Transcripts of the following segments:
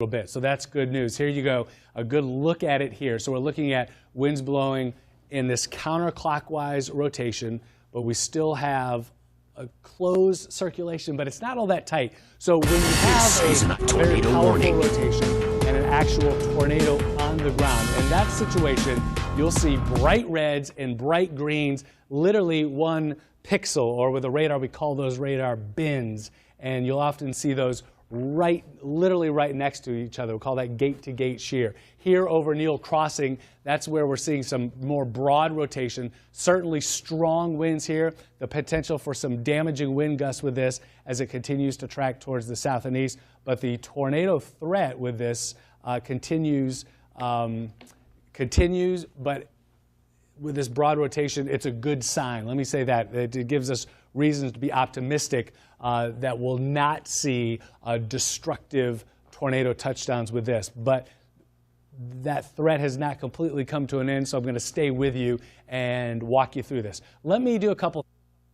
little bit. So that's good news. Here you go, a good look at it here. So we're looking at winds blowing in this counterclockwise rotation, but we still have a closed circulation, but it's not all that tight. So when you have a very powerful rotation and an actual tornado on the ground, in that situation, you'll see bright reds and bright greens, literally 1 pixel, or with a radar, we call those radar bins. And you'll often see those literally right next to each other. We call that gate-to-gate shear. Here over Neal Crossing, that's where we're seeing some more broad rotation, certainly strong winds here, the potential for some damaging wind gusts with this as it continues to track towards the south and east. But the tornado threat with this continues, but with this broad rotation, it's a good sign. Let me say that. It gives us reasons to be optimistic that we'll not see destructive tornado touchdowns with this. But that threat has not completely come to an end, so I'm going to stay with you and walk you through this. Let me do a couple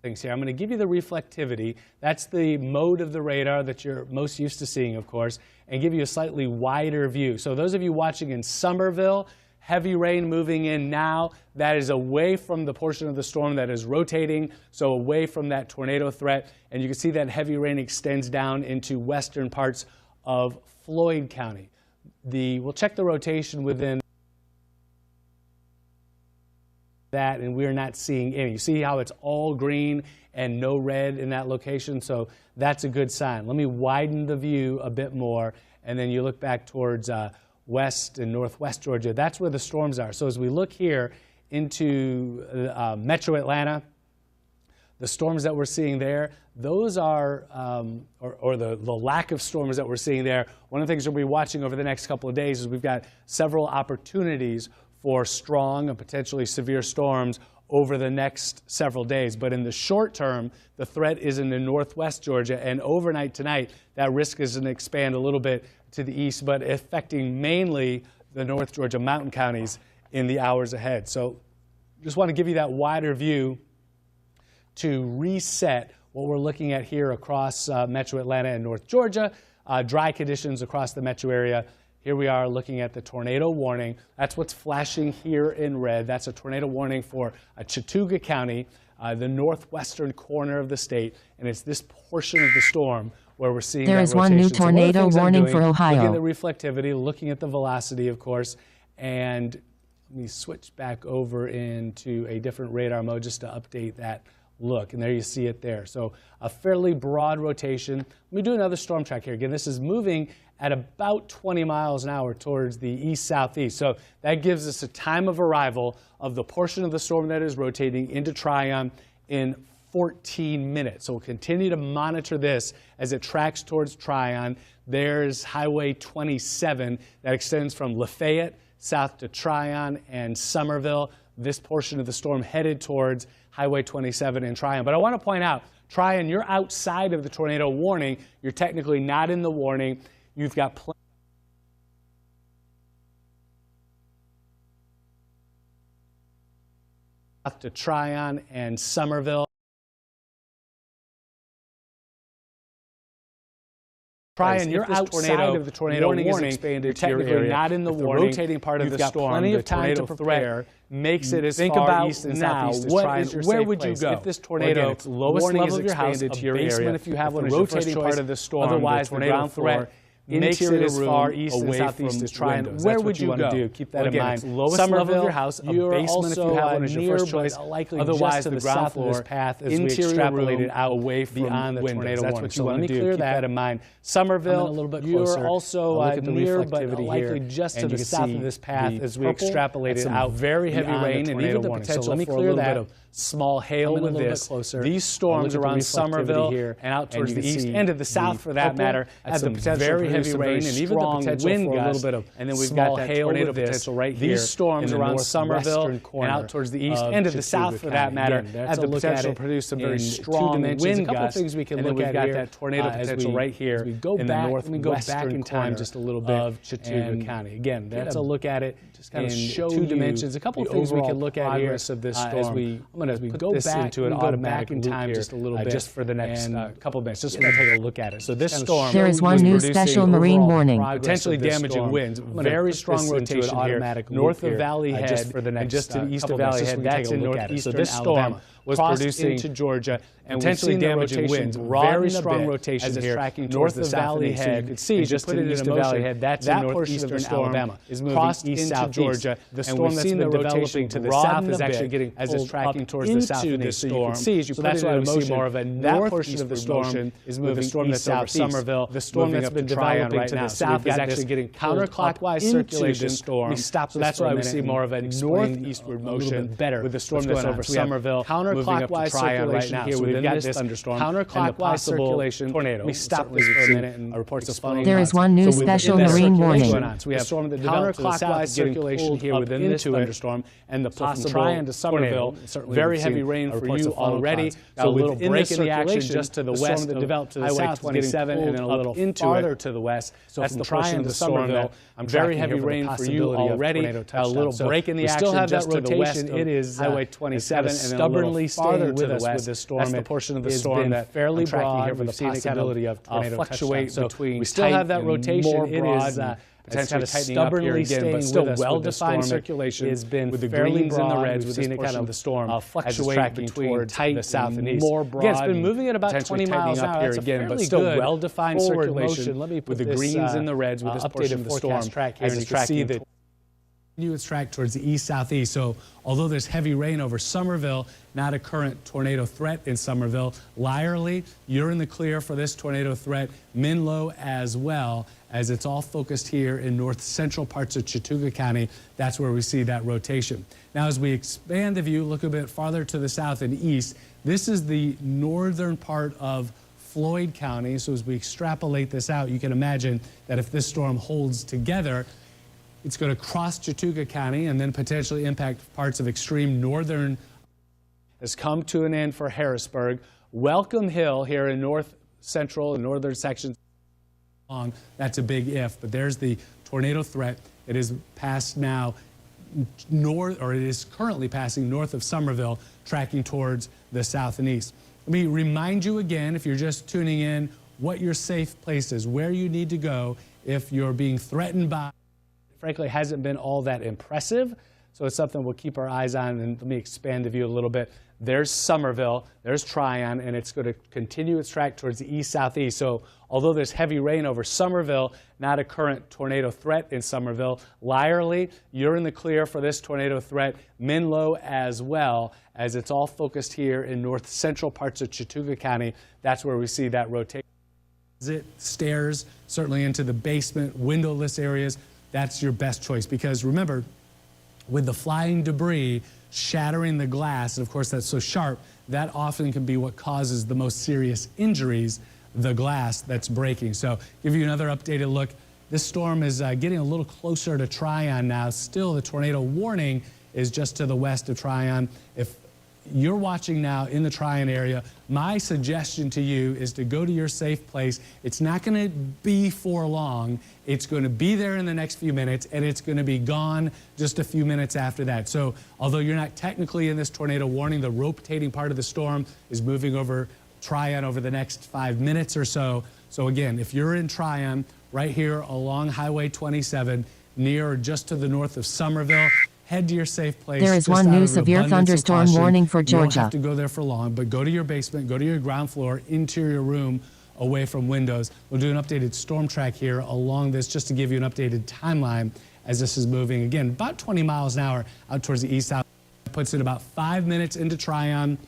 things here. I'm going to give you the reflectivity. That's the mode of the radar that you're most used to seeing, of course, and give you a slightly wider view. So those of you watching in Somerville, heavy rain moving in now. That is away from the portion of the storm that is rotating, so away from that tornado threat. And you can see that heavy rain extends down into western parts of Floyd County. We'll check the rotation within that, and we're not seeing any. You see how it's all green and no red in that location? So that's a good sign. Let me widen the view a bit more, and then you look back towards west and northwest Georgia. That's where the storms are. So as we look here into metro Atlanta, the storms that we're seeing there, those are, or the lack of storms that we're seeing there, one of the things we'll be watching over the next couple of days is we've got several opportunities for strong and potentially severe storms over the next several days. But in the short term, the threat is in the northwest Georgia, and overnight tonight, that risk is going to expand a little bit to the east, but affecting mainly the North Georgia mountain counties in the hours ahead. So just want to give you that wider view to reset what we're looking at here across metro Atlanta and North Georgia. Dry conditions across the metro area. Here we are looking at the tornado warning. That's what's flashing here in red. That's a tornado warning for Chattooga County, the northwestern corner of the state, and it's this portion of the storm where we're seeing there that is rotation. one new tornado warning for Ohio. Looking at the reflectivity, looking at the velocity, of course, and let me switch back over into a different radar mode just to update that look, and there you see it there. So a fairly broad rotation. Let me do another storm track here. Again, this is moving at about 20 miles an hour towards the east-southeast. So that gives us a time of arrival of the portion of the storm that is rotating into Tryon in 14 minutes. So we'll continue to monitor this as it tracks towards Tryon. There's Highway 27 that extends from Lafayette south to Tryon and Somerville. This portion of the storm headed towards Highway 27 in Tryon. But I want to point out, Tryon, you're outside of the tornado warning. You're technically not in the warning. You've got plenty to Tryon and Somerville. Tryon, you're outside of the tornado warning. You're technically not in the warning. The rotating part of the storm, plenty of time to prepare, makes it as far east and southeast as Tryon. Where would you go? If this tornado warning is expanded to your area, if you have one as your rotating part of the storm, otherwise the ground threat makes it as far east and southeast as Tryon. Where would you go? Keep that in mind. Lowest level of your house, a basement if you have one as your first choice. Otherwise, the ground floor path as we extrapolate it out away beyond the tornado warning. That's what you want to do. Keep that in mind. Somerville, a little bit closer. You're also near, but likely just to the south of this path as we extrapolate it out. Very heavy rain and even the potential for a little bit of small hail with this. These storms around Somerville here and out towards the east and to the south, for that matter, have the potential very heavy rain and even the potential for a little bit of and then we've got that hail with potential right here. These storms around Somerville and out towards the east and to the south, for that matter, have the potential to produce some very strong wind gusts. A couple things we can look at here. We've got that tornado potential right here in the northwestern corner just a little bit of Chattooga County. Again, that's a look at it in 2 dimensions. A couple of things we can look at here of this storm. I'm going going to put this into an automatic loop here just a little bit, just for the next couple of minutes. Just going to take a look at it. So this storm, there is one new special marine warning. Potentially damaging winds, very strong rotation here, north of Valley Head, just for the next, just to the east of Valley Head. That's in northeastern Alabama. So this storm was producing into Georgia, and potentially damaging winds, very strong rotation here, north of Valley Head. You can see just to the east of Valley Head, that's in northeastern Alabama, is moving east into Georgia. The storm that's been developing to the south is actually getting as it's tracking towards the south and east. So you can see as you put it in motion, more of a that portion of the storm is moving east over Somerville. The storm that's been developing to the south is actually getting counterclockwise circulation. So that's why we see more of a northeastward motion better with the storm that's over Somerville. Counterclockwise circulation here. We've got this thunderstorm, counterclockwise circulation tornado. We stop this for a minute and reports of flooding. There is one new special marine warning. So we have storm that counterclockwise circulation here within this thunderstorm, and the possible Tryon to Somerville. Very heavy rain for you already. So a little break in the action just to the west that developed to the Highway 27, and then a little farther to the west. That's the Tryon to Somerville. Very heavy rain for you already. A little break in the action just to the west. It is Highway 27, and stubbornly staying with us with this storm. That's the portion of the storm that fairly broad here for the possibility of tornado fluctuate between. We still have that rotation. It is potentially stubbornly staying but still well-defined circulation has been with the greens and the reds. We've seen it kind of the storm fluctuate between tight the south and east. More broad. Again, it's been moving at about 20 miles an hour here again, but still well-defined circulation. Let me put with the greens and the reds with this portion of the storm track here as it's tracking the continuous track towards the east-southeast. So although there's heavy rain over Somerville, not a current tornado threat in Somerville. Lyerly, you're in the clear for this tornado threat. Menlo as well, as it's all focused here in north central parts of Chattooga County. That's where we see that rotation. Now as we expand the view, look a bit farther to the south and east, this is the northern part of Floyd County. So as we extrapolate this out, you can imagine that if this storm holds together, it's going to cross Chattooga County and then potentially impact parts of extreme northern. Has come to an end for Harrisburg. Welcome Hill here in north central and northern sections. That's a big if, but there's the tornado threat. It is past now north, or it is currently passing north of Somerville, tracking towards the south and east. Let me remind you again, if you're just tuning in, what your safe place is, where you need to go if you're being threatened by. Frankly, hasn't been all that impressive, so it's something we'll keep our eyes on. And let me expand the view a little bit. There's Somerville, there's Tryon, and it's going to continue its track towards the east-southeast. So although there's heavy rain over Somerville, not a current tornado threat in Somerville. Lyerly, you're in the clear for this tornado threat. Menlo as well, as it's all focused here in north central parts of Chattooga County. That's where we see that rotation. Stairs, certainly into the basement, windowless areas. That's your best choice, because remember, with the flying debris shattering the glass, and of course that's so sharp, that often can be what causes the most serious injuries, the glass that's breaking. So give you another updated look. This storm is getting a little closer to Tryon now. Still, the tornado warning is just to the west of Tryon. If you're watching now in the Tryon area, my suggestion to you is to go to your safe place. It's not going to be for long. It's going to be there in the next few minutes, and it's going to be gone just a few minutes after that. So although you're not technically in this tornado warning, the rotating part of the storm is moving over Tryon over the next 5 minutes or so. So again, if you're in Tryon, right here along Highway 27, near or just to the north of Somerville, head to your safe place. There is one new severe thunderstorm warning for Georgia. You don't have to go there for long, but go to your basement, go to your ground floor, interior room, away from windows. We'll do an updated storm track here along this just to give you an updated timeline as this is moving. Again, about 20 miles an hour out towards the east. Puts it about 5 minutes into Tryon,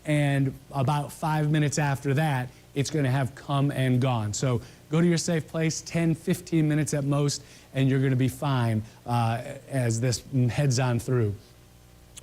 and about 5 minutes after that, it's going to have come and gone. So go to your safe place, 10, 15 minutes at most, and you're going to be fine as this heads on through.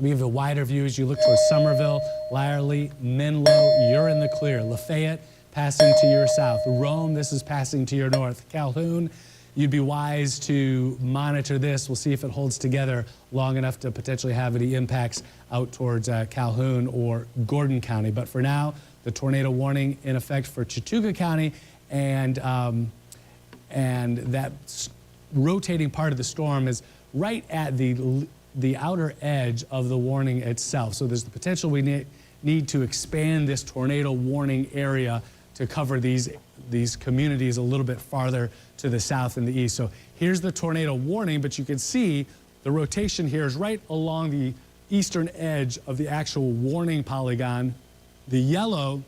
We have a wider view as you look towards Somerville, Lyerly, Menlo, you're in the clear. Lafayette, passing to your south. Rome, this is passing to your north. Calhoun, you'd be wise to monitor this. We'll see if it holds together long enough to potentially have any impacts out towards Calhoun or Gordon County. But for now, the tornado warning in effect for Chattooga County, and that rotating part of the storm is right at the the outer edge of the warning itself. So there's the potential we need to expand this tornado warning area to cover these communities a little bit farther to the south and the east. So here's the tornado warning, but you can see the rotation here is right along the eastern edge of the actual warning polygon. The yellow,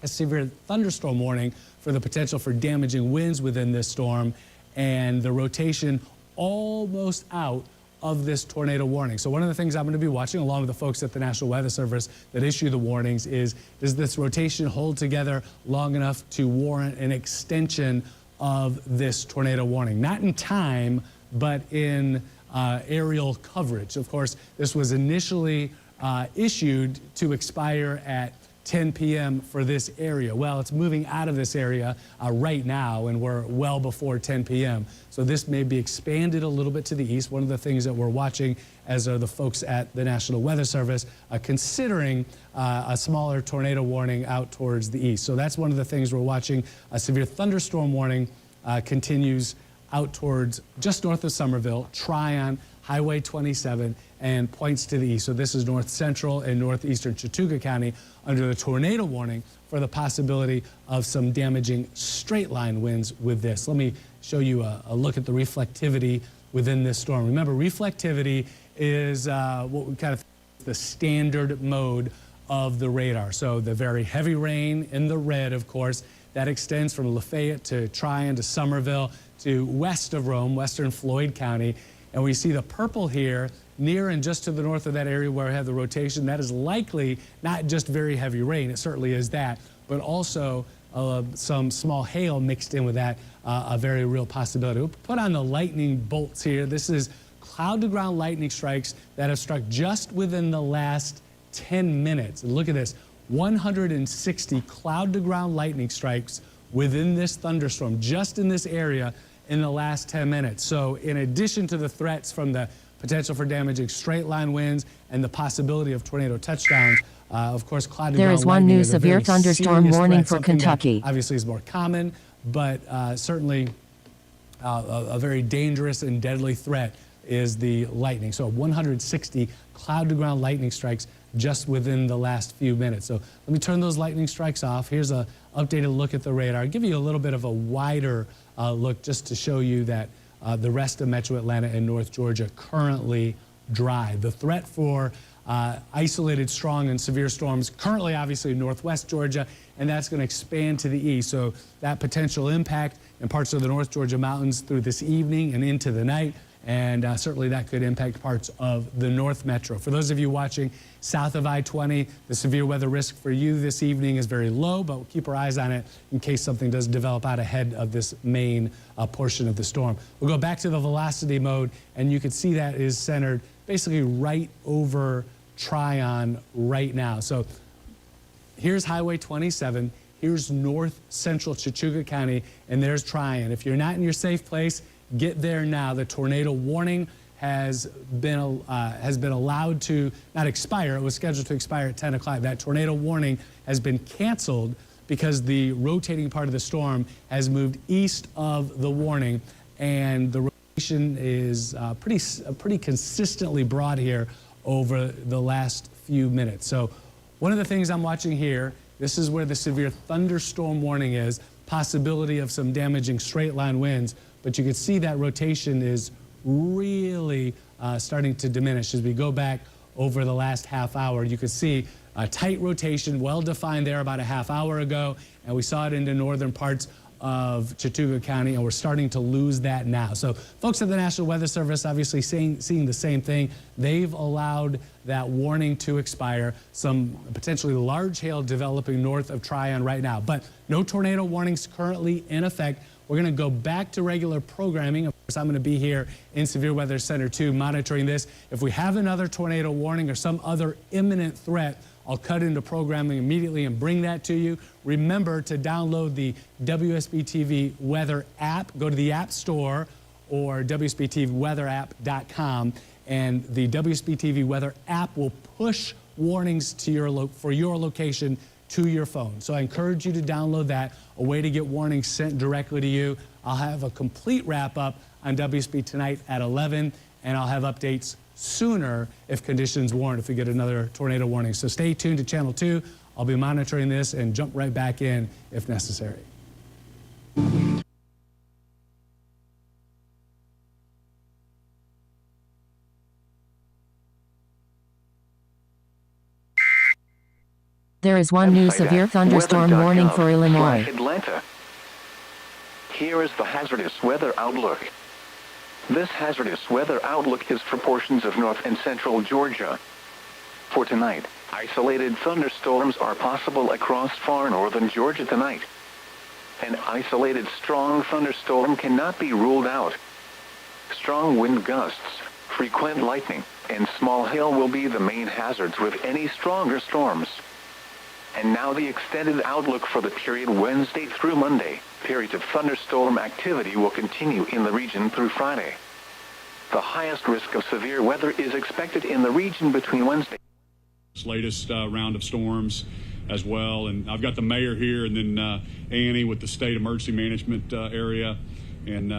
a severe thunderstorm warning for the potential for damaging winds within this storm, and the rotation almost out of this tornado warning. So one of the things I'm going to be watching along with the folks at the National Weather Service that issue the warnings is, does this rotation hold together long enough to warrant an extension of this tornado warning? Not in time, but in aerial coverage. Of course, this was initially issued to expire at 10 p.m. for this area. Well, it's moving out of this area right now, and we're well before 10 p.m. So this may be expanded a little bit to the east. One of the things that we're watching, as are the folks at the National Weather Service, considering a smaller tornado warning out towards the east. So that's one of the things we're watching. A severe thunderstorm warning continues out towards just north of Somerville, Tryon, Highway 27, and points to the east. So this is north central and northeastern Chattooga County under the tornado warning for the possibility of some damaging straight line winds with this. Let me show you a look at the reflectivity within this storm. Remember, reflectivity is what we kind of the standard mode of the radar. So the very heavy rain in the red, of course, that extends from Lafayette to Tryon to Somerville to west of Rome, western Floyd County. And we see the purple here near and just to the north of that area where we have the rotation. That is likely not just very heavy rain, it certainly is that, but also some small hail mixed in with that, a very real possibility. We'll put on the lightning bolts here. This is cloud to ground lightning strikes that have struck just within the last 10 minutes. And look at this, 160 cloud to ground lightning strikes within this thunderstorm, just in this area in the last 10 minutes. So in addition to the threats from the potential for damaging straight line winds and the possibility of tornado touchdowns, of course, cloud to ground lightning. There is one new severe thunderstorm warning for Kentucky. Obviously is more common, but certainly a very dangerous and deadly threat is the lightning. So 160 cloud to ground lightning strikes just within the last few minutes. So let me turn those lightning strikes off. Here's an updated look at the radar. I'll give you a little bit of a wider look just to show you that the rest of Metro Atlanta and North Georgia currently dry. The threat for isolated strong and severe storms currently obviously northwest Georgia, and that's going to expand to the east. So that potential impact in parts of the North Georgia mountains through this evening and into the night, and certainly that could impact parts of the North Metro. For those of you watching south of I-20, the severe weather risk for you this evening is very low, but we'll keep our eyes on it in case something does develop out ahead of this main portion of the storm. We'll go back to the velocity mode, and you can see that is centered basically right over Tryon right now. So here's Highway 27, here's north central Chattooga County, and there's Tryon. If you're not in your safe place, get there now. The tornado warning has been allowed to not expire. It was scheduled to expire at 10 o'clock. That tornado warning has been canceled because the rotating part of the storm has moved east of the warning, and the rotation is pretty consistently broad here over the last few minutes. So one of the things I'm watching here, this is where the severe thunderstorm warning is, possibility of some damaging straight line winds, but you can see that rotation is really starting to diminish as we go back over the last half hour. You can see a tight rotation, well defined there about a half hour ago, and we saw it in the northern parts of Chattooga County, and we're starting to lose that now. So folks at the National Weather Service obviously seeing the same thing. They've allowed that warning to expire. Some potentially large hail developing north of Tryon right now, but no tornado warnings currently in effect. We're going to go back to regular programming. Of course, I'm going to be here in Severe Weather Center 2 monitoring this. If we have another tornado warning or some other imminent threat, I'll cut into programming immediately and bring that to you. Remember to download the WSB TV Weather app. Go to the App Store or WSBTVWeatherApp.com, and the WSB TV Weather app will push warnings to for your location to your phone. So I encourage you to download that, a way to get warnings sent directly to you. I'll have a complete wrap-up on WSB tonight at 11, and I'll have updates sooner if conditions warrant, if we get another tornado warning. So stay tuned to Channel 2. I'll be monitoring this and jump right back in if necessary. There is one new severe thunderstorm warning for Illinois. Atlanta. Here is the hazardous weather outlook. This hazardous weather outlook is for portions of north and central Georgia. For tonight, isolated thunderstorms are possible across far northern Georgia tonight. An isolated strong thunderstorm cannot be ruled out. Strong wind gusts, frequent lightning, and small hail will be the main hazards with any stronger storms. And now the extended outlook for the period Wednesday through Monday. Periods of thunderstorm activity will continue in the region through Friday. The highest risk of severe weather is expected in the region between Wednesday. This latest round of storms as well. And I've got the mayor here, and then Annie with the state emergency management area. And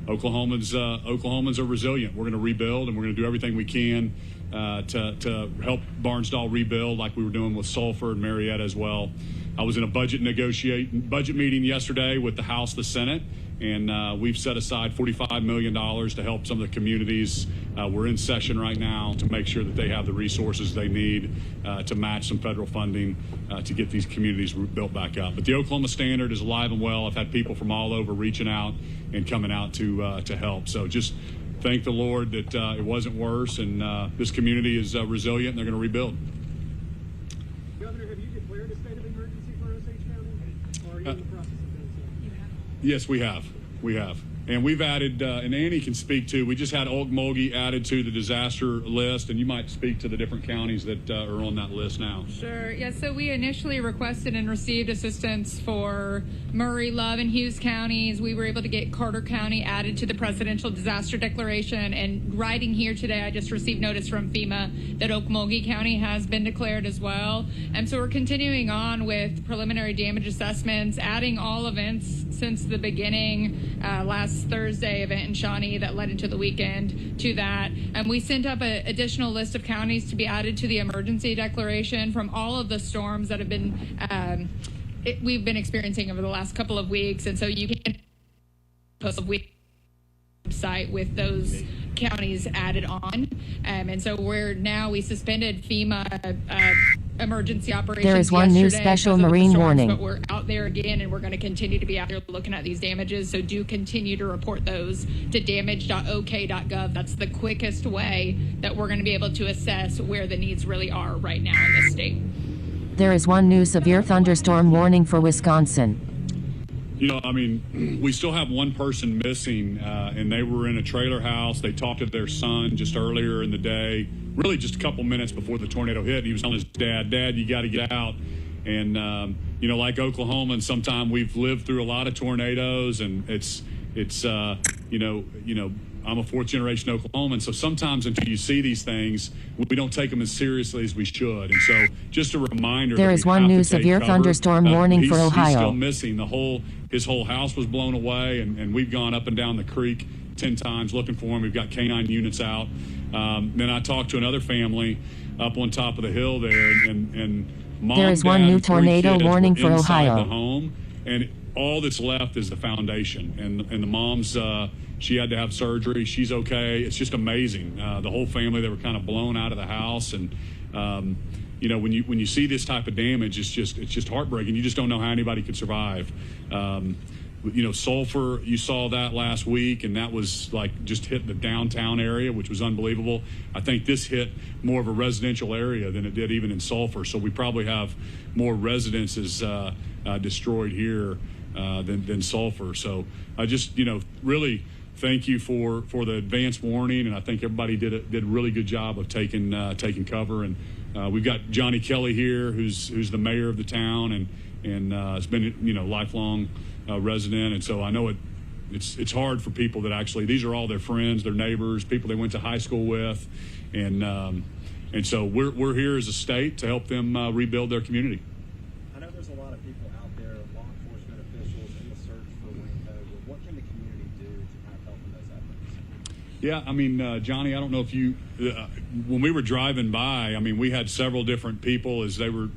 Oklahomans are resilient. We're going to rebuild, and we're going to do everything we can to help Barnsdall rebuild, like we were doing with Sulphur and Marietta as well. I was in a budget meeting yesterday with the House, the Senate, and we've set aside $45 million to help some of the communities. We're in session right now to make sure that they have the resources they need to match some federal funding to get these communities built back up. But the Oklahoma Standard is alive and well. I've had people from all over reaching out and coming out to help. So just thank the Lord that it wasn't worse, and this community is resilient, and they're going to rebuild. Governor, have you declared a state of emergency for Osage County? Or are you in the process of doing so? Yes, we have. We have. And we've added, and Annie can speak to, we just had Okmulgee added to the disaster list, and you might speak to the different counties that are on that list now. Sure. Yeah, so we initially requested and received assistance for Murray, Love, and Hughes counties. We were able to get Carter County added to the presidential disaster declaration. And writing here today, I just received notice from FEMA that Okmulgee County has been declared as well. And so we're continuing on with preliminary damage assessments, adding all events since the beginning, last Thursday event in Shawnee that led into the weekend to that. And we sent up an additional list of counties to be added to the emergency declaration from all of the storms that have been we've been experiencing over the last couple of weeks. And so you can post a website with those counties added on. And so we suspended FEMA emergency operations. There is one new special marine warning. But we're out there again, and we're going to continue to be out there looking at these damages. So do continue to report those to damage.ok.gov. That's the quickest way that we're going to be able to assess where the needs really are right now in this state. There is one new severe thunderstorm warning for Wisconsin. You know, I mean, we still have one person missing, and they were in a trailer house. They talked to their son just earlier in the day, really just a couple minutes before the tornado hit. He was telling his dad, you got to get out. And, you know, like Oklahoma, and sometimes we've lived through a lot of tornadoes, and it's you know, I'm a fourth generation Oklahoman, so sometimes until you see these things, we don't take them as seriously as we should. And so just a reminder, there is one new severe thunderstorm warning for Ohio. He's still missing. His whole house was blown away, and we've gone up and down the creek 10 times looking for him. We've got canine units out. Then I talked to another family up on top of the hill there, and mom, there is dad, one new and 3 tornado kids warning were for inside Ohio. the home, and all that's left is the foundation. And the mom's she had to have surgery. She's okay. It's just amazing. The whole family, they were kind of blown out of the house, and you know, when you see this type of damage, it's just heartbreaking. You just don't know how anybody could survive. You know, Sulphur, you saw that last week, and that was like just hit the downtown area, which was unbelievable. I think this hit more of a residential area than it did even in Sulphur. So we probably have more residences destroyed here than Sulphur. So I just, you know, really thank you for the advance warning, and I think everybody did a really good job of taking cover. And we've got Johnny Kelly here, who's the mayor of the town, and has been, you know, lifelong resident. And so I know it's hard for people that actually, these are all their friends, their neighbors, people they went to high school with, and so we're here as a state to help them rebuild their community. I know there's a lot of people out there, law enforcement officials, in the search for Wayne Hogue. What can the community do to kind of help in those efforts? Yeah, I mean, Johnny, I don't know if you, when we were driving by, I mean, we had several different people as they were,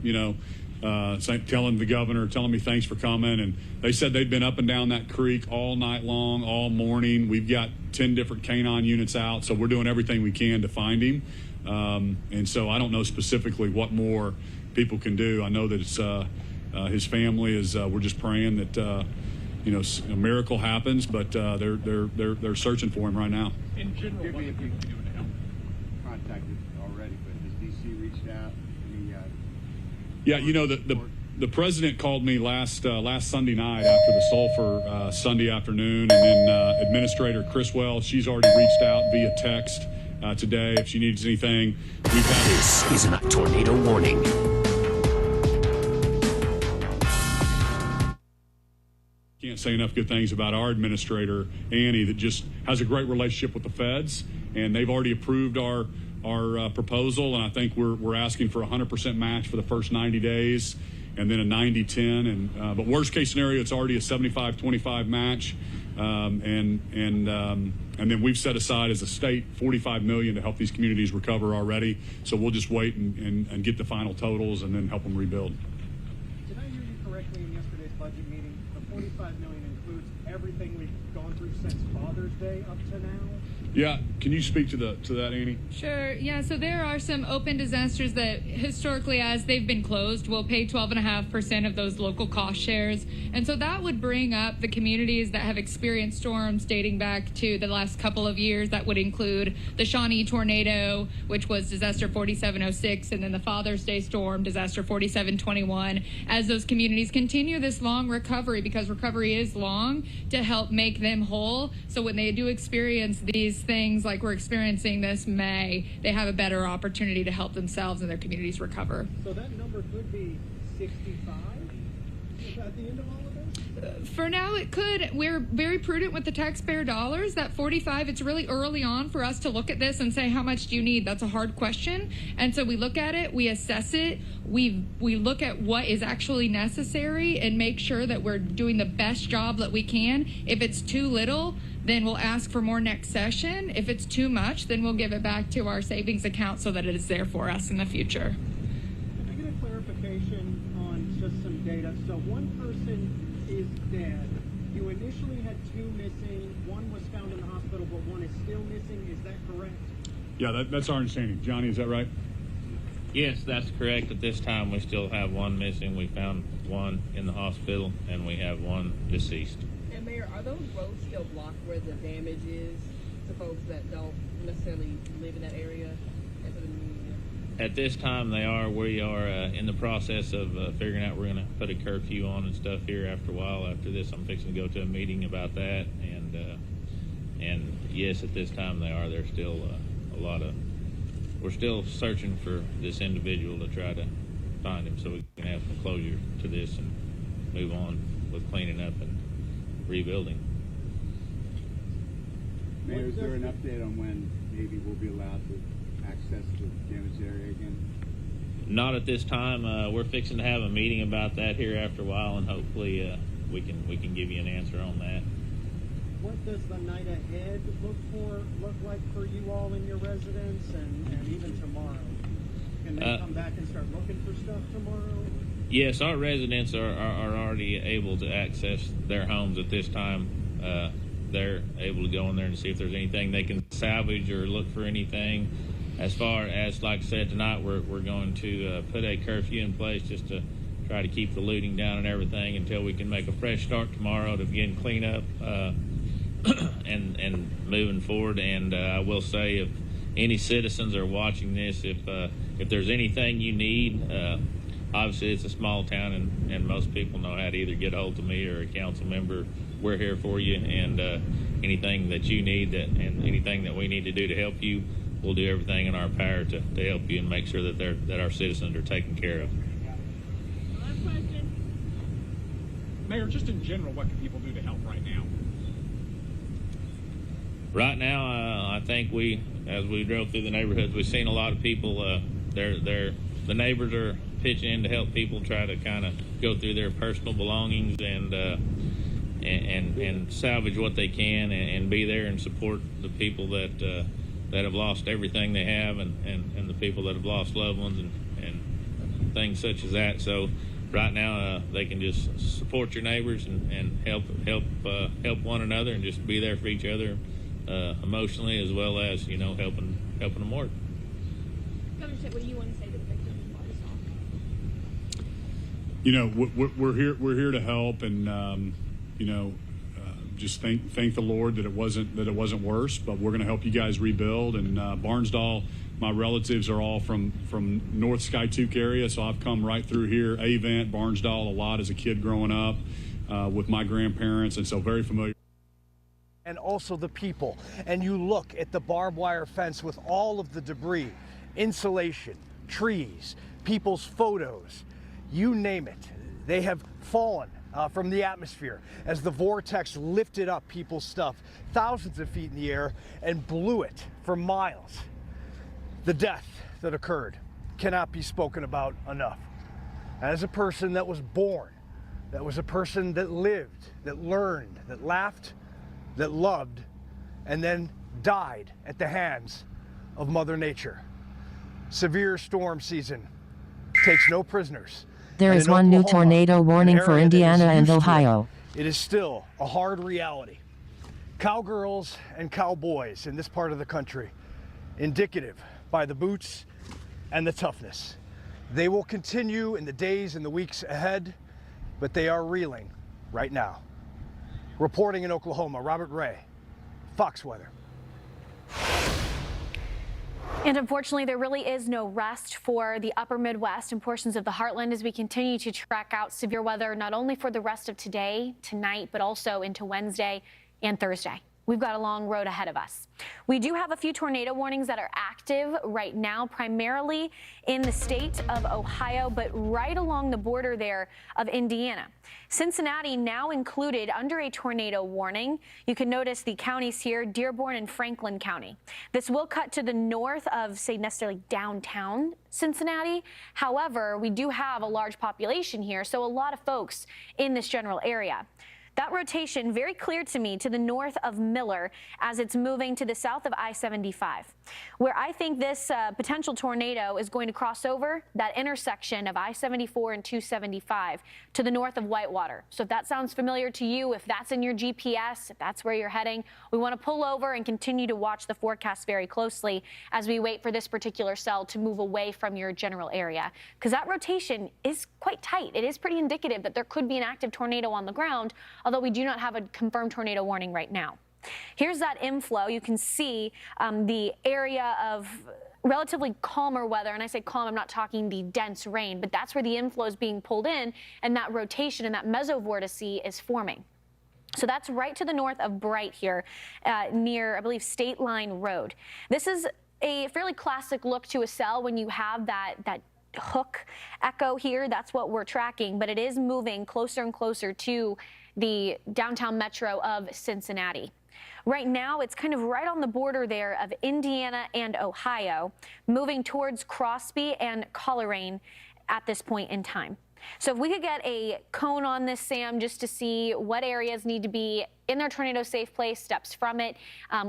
telling the governor, telling me thanks for coming. And they said they'd been up and down that creek all night long, all morning. We've got 10 different canine units out, so we're doing everything we can to find him. And so I don't know specifically what more people can do. I know that it's his family is, we're just praying that, a miracle happens, but they're searching for him right now. In general, Forgive me if you've been doing help contacted already, but has DC reached out? Yeah, the president called me last Sunday night after the Sulphur Sunday afternoon, and then Administrator Criswell, she's already reached out via text today if she needs anything. This is a tornado warning. Can't say enough good things about our administrator, Annie, that just has a great relationship with the feds, and they've already approved our proposal, and I think we're asking for a 100% match for the first 90 days, and then a 90-10, and but worst case scenario, it's already a 75-25 match, and then we've set aside as a state $45 million to help these communities recover already. So we'll just wait and get the final totals and then help them rebuild. Did I hear you correctly in yesterday's budget meeting? The $45 million includes everything we've gone through since Father's Day up to now? Yeah, can you speak to that, Annie? Sure. Yeah, so there are some open disasters that historically, as they've been closed, will pay 12.5% of those local cost shares. And so that would bring up the communities that have experienced storms dating back to the last couple of years. That would include the Shawnee tornado, which was disaster 4706, and then the Father's Day storm, disaster 4721. As those communities continue this long recovery, because recovery is long, to help make them whole. So when they do experience these things like we're experiencing this May, they have a better opportunity to help themselves and their communities recover. So that number could be 65 at the end of all of this? For now, it could. We're very prudent with the taxpayer dollars. That 45, it's really early on for us to look at this and say, how much do you need? That's a hard question. And so we look at it, we assess it, we look at what is actually necessary and make sure that we're doing the best job that we can. If it's too little, then we'll ask for more next session. If it's too much, then we'll give it back to our savings account so that it is there for us in the future. Can I get a clarification on just some data? So one person is dead. You initially had 2 missing. One was found in the hospital, but one is still missing. Is that correct? Yeah, that's our understanding. Johnny, is that right? Yes, that's correct. At this time, we still have one missing. We found one in the hospital, and we have one deceased. And Mayor, are those roads still blocked where the damage is to folks that don't necessarily live in that area and to the new year? At this time, they are. We are in the process of figuring out we're going to put a curfew on and stuff here after a while. After this, I'm fixing to go to a meeting about that. And yes, at this time, they are. There's still a lot of. We're still searching for this individual to try to find him so we can have some closure to this and move on with cleaning up and rebuilding. Mayor, is there an update on when Navy will be allowed to access the damaged area again? Not at this time. We're fixing to have a meeting about that here after a while, and hopefully we can give you an answer on that. What does the night ahead look like for you all in your residence and even tomorrow? Can they come back and start looking for stuff tomorrow? Yes, our residents are already able to access their homes at this time. They're able to go in there and see if there's anything they can salvage or look for anything. As far as, like I said, tonight we're going to put a curfew in place just to try to keep the looting down and everything until we can make a fresh start tomorrow to begin cleanup and moving forward. And I will say, if any citizens are watching this, if there's anything you need, obviously it's a small town and most people know how to either get a hold of me or a council member. We're here for you, and anything that you need and anything that we need to do to help you, we'll do everything in our power to help you and make sure that our citizens are taken care of. Last question. Mayor, just in general, what can people do to help right now? Right now, I think as we drove through the neighborhoods, we've seen a lot of people. The neighbors are pitching in to help people try to kind of go through their personal belongings and and salvage what they can and be there and support the people that have lost everything they have and the people that have lost loved ones and things such as that. So right now they can just support your neighbors and help one another and just be there for each other emotionally, as well as, you know, helping them work. Governor Stitt, what do you want to say to the victims of Barstow? You know, we're here to help, and you know, just thank the Lord that it wasn't worse. But we're going to help you guys rebuild. And Barnsdall, my relatives are all from North Skiatook area, so I've come right through here, Avant, Barnsdall, a lot as a kid growing up with my grandparents, and so very familiar. And also the people. And you look at the barbed wire fence with all of the debris, insulation, trees, people's photos, you name it. They have fallen from the atmosphere as the vortex lifted up people's stuff thousands of feet in the air and blew it for miles. The death that occurred cannot be spoken about enough. As a person that was born, that was a person that lived, that learned, that laughed, that loved, and then died at the hands of Mother Nature. Severe storm season takes no prisoners. There is one new tornado warning for Indiana and Ohio. It is still a hard reality. Cowgirls and cowboys in this part of the country, indicative by the boots and the toughness. They will continue in the days and the weeks ahead, but they are reeling right now. Reporting in Oklahoma, Robert Ray, Fox Weather. And unfortunately, there really is no rest for the upper Midwest and portions of the heartland as we continue to track out severe weather, not only for the rest of today, tonight, but also into Wednesday and Thursday. We've got a long road ahead of us. We do have a few tornado warnings that are active right now, primarily in the state of Ohio, but right along the border there of Indiana. Cincinnati now included under a tornado warning. You can notice the counties here, Dearborn and Franklin County. This will cut to the north of, say, necessarily downtown Cincinnati. However, we do have a large population here, so a lot of folks in this general area. That rotation very clear to me to the north of Miller as it's moving to the south of I-75. Where I think this potential tornado is going to cross over that intersection of I-74 and 275 to the north of Whitewater. So if that sounds familiar to you, if that's in your GPS, if that's where you're heading, we want to pull over and continue to watch the forecast very closely as we wait for this particular cell to move away from your general area. Because that rotation is quite tight. It is pretty indicative that there could be an active tornado on the ground, although we do not have a confirmed tornado warning right now. Here's that inflow. You can see the area of relatively calmer weather, and I say calm, I'm not talking the dense rain, but that's where the inflow is being pulled in, and that rotation and that mesovortice is forming. So that's right to the north of Bright here, near, I believe, State Line Road. This is a fairly classic look to a cell when you have that hook echo here. That's what we're tracking, but it is moving closer and closer to the downtown metro of Cincinnati. Right now, it's kind of right on the border there of Indiana and Ohio, moving towards Crosby and Coleraine at this point in time. So if we could get a cone on this, Sam, just to see what areas need to be in their tornado safe place, steps from it,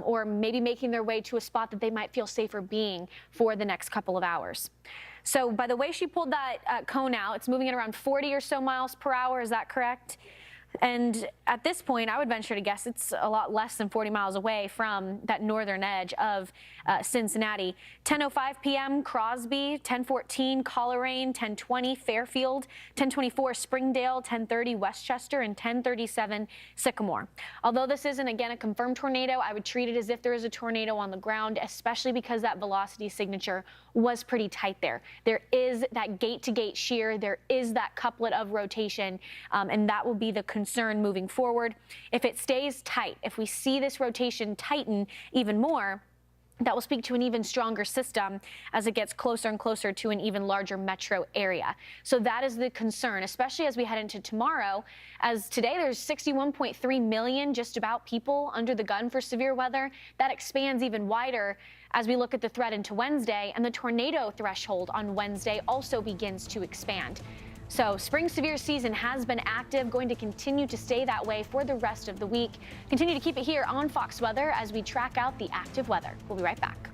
or maybe making their way to a spot that they might feel safer being for the next couple of hours. So by the way she pulled that cone out, it's moving at around 40 or so miles per hour. Is that correct? And at this point, I would venture to guess it's a lot less than 40 miles away from that northern edge of Cincinnati. 10:05 p.m. Crosby, 10:14 Coleraine, 10:20 Fairfield, 10:24 Springdale, 10:30 Westchester, and 10:37 Sycamore. Although this isn't, again, a confirmed tornado, I would treat it as if there is a tornado on the ground, especially because that velocity signature was pretty tight there. There is that gate-to-gate shear. There is that couplet of rotation, and that will be the concern moving forward. If it stays tight, if we see this rotation tighten even more, that will speak to an even stronger system as it gets closer and closer to an even larger metro area. So that is the concern, especially as we head into tomorrow. As today there's 61.3 million just about people under the gun for severe weather. That expands even wider as we look at the threat into Wednesday, and the tornado threshold on Wednesday also begins to expand. So spring severe season has been active, going to continue to stay that way for the rest of the week. Continue to keep it here on Fox Weather as we track out the active weather. We'll be right back.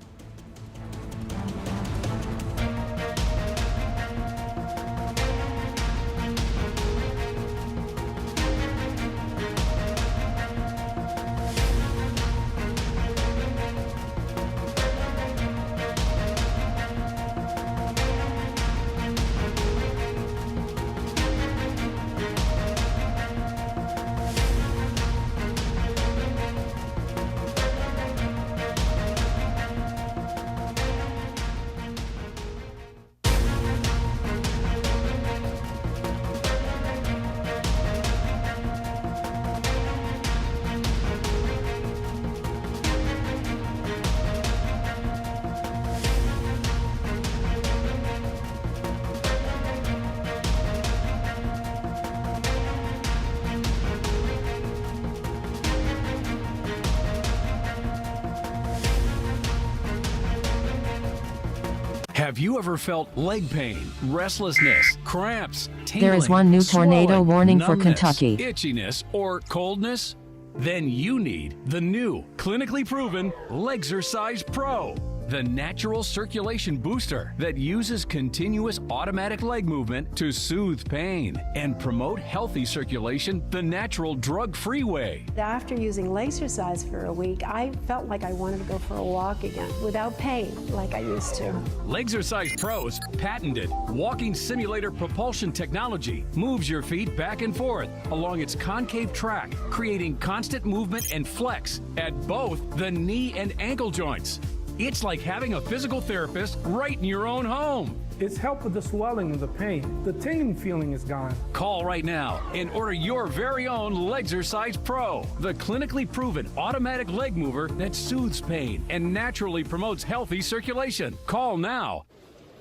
Have you ever felt leg pain, restlessness, cramps, tingling, There is one new tornado swelling, warning for numbness, Kentucky. itchiness, or coldness? Then you need the new, clinically proven Legzercise Pro, the natural circulation booster that uses continuous automatic leg movement to soothe pain and promote healthy circulation the natural drug-free way. After using Legzercise for a week, I felt like I wanted to go for a walk again without pain like I used to. Legzercise Pro's patented walking simulator propulsion technology moves your feet back and forth along its concave track, creating constant movement and flex at both the knee and ankle joints. It's like having a physical therapist right in your own home. It's helped with the swelling and the pain. The tingling feeling is gone. Call right now and order your very own Legzercise Pro, the clinically proven automatic leg mover that soothes pain and naturally promotes healthy circulation. Call now.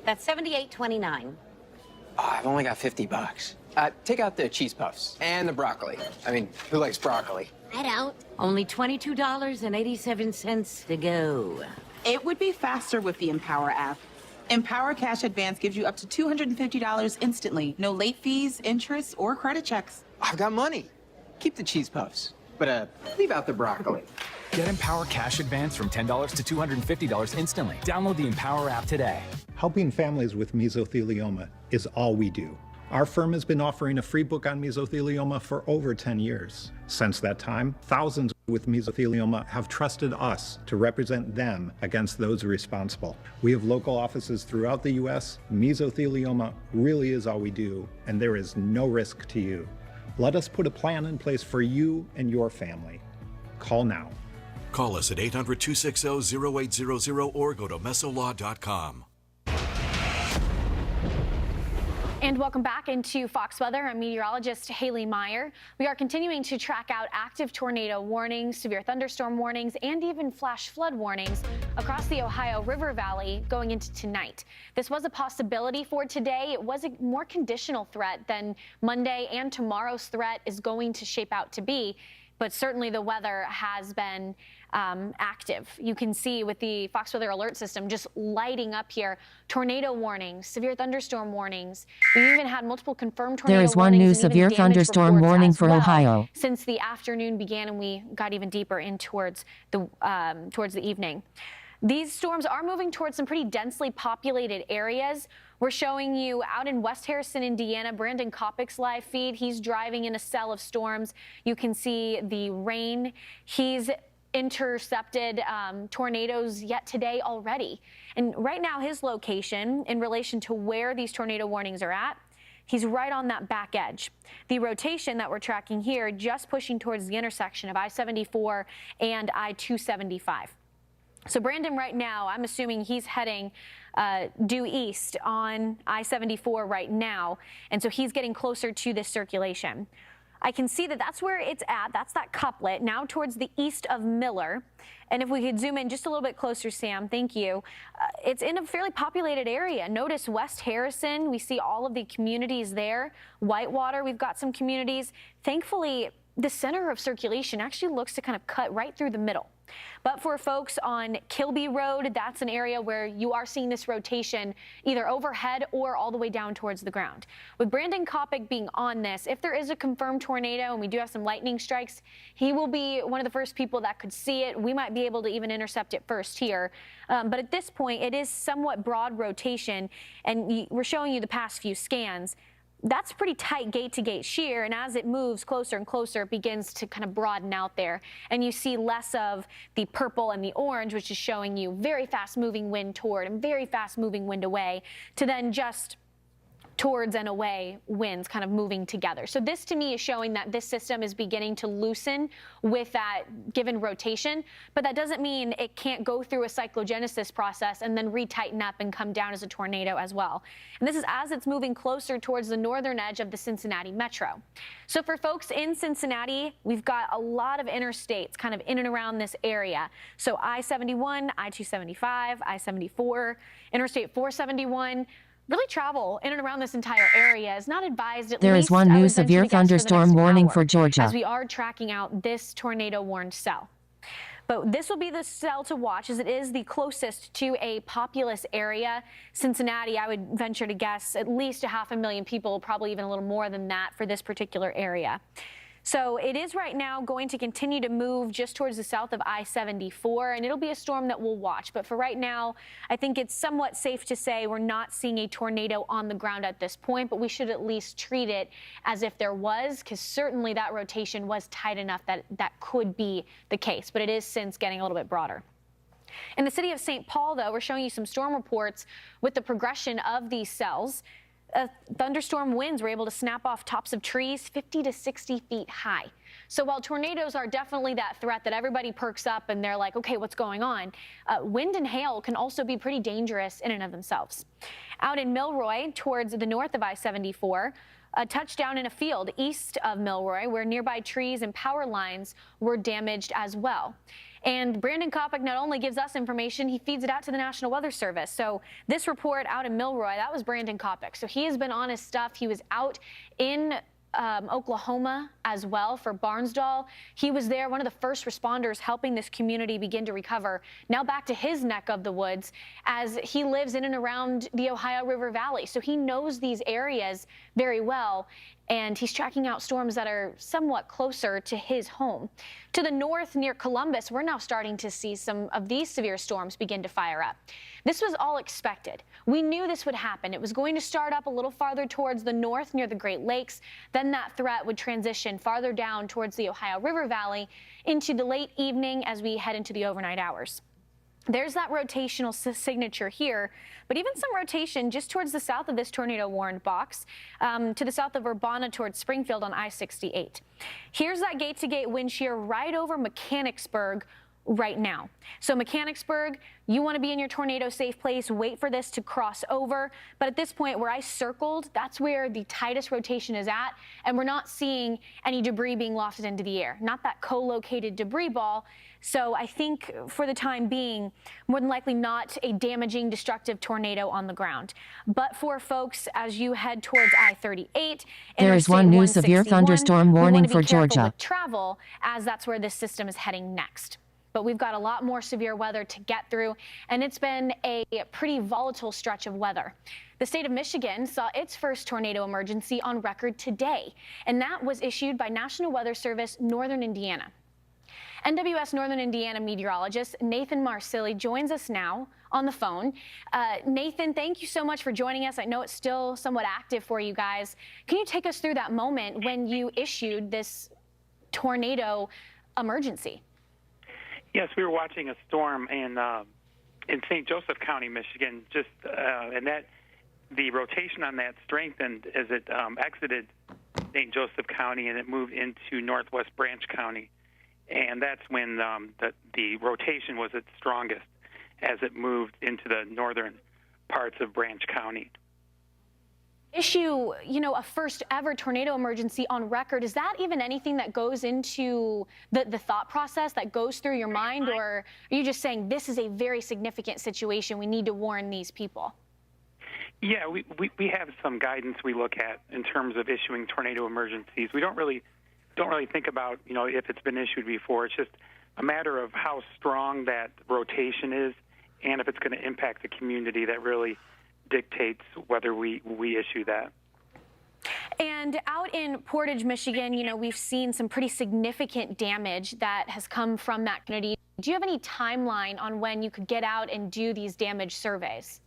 That's $78.29. Oh, I've only got $50. Take out the cheese puffs and the broccoli. I mean, who likes broccoli? I don't. Only $22.87 to go. It would be faster with the Empower app. Empower Cash Advance gives you up to $250 instantly. No late fees, interest, or credit checks. I've got money. Keep the cheese puffs, but leave out the broccoli. Get Empower Cash Advance from $10 to $250 instantly. Download the Empower app today. Helping families with mesothelioma is all we do. Our firm has been offering a free book on mesothelioma for over 10 years. Since that time, thousands with mesothelioma have trusted us to represent them against those responsible. We have local offices throughout the U.S. Mesothelioma really is all we do, and there is no risk to you. Let us put a plan in place for you and your family. Call now. Call us at 800-260-0800 or go to mesolaw.com. And welcome back into Fox Weather. I'm meteorologist Haley Meyer. We are continuing to track out active tornado warnings, severe thunderstorm warnings, and even flash flood warnings across the Ohio River Valley going into tonight. This was a possibility for today. It was a more conditional threat than Monday and tomorrow's threat is going to shape out to be. But certainly the weather has been active. You can see with the Fox Weather Alert System just lighting up here. Tornado warnings, severe thunderstorm warnings. We've even had multiple confirmed tornado warnings. There is one new severe thunderstorm warning for Ohio. Since the afternoon began and we got even deeper in towards the evening. These storms are moving towards some pretty densely populated areas. We're showing you out in West Harrison, Indiana, Brandon Kopick's live feed. He's driving in a cell of storms. You can see the rain. He's intercepted tornadoes yet today already. And right now his location in relation to where these tornado warnings are at, he's right on that back edge. The rotation that we're tracking here just pushing towards the intersection of I-74 and I-275. So Brandon right now, I'm assuming he's heading due east on I-74 right now, and so he's getting closer to this circulation. I can see that that's where it's at. That's that couplet, now towards the east of Miller. And if we could zoom in just a little bit closer, Sam, thank you. It's in a fairly populated area. Notice West Harrison, we see all of the communities there. Whitewater, we've got some communities. Thankfully, the center of circulation actually looks to kind of cut right through the middle. But for folks on Kilby Road, that's an area where you are seeing this rotation either overhead or all the way down towards the ground. With Brandon Kopic being on this, if there is a confirmed tornado and we do have some lightning strikes, he will be one of the first people that could see it. We might be able to even intercept it first here. But at this point, it is somewhat broad rotation, and we're showing you the past few scans. That's pretty tight gate-to-gate shear, and as it moves closer and closer, it begins to kind of broaden out there. And you see less of the purple and the orange, which is showing you very fast-moving wind toward and very fast-moving wind away, to then just towards and away winds kind of moving together. So this to me is showing that this system is beginning to loosen with that given rotation, but that doesn't mean it can't go through a cyclogenesis process and then retighten up and come down as a tornado as well. And this is as it's moving closer towards the northern edge of the Cincinnati metro. So for folks in Cincinnati, we've got a lot of interstates kind of in and around this area. So I-71, I-275, I-74, Interstate 471, really travel in and around this entire area is not advised. There is one new severe thunderstorm warning for Georgia, as we are tracking out this tornado-warned cell. But this will be the cell to watch, as it is the closest to a populous area. Cincinnati, I would venture to guess at least 500,000 people, probably even a little more than that for this particular area. So it is right now going to continue to move just towards the south of I-74, and it'll be a storm that we'll watch. But for right now, I think it's somewhat safe to say we're not seeing a tornado on the ground at this point, but we should at least treat it as if there was, because certainly that rotation was tight enough that that could be the case. But it is since getting a little bit broader. In the city of St. Paul, though, we're showing you some storm reports with the progression of these cells. Thunderstorm winds were able to snap off tops of trees 50 to 60 feet high. So while tornadoes are definitely that threat that everybody perks up and they're like, okay, what's going on? Wind and hail can also be pretty dangerous in and of themselves. Out in Milroy, towards the north of I-74, a touchdown in a field east of Milroy, where nearby trees and power lines were damaged as well. And Brandon Kopic not only gives us information, he feeds it out to the National Weather Service. So this report out in Milroy, that was Brandon Kopic. So he has been on his stuff. He was out in Oklahoma as well for Barnsdall. He was there, one of the first responders helping this community begin to recover. Now back to his neck of the woods, as he lives in and around the Ohio River Valley. So he knows these areas very well, and he's tracking out storms that are somewhat closer to his home. To the north near Columbus, we're now starting to see some of these severe storms begin to fire up. This was all expected. We knew this would happen. It was going to start up a little farther towards the north near the Great Lakes. Then that threat would transition farther down towards the Ohio River Valley into the late evening as we head into the overnight hours. There's that rotational signature here, but even some rotation just towards the south of this tornado-warned box, to the south of Urbana towards Springfield on I-68. Here's that gate-to-gate wind shear right over Mechanicsburg right now. So Mechanicsburg, you want to be in your tornado safe place, wait for this to cross over. But at this point where I circled, that's where the tightest rotation is at, and we're not seeing any debris being lofted into the air, not that co-located debris ball. So I think for the time being, more than likely not a damaging, destructive tornado on the ground. But for folks, as you head towards I-38, there is one new severe thunderstorm warning for Georgia. With travel, as that's where this system is heading next. But we've got a lot more severe weather to get through, and it's been a pretty volatile stretch of weather. The state of Michigan saw its first tornado emergency on record today, and that was issued by National Weather Service Northern Indiana. NWS Northern Indiana meteorologist Nathan Marsili joins us now on the phone. Nathan, thank you so much for joining us. I know it's still somewhat active for you guys. Can you take us through that moment when you issued this tornado emergency? Yes, we were watching a storm in St. Joseph County, Michigan, and that the rotation on that strengthened as it exited St. Joseph County and it moved into Northwest Branch County. And that's when the rotation was its strongest as it moved into the northern parts of Branch County. Issue, a first ever tornado emergency on record. Is that even anything that goes into the thought process that goes through your mind, or are you just saying this is a very significant situation, we need to warn these people? Yeah, we have some guidance we look at in terms of issuing tornado emergencies. We don't really don't really think about, if it's been issued before. It's just a matter of how strong that rotation is and if it's going to impact the community that really dictates whether we issue that. And out in Portage, Michigan, we've seen some pretty significant damage that has come from that community. Do you have any timeline on when you could get out and do these damage surveys?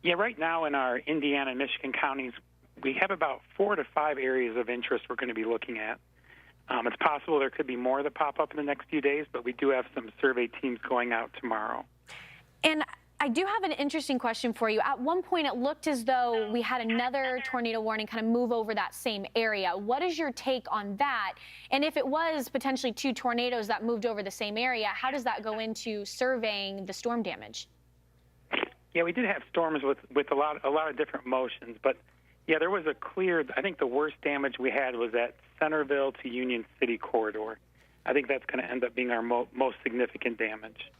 Yeah, right now in our Indiana and Michigan counties, we have about 4 to 5 areas of interest we're going to be looking at. It's possible there could be more that pop up in the next few days, but we do have some survey teams going out tomorrow. And I do have an interesting question for you. At one point, it looked as though we had another tornado warning kind of move over that same area. What is your take on that? And if it was potentially 2 tornadoes that moved over the same area, how does that go into surveying the storm damage? Yeah, we did have storms with a lot of different motions, but yeah, there was a clear, I think the worst damage we had was that Centerville to Union City corridor. I think that's going to end up being our most significant damage.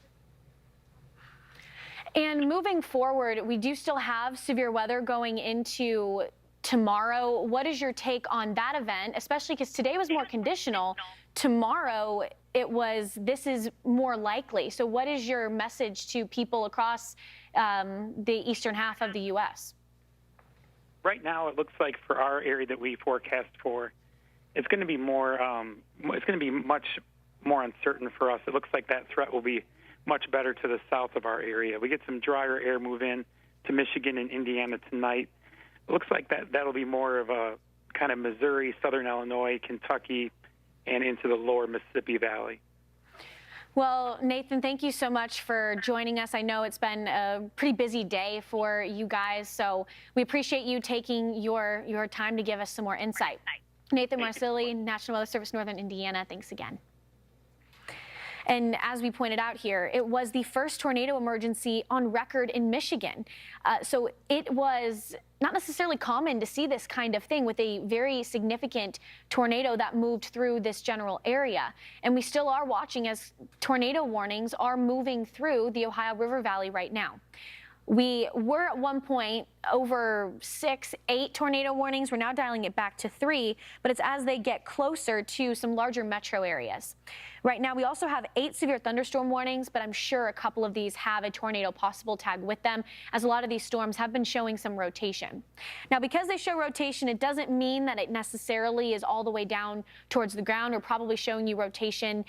And moving forward, we do still have severe weather going into tomorrow. What is your take on that event, especially because today was more conditional? Tomorrow, this is more likely. So what is your message to people across the eastern half of the U.S.? Right now, it looks like for our area that we forecast for, it's going to be more. It's going to be much more uncertain for us. It looks like that threat will be much better to the south of our area. We get some drier air move in to Michigan and Indiana tonight. It looks like that'll be more of a kind of Missouri, southern Illinois, Kentucky, and into the lower Mississippi Valley. Well, Nathan, thank you so much for joining us. I know it's been a pretty busy day for you guys, so we appreciate you taking your time to give us some more insight. Nathan Marsili, National Weather Service, Northern Indiana, thanks again. And as we pointed out here, it was the first tornado emergency on record in Michigan. So it was not necessarily common to see this kind of thing with a very significant tornado that moved through this general area. And we still are watching as tornado warnings are moving through the Ohio River Valley right now. We were at one point over 6, 8 tornado warnings. We're now dialing it back to 3, but it's as they get closer to some larger metro areas. Right now, we also have 8 severe thunderstorm warnings, but I'm sure a couple of these have a tornado possible tag with them, as a lot of these storms have been showing some rotation. Now, because they show rotation, it doesn't mean that it necessarily is all the way down towards the ground. We're probably showing you rotation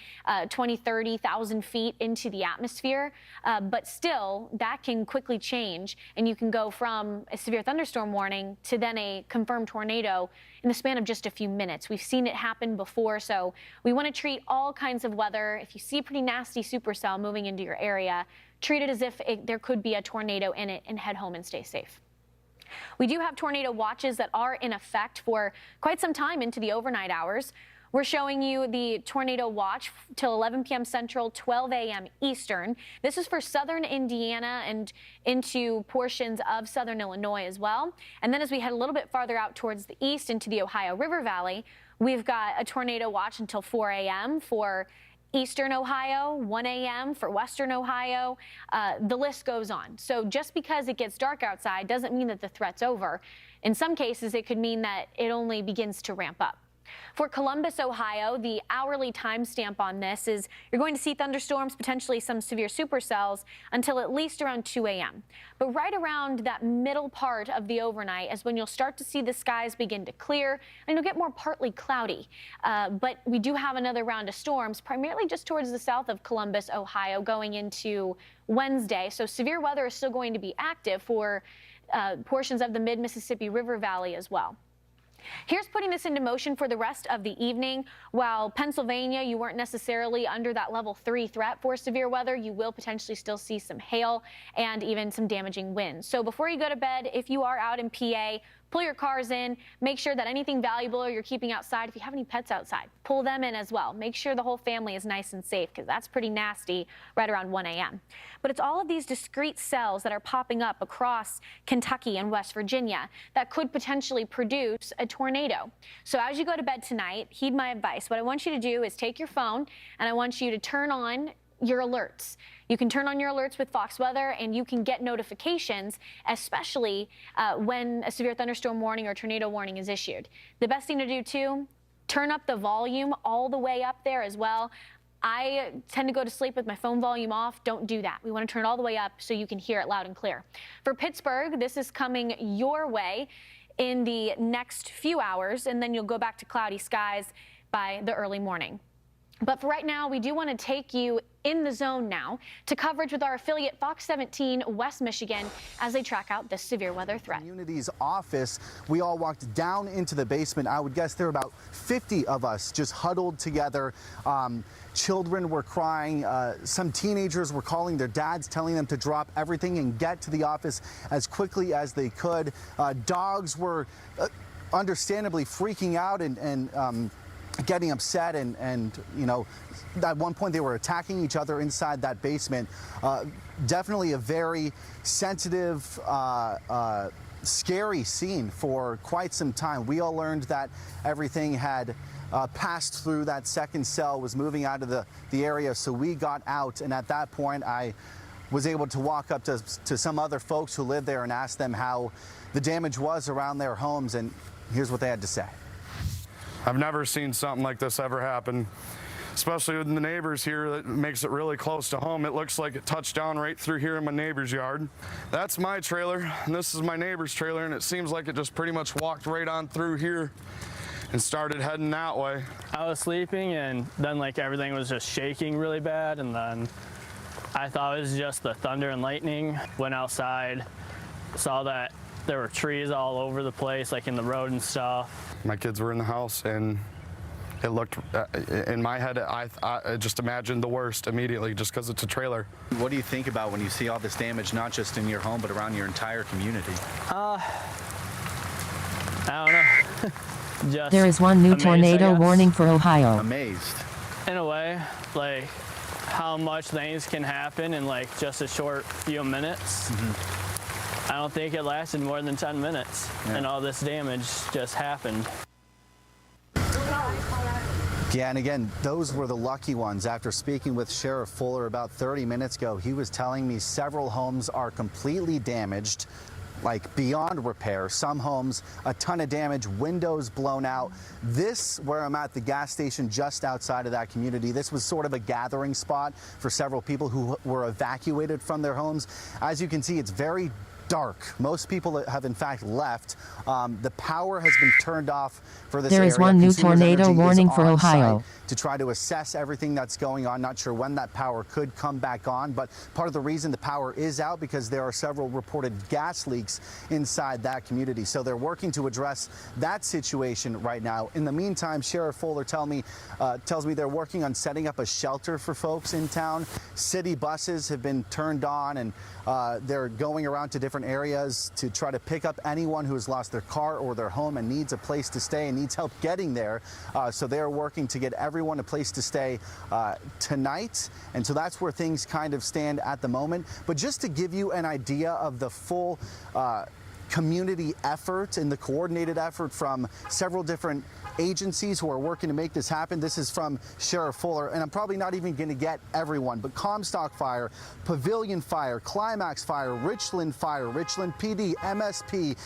20, 30,000 feet into the atmosphere, but still, that can quickly change, and you can go from a severe thunderstorm warning to then a confirmed tornado in the span of just a few minutes. We've seen it happen before, so we want to treat all kinds of weather. If you see a pretty nasty supercell moving into your area, treat it as if there could be a tornado in it and head home and stay safe. We do have tornado watches that are in effect for quite some time into the overnight hours. We're showing you the tornado watch till 11 p.m. Central, 12 a.m. Eastern. This is for southern Indiana and into portions of southern Illinois as well. And then as we head a little bit farther out towards the east into the Ohio River Valley, we've got a tornado watch until 4 a.m. for eastern Ohio, 1 a.m. for western Ohio. The list goes on. So just because it gets dark outside doesn't mean that the threat's over. In some cases, it could mean that it only begins to ramp up. For Columbus, Ohio, the hourly timestamp on this is you're going to see thunderstorms, potentially some severe supercells, until at least around 2 a.m. But right around that middle part of the overnight is when you'll start to see the skies begin to clear, and you'll get more partly cloudy. But we do have another round of storms, primarily just towards the south of Columbus, Ohio, going into Wednesday. So severe weather is still going to be active for portions of the mid-Mississippi River Valley as well. Here's putting this into motion for the rest of the evening. While Pennsylvania, you weren't necessarily under that level 3 threat for severe weather, you will potentially still see some hail and even some damaging winds. So before you go to bed, if you are out in PA, pull your cars in, make sure that anything valuable you're keeping outside, if you have any pets outside, pull them in as well. Make sure the whole family is nice and safe, because that's pretty nasty right around 1 a.m. But it's all of these discrete cells that are popping up across Kentucky and West Virginia that could potentially produce a tornado. So as you go to bed tonight, heed my advice. What I want you to do is take your phone and I want you to turn on your alerts. You can turn on your alerts with Fox Weather, and you can get notifications, especially when a severe thunderstorm warning or tornado warning is issued. The best thing to do, too, turn up the volume all the way up there as well. I tend to go to sleep with my phone volume off. Don't do that. We want to turn it all the way up so you can hear it loud and clear. For Pittsburgh, this is coming your way in the next few hours, and then you'll go back to cloudy skies by the early morning. But for right now, we do want to take you in the zone now to coverage with our affiliate Fox 17 West Michigan as they track out this severe weather threat. Community's office, we all walked down into the basement. I would guess there were about 50 of us just huddled together. Children were crying. Some teenagers were calling their dads, telling them to drop everything and get to the office as quickly as they could. Dogs were understandably freaking out and getting upset, and you know, at one point they were attacking each other inside that basement. Definitely a very sensitive, scary scene for quite some time. We all learned that everything had passed through that second cell, was moving out of the area, so we got out, and at that point I was able to walk up to some other folks who live there and ask them how the damage was around their homes, and here's what they had to say. I've never seen something like this ever happen, especially with the neighbors here. That makes it really close to home. It looks like it touched down right through here in my neighbor's yard. That's my trailer, and this is my neighbor's trailer, and it seems like it just pretty much walked right on through here and started heading that way. I was sleeping, and then like everything was just shaking really bad, and then I thought it was just the thunder and lightning. Went outside, saw that there were trees all over the place, like in the road and stuff. My kids were in the house, and it looked, in my head, I just imagined the worst immediately just because it's a trailer. What do you think about when you see all this damage, not just in your home, but around your entire community? I don't know. Just there is one new amazed, tornado warning for Ohio. Amazed. In a way, like how much things can happen in like just a short few minutes. I don't think it lasted more than 10 minutes, and all this damage just happened. Yeah, and again, those were the lucky ones. After speaking with Sheriff Fuller about 30 minutes ago, he was telling me several homes are completely damaged, like beyond repair. Some homes, a ton of damage, windows blown out. This, where I'm at, the gas station just outside of that community, this was sort of a gathering spot for several people who were evacuated from their homes. As you can see, it's very dark. Most people have in fact left. The power has been turned off for this area. There is one new tornado warning for Ohio. To try to assess everything that's going on. Not sure when that power could come back on, but part of the reason the power is out because there are several reported gas leaks inside that community. So they're working to address that situation right now. In the meantime, Sheriff Fuller tells me they're working on setting up a shelter for folks in town. City buses have been turned on, and they're going around to different areas to try to pick up anyone who has lost their car or their home and needs a place to stay and needs help getting there. So they're working to get everyone a place to stay tonight. And so that's where things kind of stand at the moment. But just to give you an idea of the full community effort and the coordinated effort from several different agencies who are working to make this happen. This is from Sheriff Fuller, and I'm probably not even going to get everyone, but Comstock Fire, Pavilion Fire, Climax Fire, Richland Fire, Richland PD, MSP,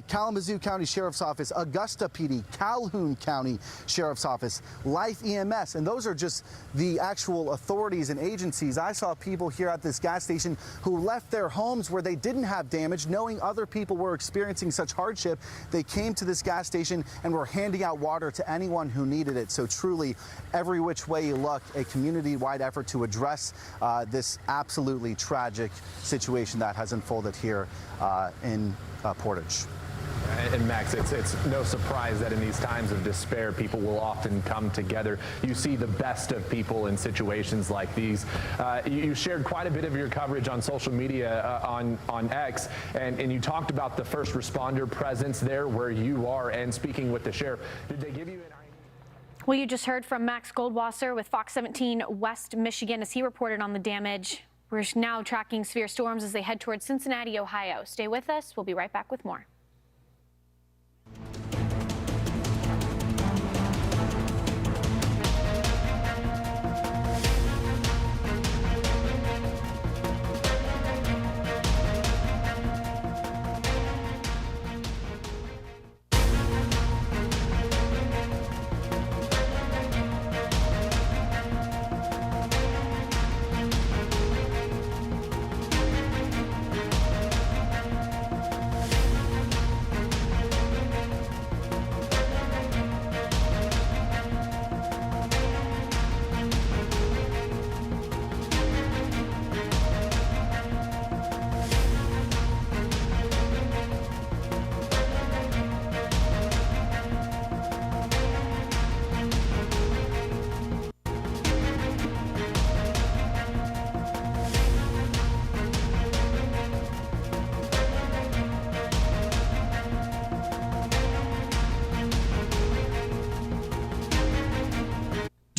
Kalamazoo County Sheriff's Office, Augusta PD, Calhoun County Sheriff's Office, Life EMS, and those are just the actual authorities and agencies. I saw people here at this gas station who left their homes where they didn't have damage, knowing other people were experiencing such hardship. They came to this gas station and were handing out water to anyone who needed it. So truly, every which way you look, a community-wide effort to address this absolutely tragic situation that has unfolded here in Portage. And Max, it's no surprise that in these times of despair, people will often come together. You see the best of people in situations like these. You shared quite a bit of your coverage on social media on X, and you talked about the first responder presence there where you are and speaking with the sheriff. Did they give you an idea? Well, you just heard from Max Goldwasser with Fox 17 West Michigan as he reported on the damage. We're now tracking severe storms as they head towards Cincinnati, Ohio. Stay with us. We'll be right back with more.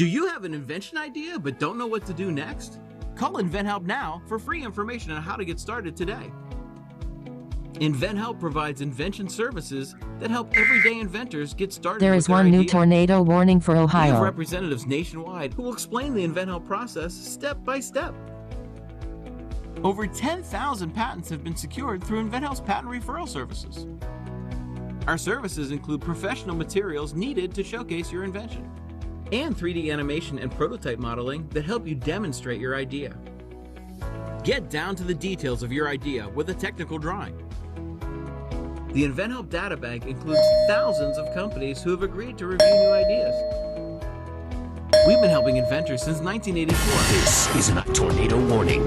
Do you have an invention idea but don't know what to do next? Call InventHelp now for free information on how to get started today. InventHelp provides invention services that help everyday inventors get started. There is one new tornado warning for We have Ohio. representatives nationwide who will explain the InventHelp process step by step. Over 10,000 patents have been secured through InventHelp's patent referral services. Our services include professional materials needed to showcase your invention, and 3D animation and prototype modeling that help you demonstrate your idea. Get down to the details of your idea with a technical drawing. The InventHelp Data Bank includes thousands of companies who have agreed to review new ideas. We've been helping inventors since 1984. This is a tornado warning.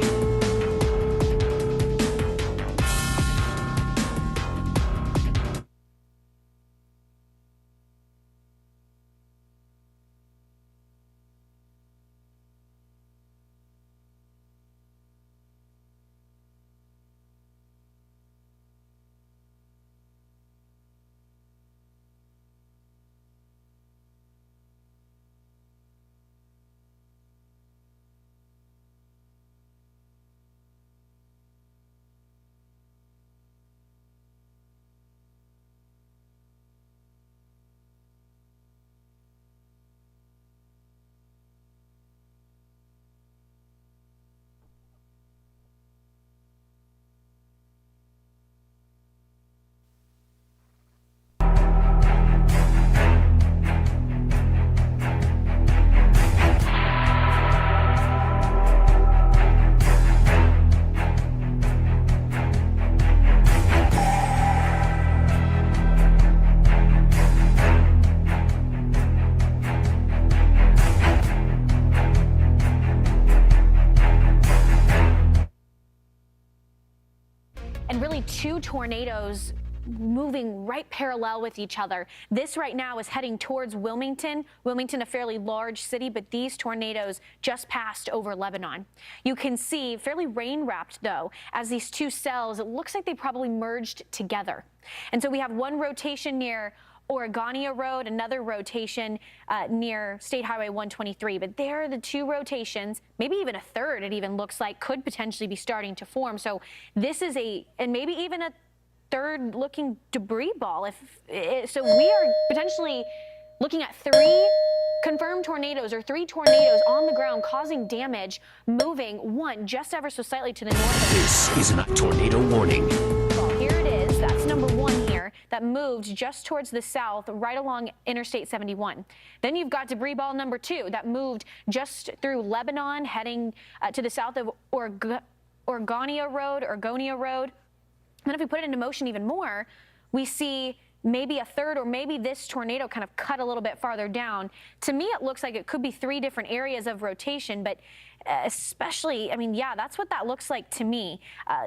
And really two tornadoes moving right parallel with each other. This right now is heading towards Wilmington. Wilmington, a fairly large city, but these tornadoes just passed over Lebanon. You can see, fairly rain-wrapped though, as these two cells, it looks like they probably merged together. And so we have one rotation near Oregania Road, another rotation near State Highway 123. But there are the two rotations, maybe even a third, it even looks like, could potentially be starting to form. So this is and maybe even a third looking debris ball. So we are potentially looking at three confirmed tornadoes, or three tornadoes on the ground causing damage, moving one just ever so slightly to the north. This is a tornado warning. Well, here it is. That's number one here that moved just towards the south right along Interstate 71. Then you've got debris ball number two that moved just through Lebanon, heading to the south of Oregania Road. Then if we put it into motion even more, we see maybe a third, or maybe this tornado kind of cut a little bit farther down. To me, it looks like it could be three different areas of rotation, but especially, I mean, yeah, that's what that looks like to me.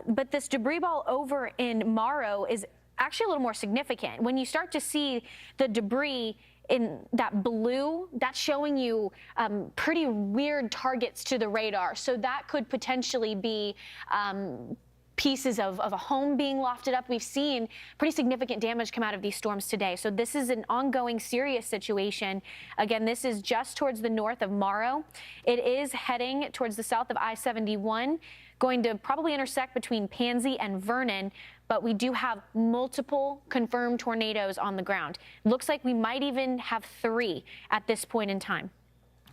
But this debris ball over in Morrow is actually a little more significant. When you start to see the debris in that blue, that's showing you pretty weird targets to the radar. So that could potentially be pieces of a home being lofted up. We've seen pretty significant damage come out of these storms today. So this is an ongoing serious situation. Again, this is just towards the north of Morrow. It is heading towards the south of I-71, going to probably intersect between Pansy and Vernon, but we do have multiple confirmed tornadoes on the ground. Looks like we might even have three at this point in time.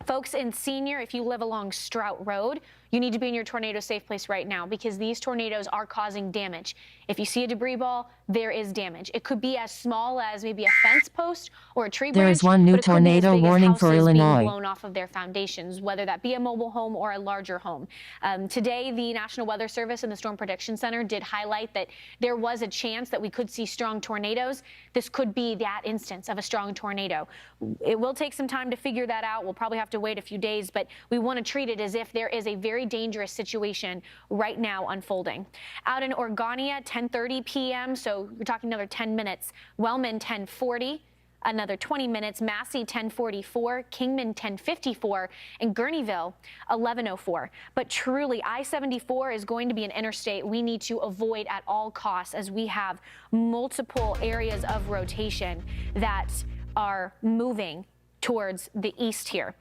Folks in Senior, if you live along Strout Road, you need to be in your tornado safe place right now, because these tornadoes are causing damage. If you see a debris ball, there is damage. It could be as small as maybe a fence post or a tree branch. There is one new tornado warning for Illinois. Being blown off of their foundations, whether that be a mobile home or a larger home. Today, the National Weather Service and the Storm Prediction Center did highlight that there was a chance that we could see strong tornadoes. This could be that instance of a strong tornado. It will take some time to figure that out. We'll probably have to wait a few days, but we want to treat it as if there is a very dangerous situation right now unfolding. Out in Oregania, 10:30 p.m., so we're talking another 10 minutes. Wellman, 10:40. Another 20 minutes. Massey, 10:44. Kingman, 10:54. And Gurneyville, 11:04. But truly, I-74 is going to be an interstate we need to avoid at all costs, as we have multiple areas of rotation that are moving towards the east here.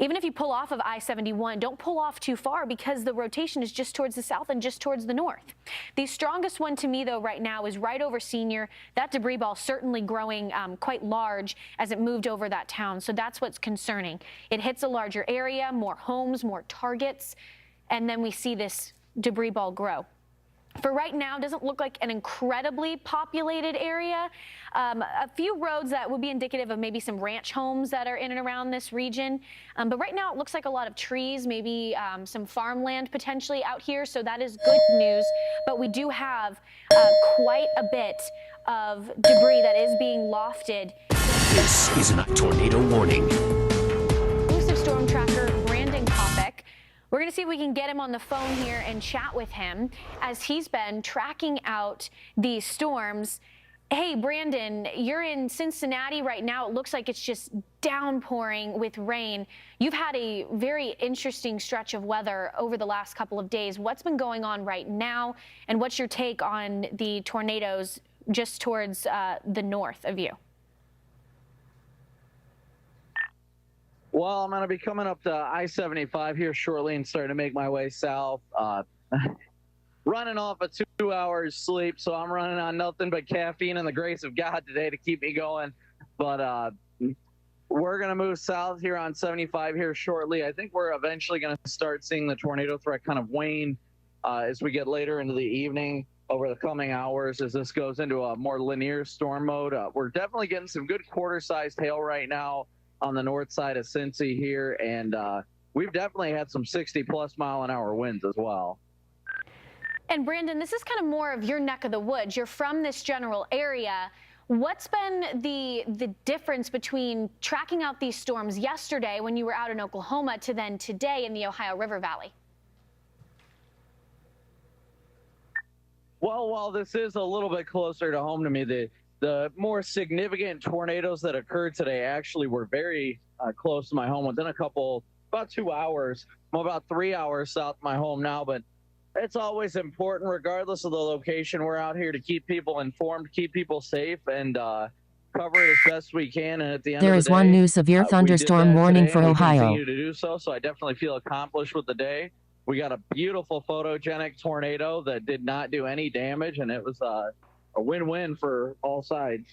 Even if you pull off of I-71, don't pull off too far because the rotation is just towards the south and just towards the north. The strongest one to me, though, right now is right over Senior. That debris ball certainly growing quite large as it moved over that town. So that's what's concerning. It hits a larger area, more homes, more targets, and then we see this debris ball grow. For right now, it doesn't look like an incredibly populated area. A few roads that would be indicative of maybe some ranch homes that are in and around this region. But right now, it looks like a lot of trees, maybe some farmland potentially out here. So that is good news. But we do have quite a bit of debris that is being lofted. This is a tornado warning. Exclusive storm tracker Brandon Kopic. We're going to see if we can get him on the phone here and chat with him as he's been tracking out these storms. Hey, Brandon, you're in Cincinnati right now. It looks like it's just downpouring with rain. You've had a very interesting stretch of weather over the last couple of days. What's been going on right now, and what's your take on the tornadoes just towards the north of you? Well, I'm going to be coming up to I-75 here shortly and starting to make my way south. Running off of 2 hours sleep, so I'm running on nothing but caffeine and the grace of God today to keep me going. But we're going to move south here on 75 here shortly. I think we're eventually going to start seeing the tornado threat kind of wane as we get later into the evening over the coming hours as this goes into a more linear storm mode. We're definitely getting some good quarter-sized hail right now on the north side of Cincy here, and we've definitely had some 60-plus mile-an-hour winds as well. And Brandon, this is kind of more of your neck of the woods. You're from this general area. What's been the difference between tracking out these storms yesterday when you were out in Oklahoma to then today in the Ohio River Valley? Well, while this is a little bit closer to home to me, the more significant tornadoes that occurred today actually were very close to my home, within about 2 hours. I'm about 3 hours south of my home now, but it's always important, regardless of the location. We're out here to keep people informed, keep people safe, and cover it as best we can. And at the end There of the is day, one new severe thunderstorm warning for Ohio. We continue to do so, so I definitely feel accomplished with the day. We got a beautiful photogenic tornado that did not do any damage, and it was a win-win for all sides.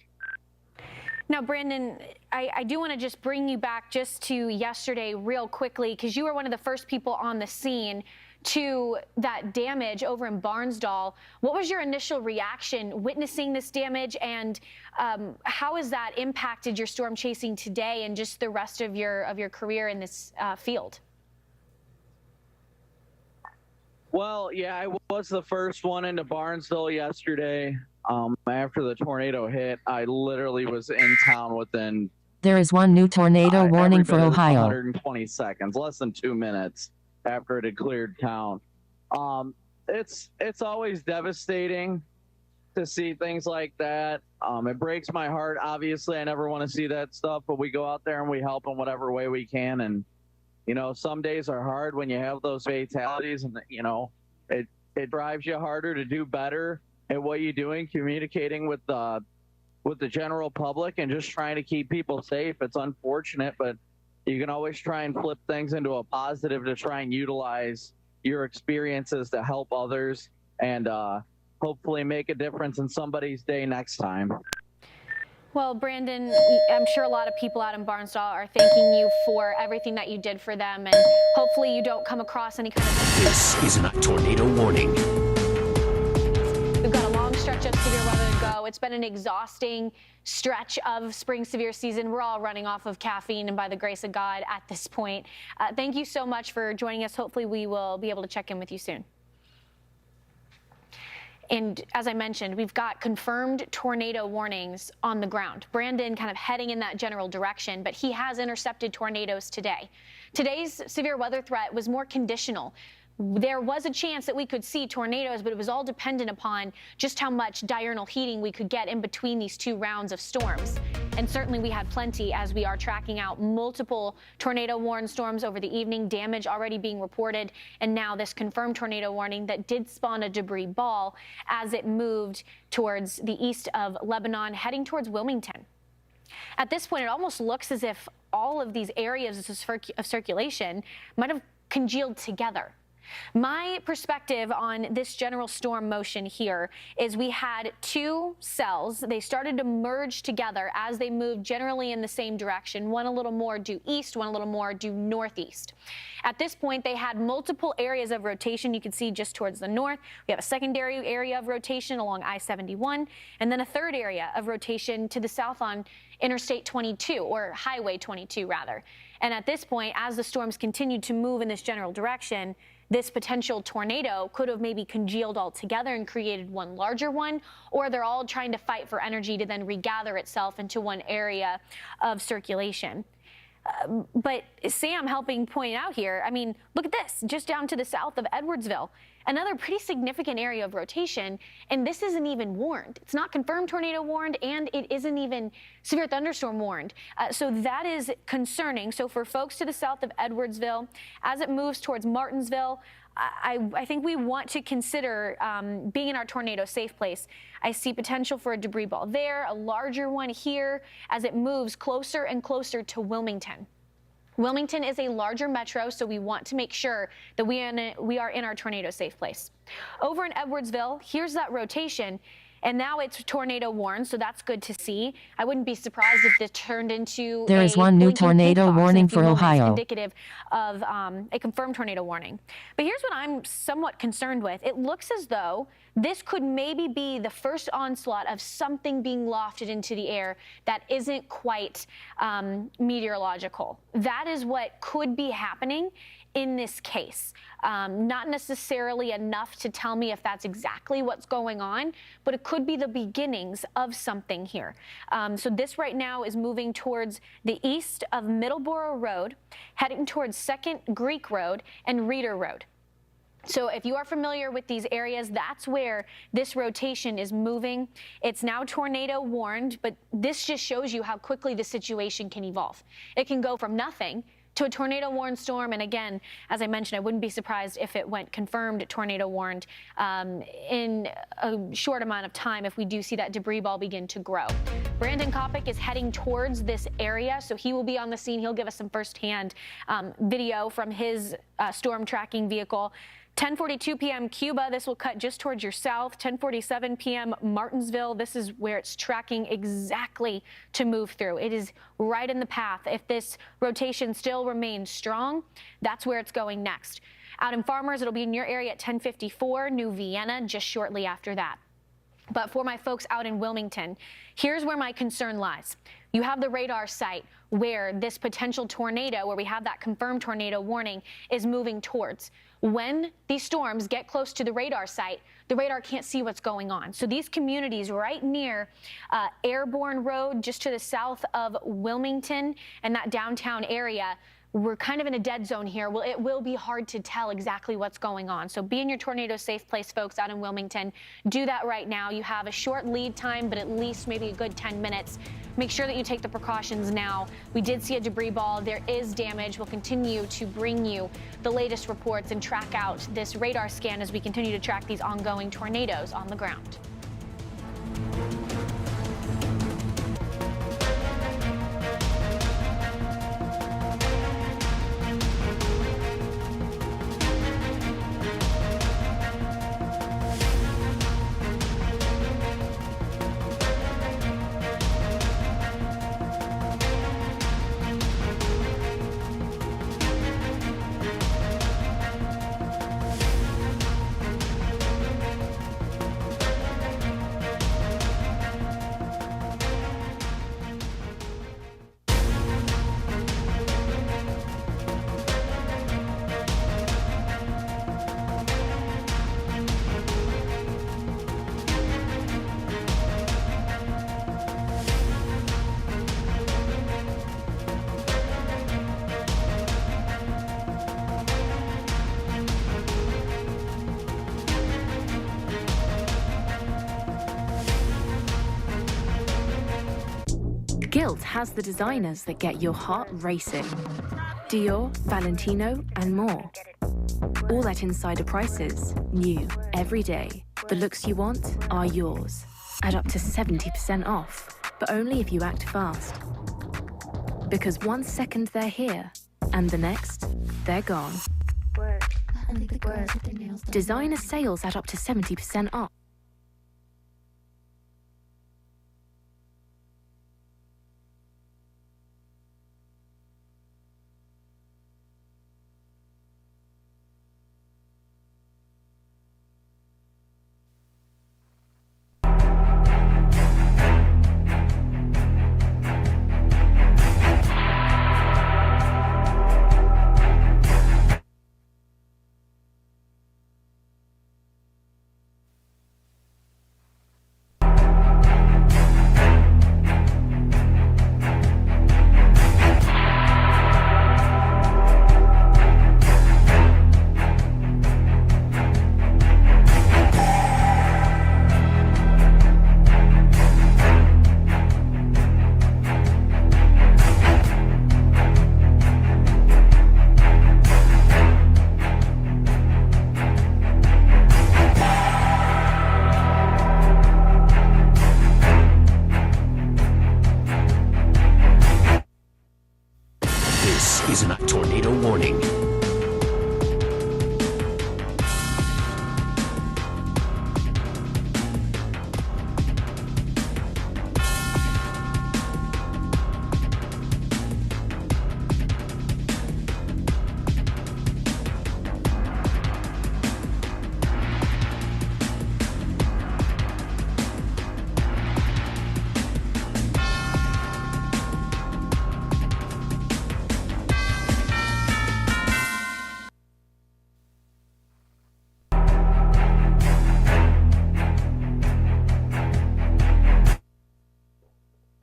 Now, Brandon, I do want to just bring you back just to yesterday real quickly, because you were one of the first people on the scene to that damage over in Barnsdall. What was your initial reaction witnessing this damage, and how has that impacted your storm chasing today and just the rest of your career in this field? Well, yeah, I was the first one into Barnsdall yesterday. After the tornado hit, I literally was in town within... There is one new tornado warning for Ohio. 120 seconds, less than 2 minutes after it had cleared town. It's always devastating to see things like that. It breaks my heart. Obviously, I never want to see that stuff, but we go out there and we help in whatever way we can. And, you know, some days are hard when you have those fatalities, and, you know, it drives you harder to do better at what you're doing, communicating with the general public and just trying to keep people safe. It's unfortunate, but you can always try and flip things into a positive to try and utilize your experiences to help others and hopefully make a difference in somebody's day next time. Well, Brandon, I'm sure a lot of people out in Barnsdall are thanking you for everything that you did for them, and hopefully you don't come across any kind of... This is a tornado warning. We've got a long stretch of severe weather to go. It's been an exhausting stretch of spring severe season. We're all running off of caffeine and by the grace of God at this point. Thank you so much for joining us. Hopefully we will be able to check in with you soon. And as I mentioned, we've got confirmed tornado warnings on the ground. Brandon kind of heading in that general direction, but he has intercepted tornadoes today. Today's severe weather threat was more conditional. There was a chance that we could see tornadoes, but it was all dependent upon just how much diurnal heating we could get in between these two rounds of storms. And certainly we had plenty, as we are tracking out multiple tornado warned storms over the evening, damage already being reported, and now this confirmed tornado warning that did spawn a debris ball as it moved towards the east of Lebanon, heading towards Wilmington. At this point, it almost looks as if all of these areas of circulation might have congealed together. My perspective on this general storm motion here is we had two cells. They started to merge together as they moved generally in the same direction, one a little more due east, one a little more due northeast. At this point, they had multiple areas of rotation. You can see just towards the north, we have a secondary area of rotation along I-71, and then a third area of rotation to the south on Interstate 22, or Highway 22 rather. And at this point, as the storms continued to move in this general direction, this potential tornado could have maybe congealed all together and created one larger one, or they're all trying to fight for energy to then regather itself into one area of circulation. But Sam helping point out here, I mean, look at this, just down to the south of Edwardsville, another pretty significant area of rotation, and this isn't even warned. It's not confirmed tornado warned, and it isn't even severe thunderstorm warned. So that is concerning. So for folks to the south of Edwardsville, as it moves towards Martinsville, I think we want to consider being in our tornado safe place. I see potential for a debris ball there, a larger one here as it moves closer and closer to Wilmington. Wilmington is a larger metro, so we want to make sure that we are in our tornado safe place. Over in Edwardsville, here's that rotation. And now it's tornado warned, so that's good to see. I wouldn't be surprised if this turned into There is one new tornado warning for Ohio. Indicative of a confirmed tornado warning. But here's what I'm somewhat concerned with. It looks as though this could maybe be the first onslaught of something being lofted into the air that isn't quite meteorological. That is what could be happening in this case. Not necessarily enough to tell me if that's exactly what's going on, but it could be the beginnings of something here. So this right now is moving towards the east of Middleborough Road, heading towards 2nd Greek Road and Reeder Road. So if you are familiar with these areas, that's where this rotation is moving. It's now tornado warned, but this just shows you how quickly the situation can evolve. It can go from nothing to a tornado warned storm, and again, as I mentioned, I wouldn't be surprised if it went confirmed tornado warned in a short amount of time if we do see that debris ball begin to grow. Brandon Kopic is heading towards this area, so he will be on the scene. He'll give us some firsthand video from his storm tracking vehicle. 10:42 p.m. Cuba, this will cut just towards your south. 10:47 p.m. Martinsville, this is where it's tracking exactly to move through. It is right in the path. If this rotation still remains strong, that's where it's going next. Out in Farmers, it'll be in your area at 10:54, New Vienna just shortly after that. But for my folks out in Wilmington, here's where my concern lies. You have the radar site where this potential tornado, where we have that confirmed tornado warning, is moving towards. When these storms get close to the radar site, the radar can't see what's going on. So these communities right near Airborne Road, just to the south of Wilmington and that downtown area, we're kind of in a dead zone here. Well, it will be hard to tell exactly what's going on. So be in your tornado safe place, folks, out in Wilmington. Do that right now. You have a short lead time, but at least maybe a good 10 minutes. Make sure that you take the precautions now. We did see a debris ball. There is damage. We'll continue to bring you the latest reports and track out this radar scan as we continue to track these ongoing tornadoes on the ground. Gilt has the designers that get your heart racing. Dior, Valentino, and more. All at insider prices, new every day. The looks you want are yours, at up to 70% off, but only if you act fast. Because 1 second they're here, and the next, they're gone. Designer sales at up to 70% off. This is a tornado warning.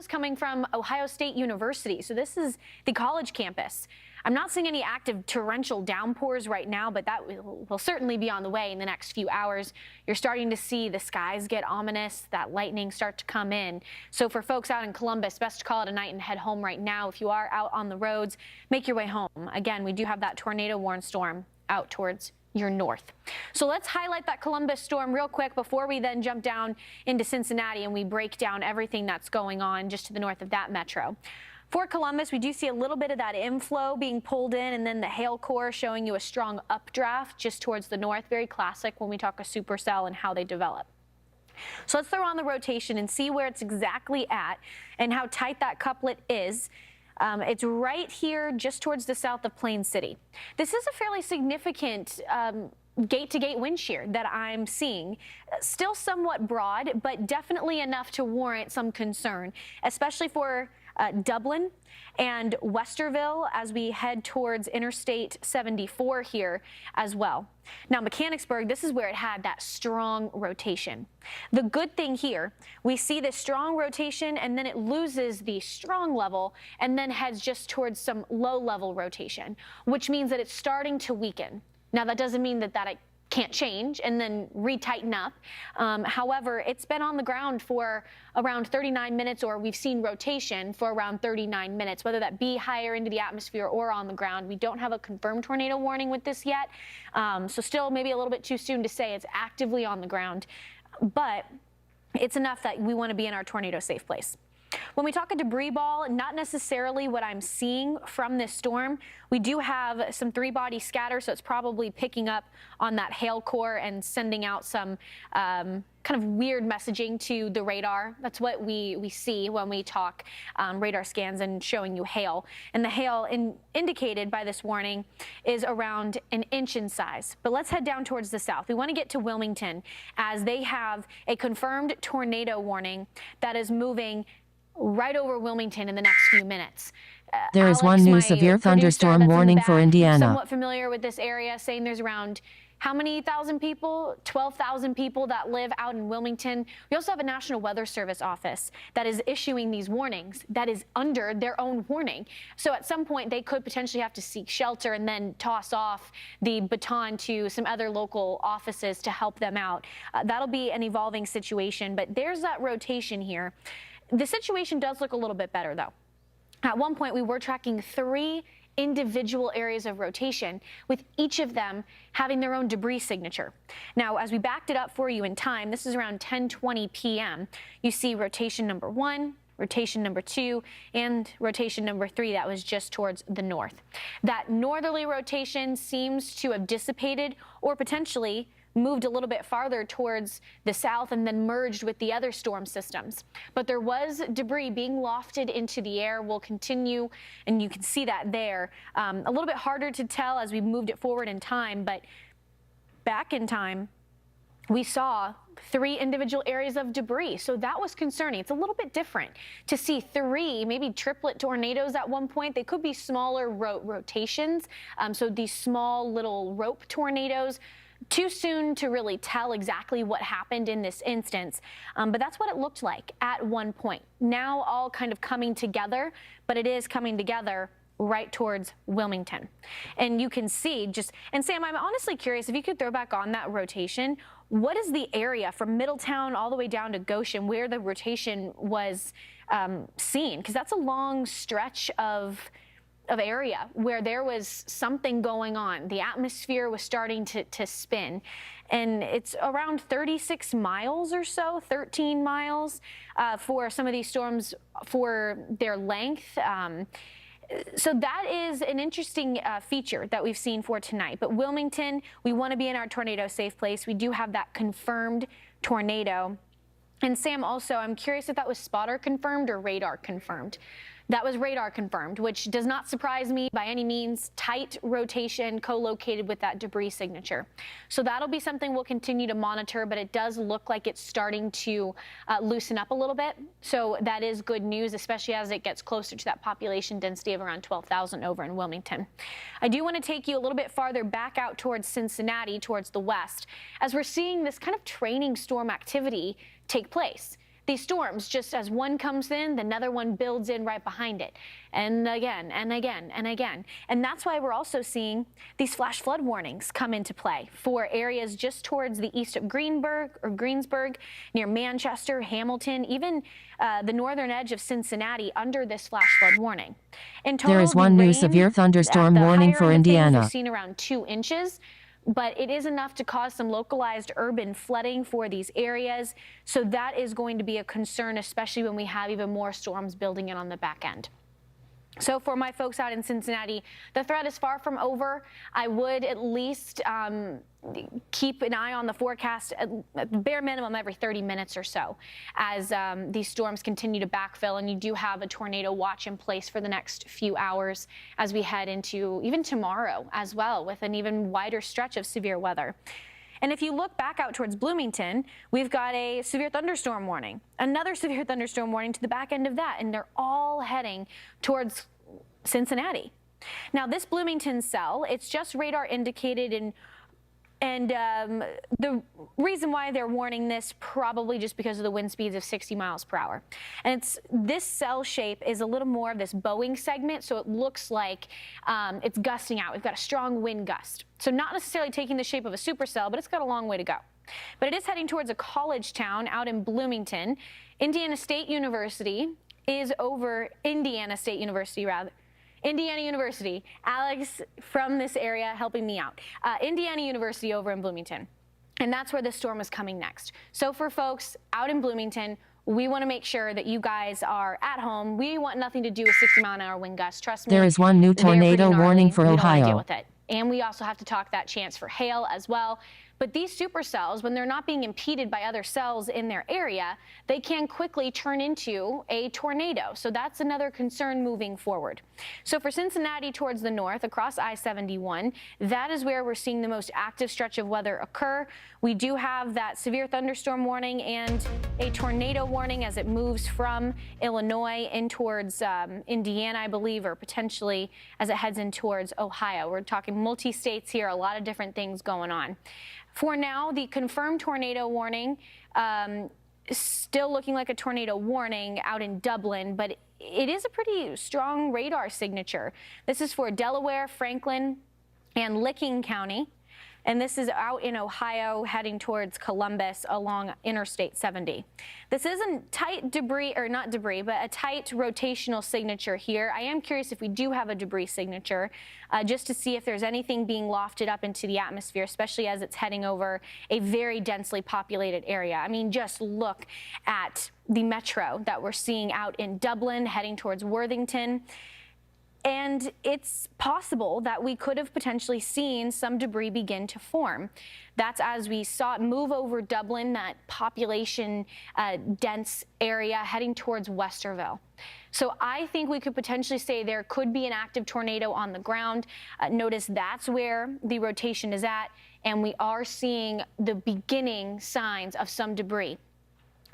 Coming from Ohio State University. So this is the college campus. I'm not seeing any active torrential downpours right now, but that will certainly be on the way in the next few hours. You're starting to see the skies get ominous, that lightning start to come in. So for folks out in Columbus, best to call it a night and head home right now. If you are out on the roads, make your way home. Again, we do have that tornado warn storm out towards your north. So let's highlight that Columbus storm real quick before we then jump down into Cincinnati and we break down everything that's going on just to the north of that metro. For Columbus, we do see a little bit of that inflow being pulled in, and then the hail core showing you a strong updraft just towards the north. Very classic when we talk a supercell and how they develop. So let's throw on the rotation and see where it's exactly at and how tight that couplet is. It's right here just towards the south of Plain City. This is a fairly significant gate-to-gate wind shear that I'm seeing. Still somewhat broad, but definitely enough to warrant some concern, especially for Dublin and Westerville as we head towards Interstate 74 here as well. Now, Mechanicsburg, this is where it had that strong rotation. The good thing here, we see this strong rotation and then it loses the strong level and then heads just towards some low level rotation, which means that it's starting to weaken. Now, that doesn't mean that it can't change and then retighten up. However, it's been on the ground for around 39 minutes, or we've seen rotation for around 39 minutes, whether that be higher into the atmosphere or on the ground. We don't have a confirmed tornado warning with this yet, so still maybe a little bit too soon to say it's actively on the ground, but it's enough that we want to be in our tornado safe place. When we talk a debris ball, not necessarily what I'm seeing from this storm. We do have some three-body scatter, so it's probably picking up on that hail core and sending out some kind of weird messaging to the radar. That's what we see when we talk radar scans and showing you hail. And the hail indicated by this warning is around 1 inch in size. But let's head down towards the south. We want to get to Wilmington as they have a confirmed tornado warning that is moving right over Wilmington in the next few minutes. There is one new severe thunderstorm warning for Indiana. Somewhat familiar with this area, saying there's around how many thousand people? 12,000 people that live out in Wilmington. We also have a National Weather Service office that is issuing these warnings that is under their own warning. So at some point they could potentially have to seek shelter and then toss off the baton to some other local offices to help them out. That'll be an evolving situation, but there's that rotation here. The situation does look a little bit better, though. At one point, we were tracking 3 individual areas of rotation, with each of them having their own debris signature. Now, as we backed it up for you in time, this is around 10:20 p.m. You see rotation number 1, rotation number 2, and rotation number 3 that was just towards the north. That northerly rotation seems to have dissipated or potentially moved a little bit farther towards the south and then merged with the other storm systems. But there was debris being lofted into the air. We'll continue, and you can see that there. A little bit harder to tell as we moved it forward in time, but back in time, we saw 3 individual areas of debris. So that was concerning. It's a little bit different to see 3, maybe triplet tornadoes at one point. They could be smaller rotations. So these small little rope tornadoes. Too soon to really tell exactly what happened in this instance, but that's what it looked like at one point. Now all kind of coming together, but it is coming together right towards Wilmington. And you can see and Sam, I'm honestly curious if you could throw back on that rotation. What is the area from Middletown all the way down to Goshen where the rotation was seen? Because that's a long stretch of area where there was something going on. The atmosphere was starting to spin. And it's around 36 miles or so, 13 miles for some of these storms for their length. So that is an interesting feature that we've seen for tonight. But Wilmington, we want to be in our tornado safe place. We do have that confirmed tornado. And Sam, also, I'm curious if that was spotter confirmed or radar confirmed. That was radar confirmed, which does not surprise me by any means. Tight rotation co-located with that debris signature. So that'll be something we'll continue to monitor, but it does look like it's starting to loosen up a little bit. So that is good news, especially as it gets closer to that population density of around 12,000 over in Wilmington. I do want to take you a little bit farther back out towards Cincinnati, towards the west, as we're seeing this kind of training storm activity take place. These storms, just as one comes in, another one builds in right behind it. And again, and again, and again. And that's why we're also seeing these flash flood warnings come into play for areas just towards the east of Greensburg, near Manchester, Hamilton, even the northern edge of Cincinnati under this flash flood warning. In total, there is one new severe thunderstorm warning for Indiana. We've seen around 2 inches. But it is enough to cause some localized urban flooding for these areas. So that is going to be a concern, especially when we have even more storms building in on the back end. So for my folks out in Cincinnati, the threat is far from over. I would at least keep an eye on the forecast at the bare minimum every 30 minutes or so as these storms continue to backfill. And you do have a tornado watch in place for the next few hours as we head into even tomorrow as well, with an even wider stretch of severe weather. And if you look back out towards Bloomington, we've got a severe thunderstorm warning, another severe thunderstorm warning to the back end of that, and they're all heading towards Cincinnati. Now, this Bloomington cell, it's just radar indicated, and the reason why they're warning this, probably just because of the wind speeds of 60 miles per hour. And this cell shape is a little more of this Boeing segment, so it looks like it's gusting out. We've got a strong wind gust. So not necessarily taking the shape of a supercell, but it's got a long way to go. But it is heading towards a college town out in Bloomington. Indiana State University is over, Indiana University, Alex from this area helping me out. Indiana University over in Bloomington. And that's where this storm is coming next. So for folks out in Bloomington, we want to make sure that you guys are at home. We want nothing to do with 60-mile-an-hour wind gusts. Trust me. There is one new tornado warning for we don't want to deal Ohio. with it. And we also have to talk that chance for hail as well. But these supercells, when they're not being impeded by other cells in their area, they can quickly turn into a tornado. So that's another concern moving forward. So for Cincinnati towards the north, across I-71, that is where we're seeing the most active stretch of weather occur. We do have that severe thunderstorm warning and a tornado warning as it moves from Illinois in towards Indiana, I believe, or potentially as it heads in towards Ohio. We're talking multi-states here, a lot of different things going on. For now, the confirmed tornado warning is still looking like a tornado warning out in Dublin, but it is a pretty strong radar signature. This is for Delaware, Franklin, and Licking County. and this is out in Ohio heading towards Columbus along Interstate 70. This is a tight debris, or not debris, but a tight rotational signature here. I am curious if we do have a debris signature, just to see if there's anything being lofted up into the atmosphere, especially as it's heading over a very densely populated area. I mean, just look at the metro that we're seeing out in Dublin heading towards Worthington. And it's possible that we could have potentially seen some debris begin to form. That's as we saw it move over Dublin, that population dense area heading towards Westerville. So I think we could potentially say there could be an active tornado on the ground. Notice that's where the rotation is at, and we are seeing the beginning signs of some debris.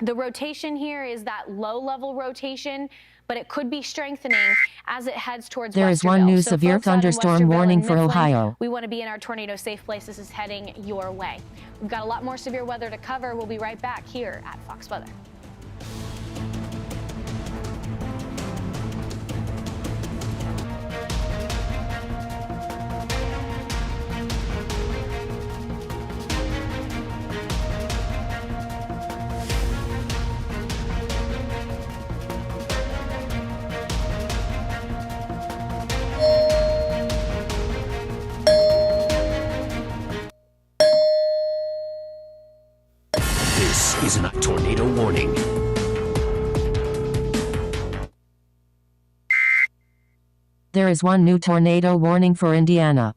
The rotation here is that low-level rotation, but it could be strengthening as it heads towards There is one new severe thunderstorm warning for Ohio. We want to be in our tornado safe place. This is heading your way. We've got a lot more severe weather to cover. We'll be right back here at Fox Weather. This is a tornado warning. There is one new tornado warning for Indiana.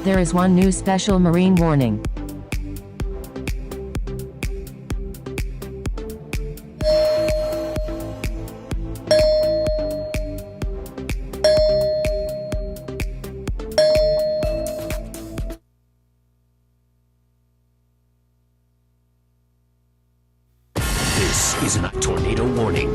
There is one new special marine warning. This is a tornado warning.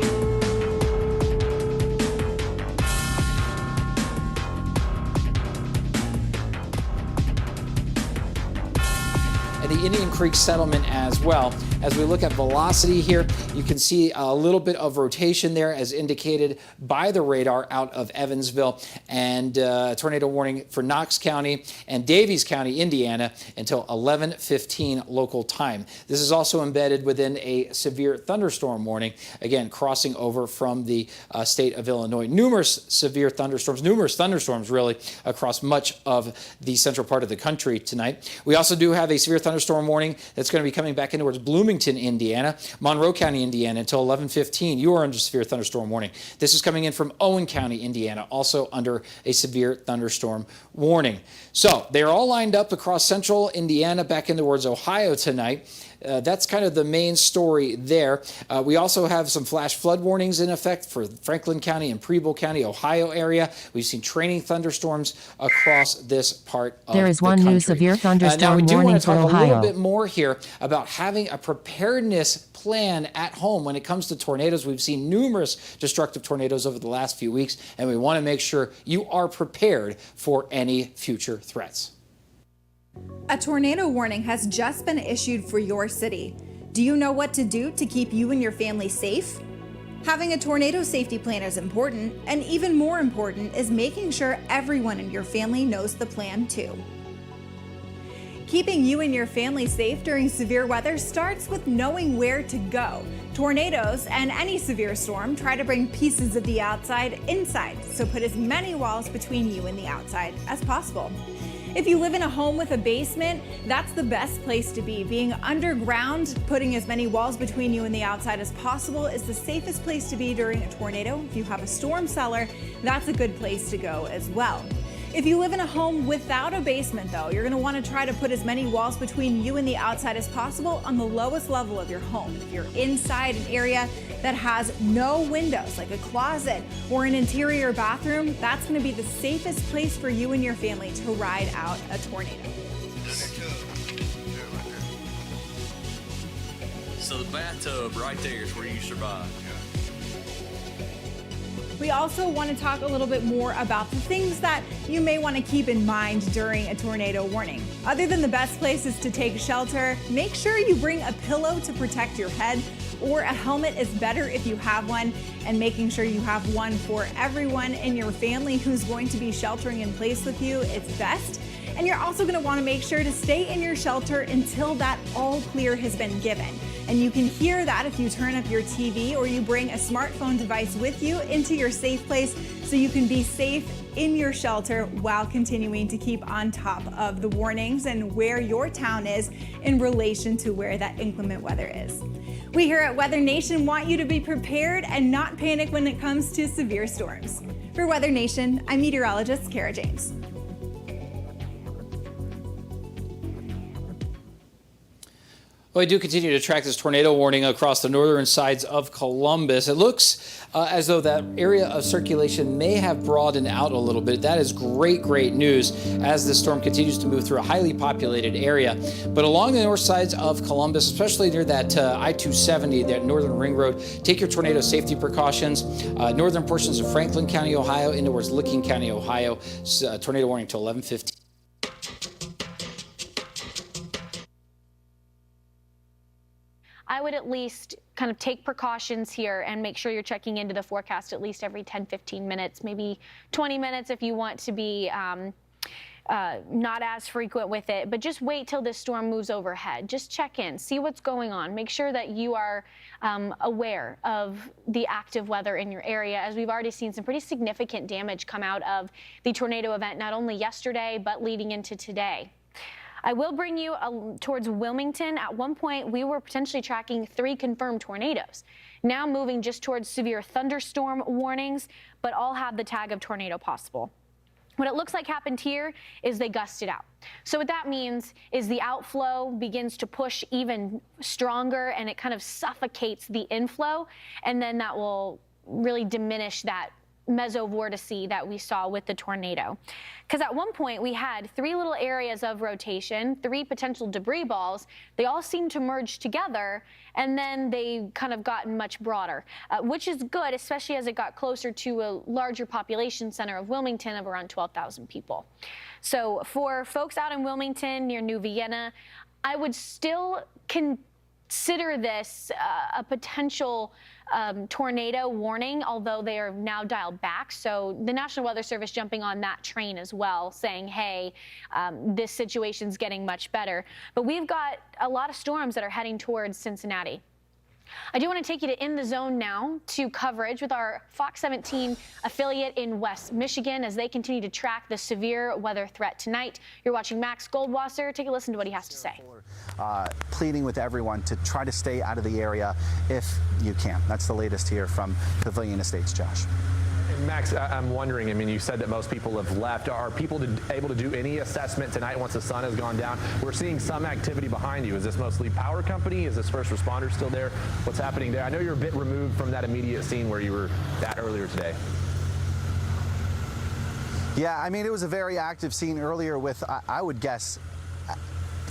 The Indian Creek settlement as well. As we look at velocity here, you can see a little bit of rotation there as indicated by the radar out of Evansville, and tornado warning for Knox County and Davies County, Indiana until 11:15 local time. This is also embedded within a severe thunderstorm warning, again crossing over from the state of Illinois. Numerous severe thunderstorms, numerous thunderstorms really across much of the central part of the country tonight. We also do have a severe thunderstorm warning that's going to be coming back in towards Bloomington, Indiana, Monroe County, Indiana until 11:15. You are under severe thunderstorm warning. This is coming in from Owen County, Indiana, also under a severe thunderstorm warning. So they're all lined up across central Indiana back in towards Ohio tonight. That's kind of the main story there. We also have some flash flood warnings in effect for Franklin County and Preble County, Ohio area. We've seen training thunderstorms across this part of the country. There is one new severe thunderstorm warning for Ohio. Now we do want to talk a little bit more here about having a preparedness plan at home when it comes to tornadoes. We've seen numerous destructive tornadoes over the last few weeks, and we want to make sure you are prepared for any future threats. A tornado warning has just been issued for your city. Do you know what to do to keep you and your family safe? Having a tornado safety plan is important, and even more important is making sure everyone in your family knows the plan too. Keeping you and your family safe during severe weather starts with knowing where to go. Tornadoes and any severe storm try to bring pieces of the outside inside, so put as many walls between you and the outside as possible. If you live in a home with a basement, that's the best place to be. Being underground, putting as many walls between you and the outside as possible is the safest place to be during a tornado. If you have a storm cellar, that's a good place to go as well. If you live in a home without a basement, though, you're going to want to try to put as many walls between you and the outside as possible on the lowest level of your home. If you're inside an area that has no windows, like a closet or an interior bathroom, that's going to be the safest place for you and your family to ride out a tornado. So the bathtub right there is where you survive. We also want to talk a little bit more about the things that you may want to keep in mind during a tornado warning. Other than the best places to take shelter, make sure you bring a pillow to protect your head, or a helmet is better if you have one, and making sure you have one for everyone in your family who's going to be sheltering in place with you is best. And you're also going to want to make sure to stay in your shelter until that all clear has been given. And you can hear that if you turn up your TV or you bring a smartphone device with you into your safe place, so you can be safe in your shelter while continuing to keep on top of the warnings and where your town is in relation to where that inclement weather is. We here at Weather Nation want you to be prepared and not panic when it comes to severe storms. For Weather Nation, I'm meteorologist Kara James. Well, I do continue to track this tornado warning across the northern sides of Columbus. It looks as though that area of circulation may have broadened out a little bit. That is great news as the storm continues to move through a highly populated area. But along the north sides of Columbus, especially near that I-270, that northern ring road, take your tornado safety precautions. Northern portions of Franklin County, Ohio, into towards Licking County, Ohio. Tornado warning till 11:15. I would at least kind of take precautions here and make sure you're checking into the forecast at least every 10-15 minutes, maybe 20 minutes if you want to be not as frequent with it, but just wait till this storm moves overhead. Just check in, see what's going on. Make sure that you are aware of the active weather in your area, as we've already seen some pretty significant damage come out of the tornado event, not only yesterday, but leading into today. I will bring you towards Wilmington. At one point, we were potentially tracking 3 confirmed tornadoes. Now moving just towards severe thunderstorm warnings, but all have the tag of tornado possible. What it looks like happened here is they gusted out. So what that means is the outflow begins to push even stronger, and it kind of suffocates the inflow, and then that will really diminish that mesovortice that we saw with the tornado. Because at one point we had 3 little areas of rotation, 3 potential debris balls. They all seemed to merge together, and then they kind of gotten much broader, which is good, especially as it got closer to a larger population center of Wilmington of around 12,000 people. So for folks out in Wilmington near New Vienna, I would still consider this a potential tornado warning, although they are now dialed back. So the National Weather Service jumping on that train as well, saying, hey, this situation's getting much better. But we've got a lot of storms that are heading towards Cincinnati. I do want to take you to In the Zone now to coverage with our Fox 17 affiliate in West Michigan as they continue to track the severe weather threat tonight. You're watching Max Goldwasser. Take a listen to what he has to say. Pleading with everyone to try to stay out of the area if you can. That's the latest here from Pavilion Estates, Josh. Max, I'm wondering, I mean, you said that most people have left. Are people able to do any assessment tonight once the sun has gone down? We're seeing some activity behind you. Is this mostly power company? Is this first responders still there? What's happening there? I know you're a bit removed from that immediate scene where you were at earlier today. Yeah, I mean, it was a very active scene earlier with, I would guess,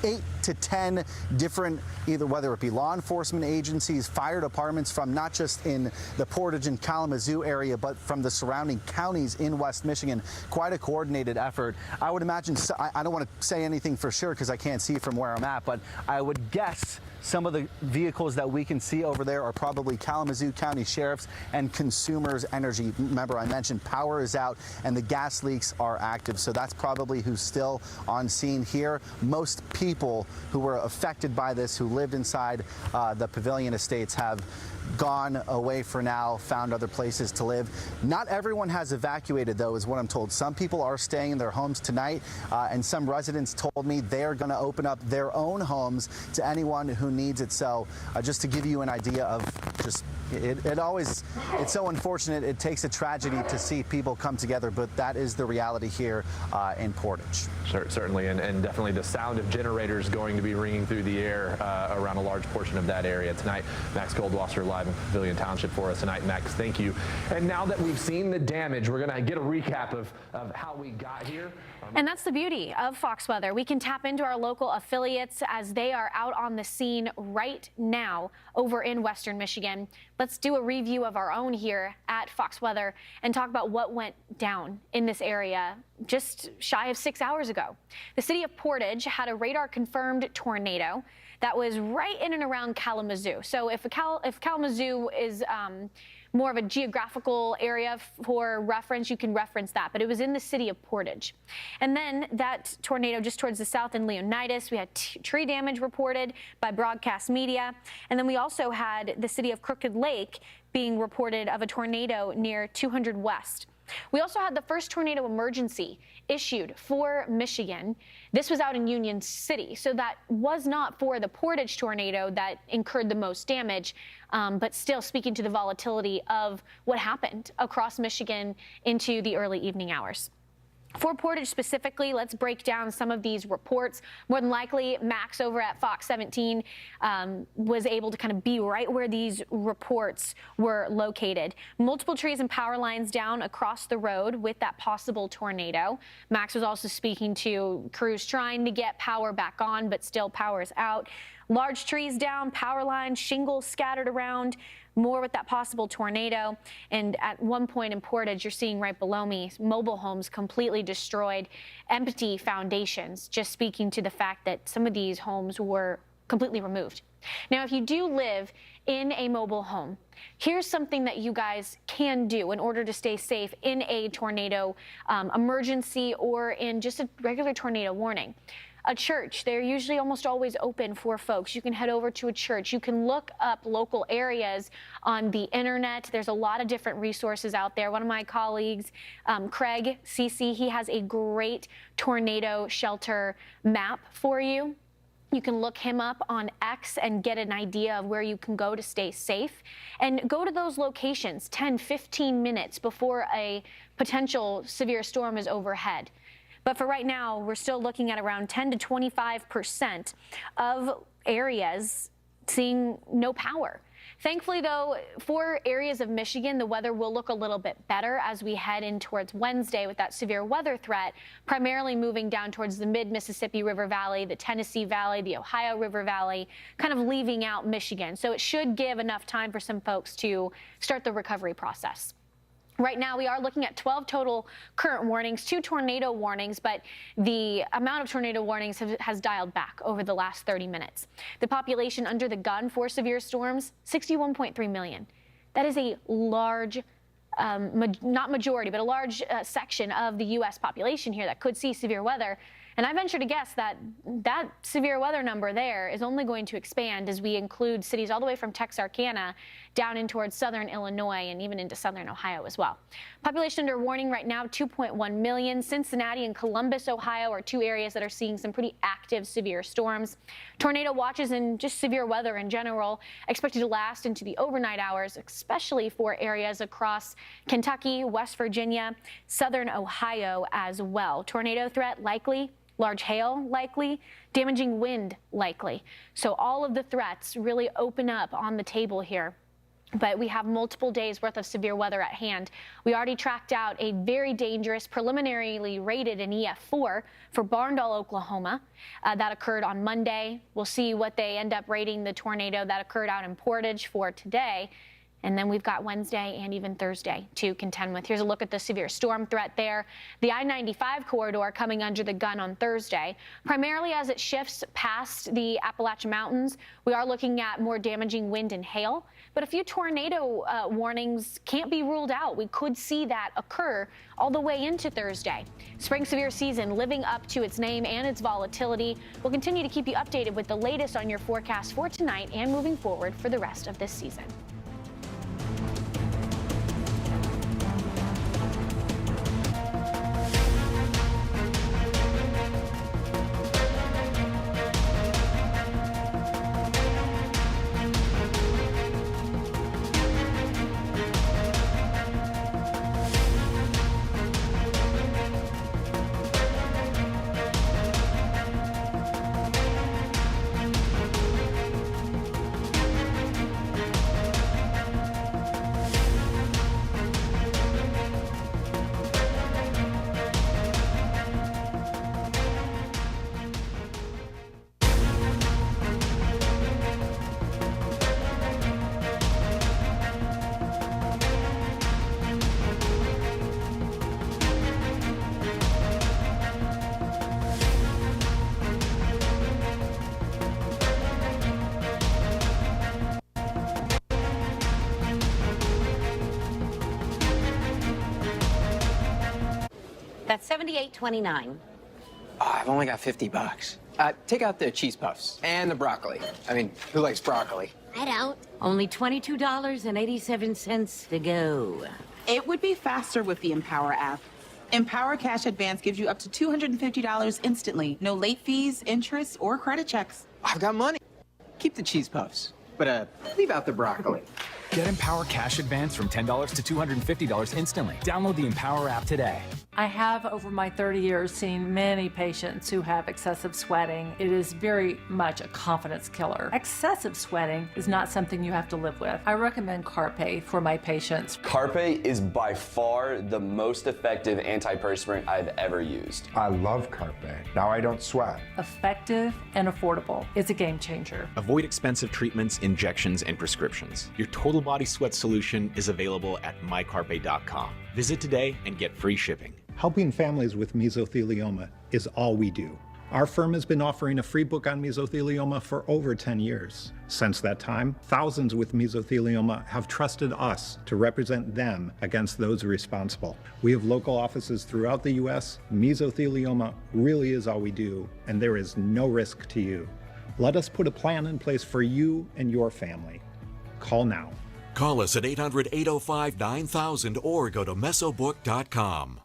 8 to 10 different, either whether it be law enforcement agencies, fire departments from not just in the Portage and Kalamazoo area, but from the surrounding counties in West Michigan. Quite a coordinated effort. I would imagine, I don't want to say anything for sure because I can't see from where I'm at, but I would guess Some of the vehicles that we can see over there are probably Kalamazoo County Sheriff's and Consumers Energy. Remember, I mentioned power is out and the gas leaks are active, so that's probably who's still on scene here. Most people who were affected by this, who lived inside the Pavilion Estates, have gone away for now, found other places to live. Not everyone has evacuated, though, is what I'm told. Some people are staying in their homes tonight, and some residents told me they're going to open up their own homes to anyone who needs it. So just to give you an idea of just, it's so unfortunate. It takes a tragedy to see people come together, but that is the reality here in Portage. Certainly, and definitely the sound of generators going to be ringing through the air around a large portion of that area tonight. Max Goldwasser live in Pavilion Township for us tonight. Max, thank you. And now that we've seen the damage, we're going to get a recap of how we got here. And that's the beauty of Fox Weather. We can tap into our local affiliates as they are out on the scene right now over in Western Michigan. Let's do a review of our own here at Fox Weather and talk about what went down in this area just shy of 6 hours ago. The city of Portage had a radar-confirmed tornado that was right in and around Kalamazoo. So if Kalamazoo is more of a geographical area for reference, you can reference that. But it was in the city of Portage. And then that tornado just towards the south in Leonidas, we had tree damage reported by broadcast media. And then we also had the city of Crooked Lake being reported of a tornado near 200 West. We also had the first tornado emergency issued for Michigan. This was out in Union City, so that was not for the Portage tornado that incurred the most damage, but still speaking to the volatility of what happened across Michigan into the early evening hours. For Portage specifically, let's break down some of these reports. More than likely, Max over at Fox 17 was able to kind of be right where these reports were located. Multiple trees and power lines down across the road with that possible tornado. Max was also speaking to crews trying to get power back on, but still power's out. Large trees down, power lines, shingles scattered around. More with that possible tornado. And at one point in Portage, you're seeing right below me, mobile homes completely destroyed, empty foundations, just speaking to the fact that some of these homes were completely removed. Now, if you do live in a mobile home, here's something that you guys can do in order to stay safe in a tornado emergency or in just a regular tornado warning. A church, they're usually almost always open for folks. You can head over to a church. You can look up local areas on the internet. There's a lot of different resources out there. One of my colleagues, Craig CC, he has a great tornado shelter map for you. You can look him up on X and get an idea of where you can go to stay safe. And go to those locations 10, 15 minutes before a potential severe storm is overhead. But for right now, we're still looking at around 10 to 25% of areas seeing no power. Thankfully, though, for areas of Michigan, the weather will look a little bit better as we head in towards Wednesday with that severe weather threat, primarily moving down towards the mid-Mississippi River Valley, the Tennessee Valley, the Ohio River Valley, kind of leaving out Michigan. So it should give enough time for some folks to start the recovery process. Right now, we are looking at 12 total current warnings, 2 tornado warnings, but the amount of tornado warnings has dialed back over the last 30 minutes. The population under the gun for severe storms, 61.3 million. That is a large, not majority, but a large section of the U.S. population here that could see severe weather. And I venture to guess that that severe weather number there is only going to expand as we include cities all the way from Texarkana down in towards southern Illinois and even into southern Ohio as well. Population under warning right now, 2.1 million. Cincinnati and Columbus, Ohio are 2 areas that are seeing some pretty active severe storms. Tornado watches and just severe weather in general expected to last into the overnight hours, especially for areas across Kentucky, West Virginia, southern Ohio as well. Tornado threat likely. Large hail likely, damaging wind likely. So all of the threats really open up on the table here. But we have multiple days worth of severe weather at hand. We already tracked out a very dangerous, preliminarily rated an EF4 for Barndall, Oklahoma. That occurred on Monday. We'll see what they end up rating the tornado that occurred out in Portage for today. And then we've got Wednesday and even Thursday to contend with. Here's a look at the severe storm threat there. The I-95 corridor coming under the gun on Thursday, primarily as it shifts past the Appalachian Mountains. We are looking at more damaging wind and hail, but a few tornado warnings can't be ruled out. We could see that occur all the way into Thursday. Spring severe season living up to its name and its volatility. We'll continue to keep you updated with the latest on your forecast for tonight and moving forward for the rest of this season. That's $78.29. Oh, I've only got 50 bucks. Take out the cheese puffs and the broccoli. I mean, who likes broccoli? I don't. Only $22.87 to go. It would be faster with the Empower app. Empower Cash Advance gives you up to $250 instantly. No late fees, interest, or credit checks. I've got money. Keep the cheese puffs, but leave out the broccoli. Get Empower Cash Advance from $10 to $250 instantly. Download the Empower app today. I have, over my 30 years, seen many patients who have excessive sweating. It is very much a confidence killer. Excessive sweating is not something you have to live with. I recommend Carpe for my patients. Carpe is by far the most effective antiperspirant I've ever used. I love Carpe. Now I don't sweat. Effective and affordable. It's a game changer. Avoid expensive treatments, injections, and prescriptions. Your total body sweat solution is available at mycarpe.com. Visit today and get free shipping. Helping families with mesothelioma is all we do. Our firm has been offering a free book on mesothelioma for over 10 years. Since that time, thousands with mesothelioma have trusted us to represent them against those responsible. We have local offices throughout the U.S. Mesothelioma really is all we do, and there is no risk to you. Let us put a plan in place for you and your family. Call now. Call us at 800-805-9000 or go to mesobook.com.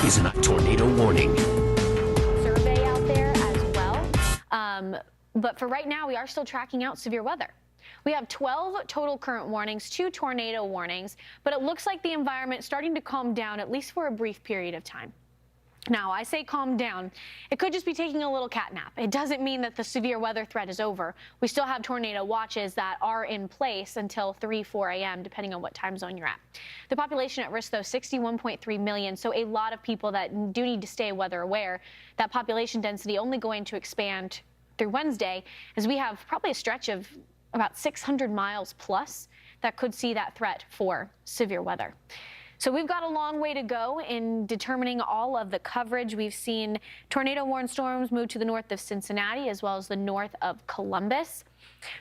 Is a tornado warning. Survey out there as well. But for right now, we are still tracking out severe weather. We have 12 total current warnings, 2 tornado warnings, but it looks like the environment is starting to calm down, at least for a brief period of time. Now, I say calm down. It could just be taking a little cat nap. It doesn't mean that the severe weather threat is over. We still have tornado watches that are in place until 3, 4 a.m., depending on what time zone you're at. The population at risk, though, 61.3 million, so a lot of people that do need to stay weather aware. That population density only going to expand through Wednesday, as we have probably a stretch of about 600 miles plus that could see that threat for severe weather. So we've got a long way to go in determining all of the coverage. We've seen tornado-warned storms move to the north of Cincinnati as well as the north of Columbus.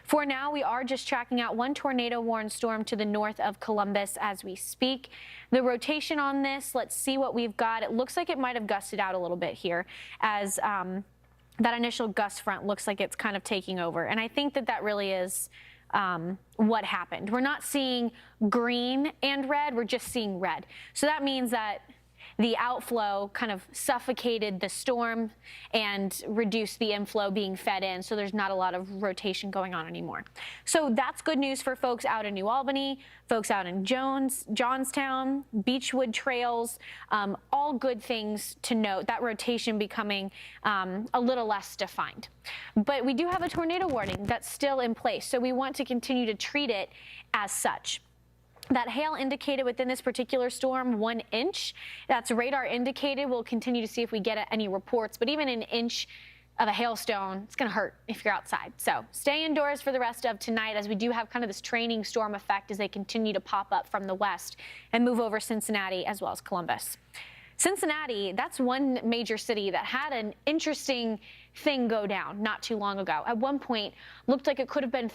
For now, we are just tracking out one tornado-warned storm to the north of Columbus as we speak. The rotation on this, let's see what we've got. It looks like it might have gusted out a little bit here as that initial gust front looks like it's kind of taking over. And I think that that really is what happened. We're not seeing green and red, we're just seeing red. So that means that the outflow kind of suffocated the storm and reduced the inflow being fed in, so there's not a lot of rotation going on anymore. So that's good news for folks out in New Albany, folks out in Johnstown, Beechwood Trails, all good things to note. That rotation becoming a little less defined. But we do have a tornado warning that's still in place, so we want to continue to treat it as such. That hail indicated within this particular storm 1 inch. That's radar indicated. We'll continue to see if we get any reports, but even an inch of a hailstone, it's going to hurt if you're outside. So stay indoors for the rest of tonight, as we do have kind of this training storm effect as they continue to pop up from the west and move over Cincinnati as well as Columbus. Cincinnati, that's one major city that had an interesting thing go down not too long ago. At one point, looked like it could have been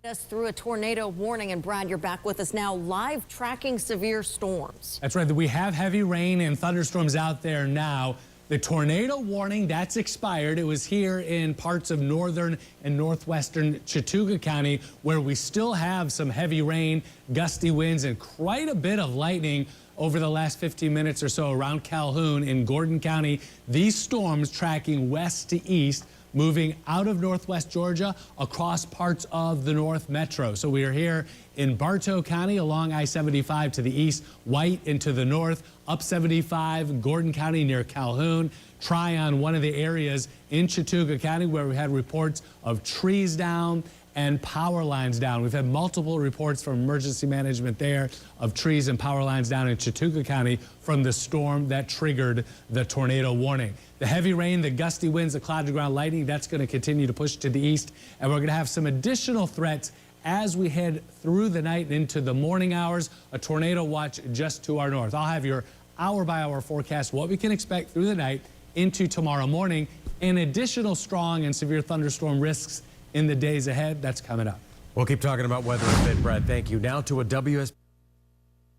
us through a tornado warning. And Brad, you're back with us now, live tracking severe storms. That's right. We have heavy rain and thunderstorms out there now. The tornado warning, that's expired. It was here in parts of northern and northwestern Chattooga County, where we still have some heavy rain, gusty winds, and quite a bit of lightning over the last 15 minutes or so around Calhoun in Gordon County. These storms tracking west to east, moving out of northwest Georgia across parts of the North Metro. So we are here in Bartow County along I-75 to the east, White into the north, up 75, Gordon County near Calhoun, Tryon, one of the areas in Chattooga County where we had reports of trees down and power lines down. We've had multiple reports from emergency management there of trees and power lines down in Chattooga County from the storm that triggered the tornado warning. The heavy rain, the gusty winds, the cloud to ground lightning, that's going to continue to push to the east. And we're going to have some additional threats as we head through the night and into the morning hours. A tornado watch just to our north. I'll have your hour-by-hour forecast, what we can expect through the night into tomorrow morning, and additional strong and severe thunderstorm risks in the days ahead. That's coming up. We'll keep talking about weather a bit, Brad. Thank you. Now to a WSB.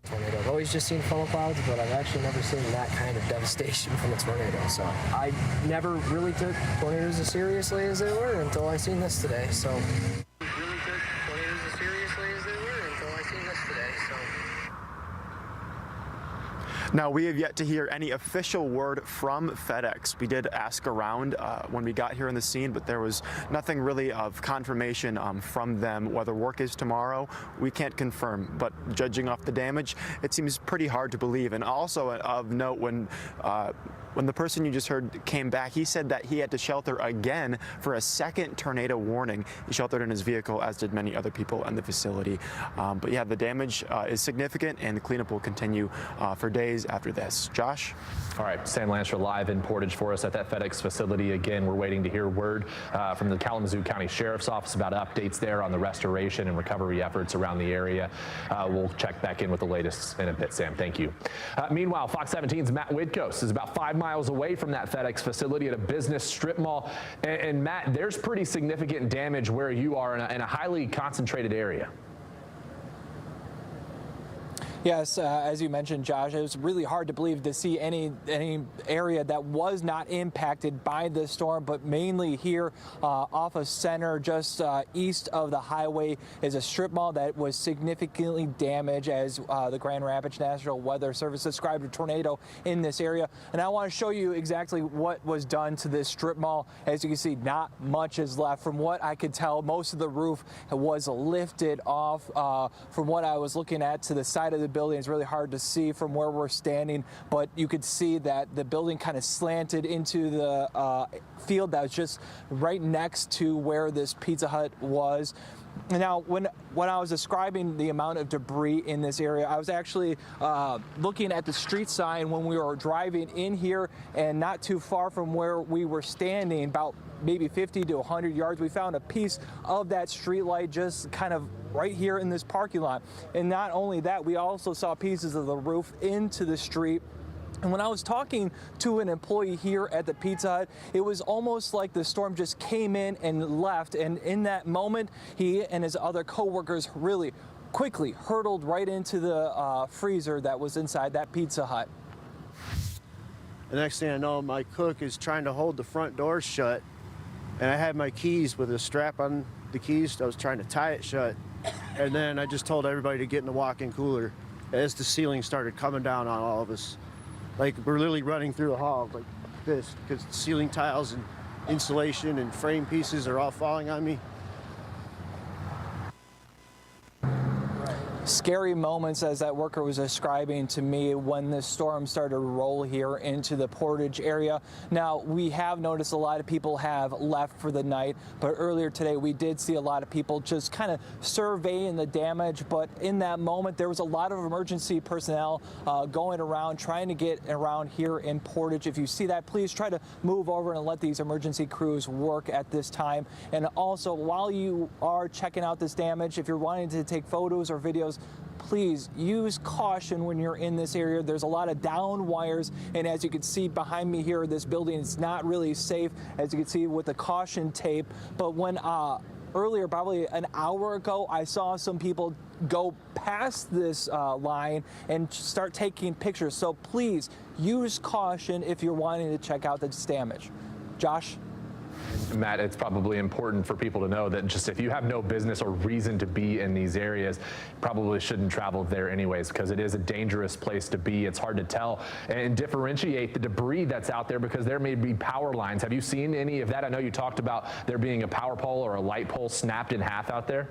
Tornado. I've always just seen funnel clouds, but I've actually never seen that kind of devastation from a tornado. So I never really took tornadoes as seriously as they were until I seen this today. So. Now, we have yet to hear any official word from FedEx. We did ask around when we got here on the scene, but there was nothing really of confirmation from them. Whether work is tomorrow, we can't confirm, but judging off the damage, it seems pretty hard to believe. And also of note, when the person you just heard came back, he said that he had to shelter again for a second tornado warning. He sheltered in his vehicle, as did many other people in the facility. But yeah, the damage is significant, and the cleanup will continue for days after this. Josh? All right, Sam Lancer live in Portage for us at that FedEx facility. Again, we're waiting to hear word from the Kalamazoo County Sheriff's Office about updates there on the restoration and recovery efforts around the area. We'll check back in with the latest in a bit, Sam. Thank you. Meanwhile, Fox 17's Matt Widkos is about 5 miles away from that FedEx facility at a business strip mall. And Matt, there's pretty significant damage where you are in a highly concentrated area. Yes, as you mentioned, Josh, it was really hard to believe to see any area that was not impacted by this storm, but mainly here off of Center, just east of the highway, is a strip mall that was significantly damaged as the Grand Rapids National Weather Service described a tornado in this area. And I want to show you exactly what was done to this strip mall. As you can see, not much is left. From what I could tell, most of the roof was lifted off. From what I was looking at to the side of the building, it's really hard to see from where we're standing, but you could see that the building kind of slanted into the field that was just right next to where this Pizza Hut was. Now, when I was describing the amount of debris in this area, I was actually looking at the street sign when we were driving in here, and not too far from where we were standing, about maybe 50 to 100 yards, we found a piece of that street light just kind of right here in this parking lot. And not only that, we also saw pieces of the roof into the street. And when I was talking to an employee here at the Pizza Hut, it was almost like the storm just came in and left. And in that moment, he and his other coworkers really quickly hurtled right into the freezer that was inside that Pizza Hut. The next thing I know, my cook is trying to hold the front door shut, and I had my keys with a strap on the keys. I was trying to tie it shut, and then I just told everybody to get in the walk-in cooler as the ceiling started coming down on all of us. Like, we're literally running through the hall like this because ceiling tiles and insulation and frame pieces are all falling on me. Scary moments, as that worker was describing to me, when the storm started to roll here into the Portage area. Now, we have noticed a lot of people have left for the night, but earlier today we did see a lot of people just kind of surveying the damage. But in that moment, there was a lot of emergency personnel going around, trying to get around here in Portage. If you see that, please try to move over and let these emergency crews work at this time. And also, while you are checking out this damage, if you're wanting to take photos or videos, please use caution when you're in this area. There's a lot of down wires, and as you can see behind me here, this building is not really safe, as you can see with the caution tape. But when earlier, probably an hour ago, I saw some people go past this line and start taking pictures. So please use caution if you're wanting to check out this damage. Josh? Matt, it's probably important for people to know that just if you have no business or reason to be in these areas, probably shouldn't travel there anyways, because it is a dangerous place to be. It's hard to tell and differentiate the debris that's out there, because there may be power lines. Have you seen any of that? I know you talked about there being a power pole or a light pole snapped in half out there.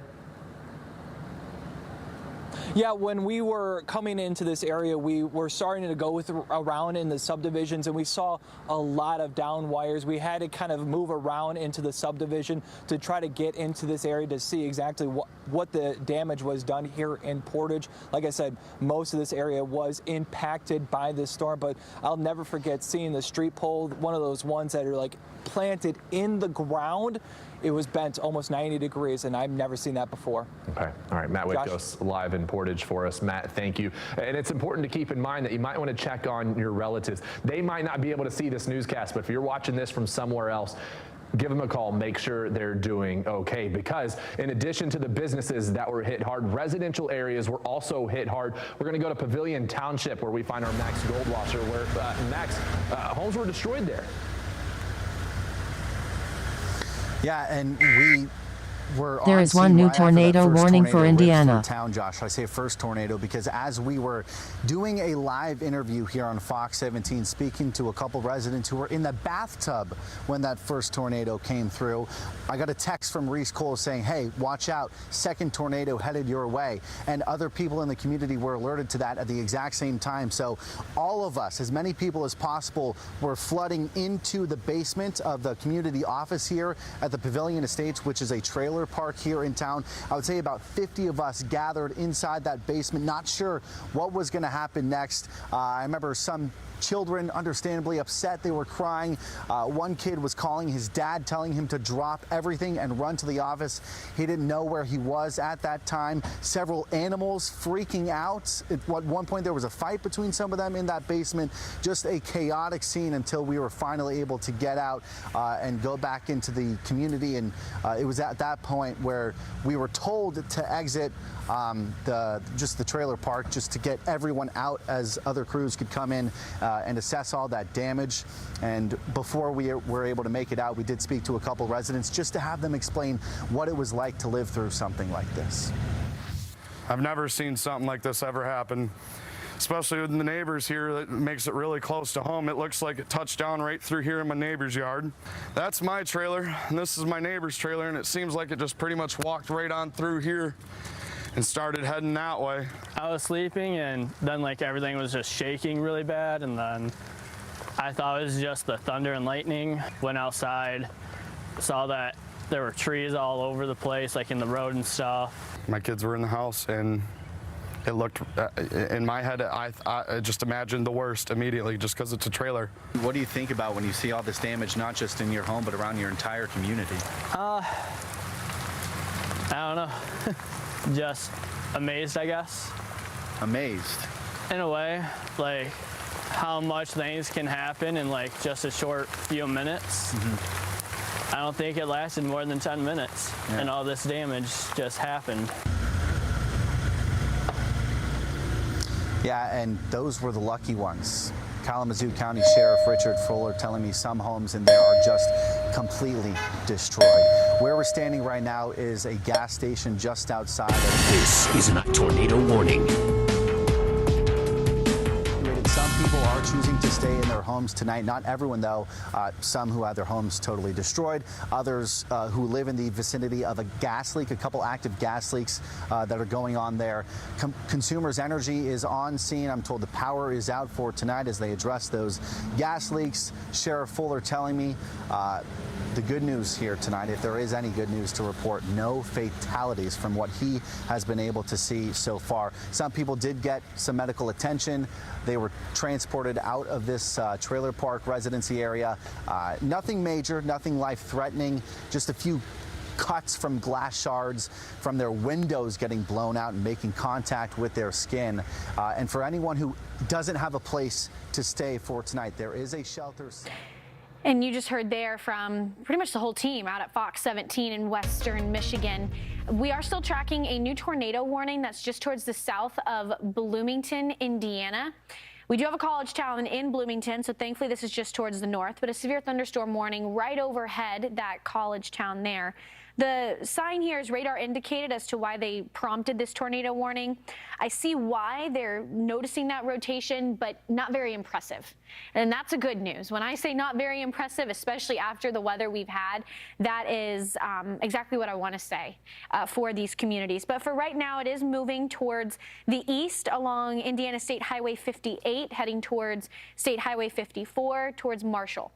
Yeah, when we were coming into this area, we were starting to go around in the subdivisions, and we saw a lot of down wires. We had to kind of move around into the subdivision to try to get into this area to see exactly what the damage was done here in Portage. Like I said, most of this area was impacted by this storm, but I'll never forget seeing the street pole, one of those ones that are like planted in the ground. It was bent almost 90 degrees, and I've never seen that before. Okay. All right. Matt Witkos live in Portage for us. Matt, thank you. And it's important to keep in mind that you might want to check on your relatives. They might not be able to see this newscast, but if you're watching this from somewhere else, give them a call, make sure they're doing okay, because in addition to the businesses that were hit hard, residential areas were also hit hard. We're going to go to Pavilion Township, where we find our Max Goldwasser, where Max, homes were destroyed there. Yeah, and we were There is one new tornado warning for Indiana. Town, Josh. I say first tornado because as we were doing a live interview here on Fox 17, speaking to a couple residents who were in the bathtub when that first tornado came through, I got a text from Reese Cole saying, hey, watch out, second tornado headed your way. And other people in the community were alerted to that at the exact same time. So all of us, as many people as possible, were flooding into the basement of the community office here at the Pavilion Estates, which is a trailer park here in town. I would say about 50 of us gathered inside that basement, not sure what was going to happen next. I remember some children understandably upset. They were crying. One kid was calling his dad, telling him to drop everything and run to the office. He didn't know where he was at that time. Several animals freaking out. At one point, there was a fight between some of them in that basement. Just a chaotic scene until we were finally able to get out and go back into the community. And it was at that point where we were told to exit the trailer park just to get everyone out as other crews could come in and assess all that damage. And before we were able to make it out, we did speak to a couple residents just to have them explain what it was like to live through something like this. I've never seen something like this ever happen, especially with the neighbors here. That makes it really close to home. It looks like it touched down right through here in my neighbor's yard. That's my trailer, and this is my neighbor's trailer, and it seems like it just pretty much walked right on through here and started heading that way. I was sleeping, and then like everything was just shaking really bad, and then I thought it was just the thunder and lightning. Went outside, saw that there were trees all over the place, like in the road and stuff. My kids were in the house, and it looked, in my head, I just imagined the worst immediately just because it's a trailer. What do you think about when you see all this damage, not just in your home, but around your entire community? I don't know. Just amazed, I guess. Amazed? In a way, like how much things can happen in like just a short few minutes. I don't think it lasted more than 10 minutes, and all this damage just happened. Yeah, and those were the lucky ones. Kalamazoo County Sheriff Richard Fuller telling me some homes in there are just completely destroyed. Where we're standing right now is a gas station just outside of... This is a tornado warning. Some people are choosing to stay in their homes tonight. Not everyone, though. Some who have their homes totally destroyed. Others who live in the vicinity of a gas leak, a couple active gas leaks that are going on there. Consumers Energy is on scene. I'm told the power is out for tonight as they address those gas leaks. Sheriff Fuller telling me the good news here tonight, if there is any good news to report, no fatalities from what he has been able to see so far. Some people did get some medical attention. They were transported out of this trailer park residency area. Nothing major, nothing life-threatening, just a few cuts from glass shards from their windows getting blown out and making contact with their skin. And for anyone who doesn't have a place to stay for tonight, there is a shelter. And you just heard there from pretty much the whole team out at Fox 17 in Western Michigan. We are still tracking a new tornado warning that's just towards the south of Bloomington, Indiana. We do have a college town in Bloomington, so thankfully this is just towards the north, but a severe thunderstorm warning right overhead that college town there. The sign here is radar indicated as to why they prompted this tornado warning. I see why they're noticing that rotation, but not very impressive. And that's a good news. When I say not very impressive, especially after the weather we've had, that is exactly what I want to say for these communities. But for right now, it is moving towards the east along Indiana State Highway 58, heading towards State Highway 54, towards Marshall.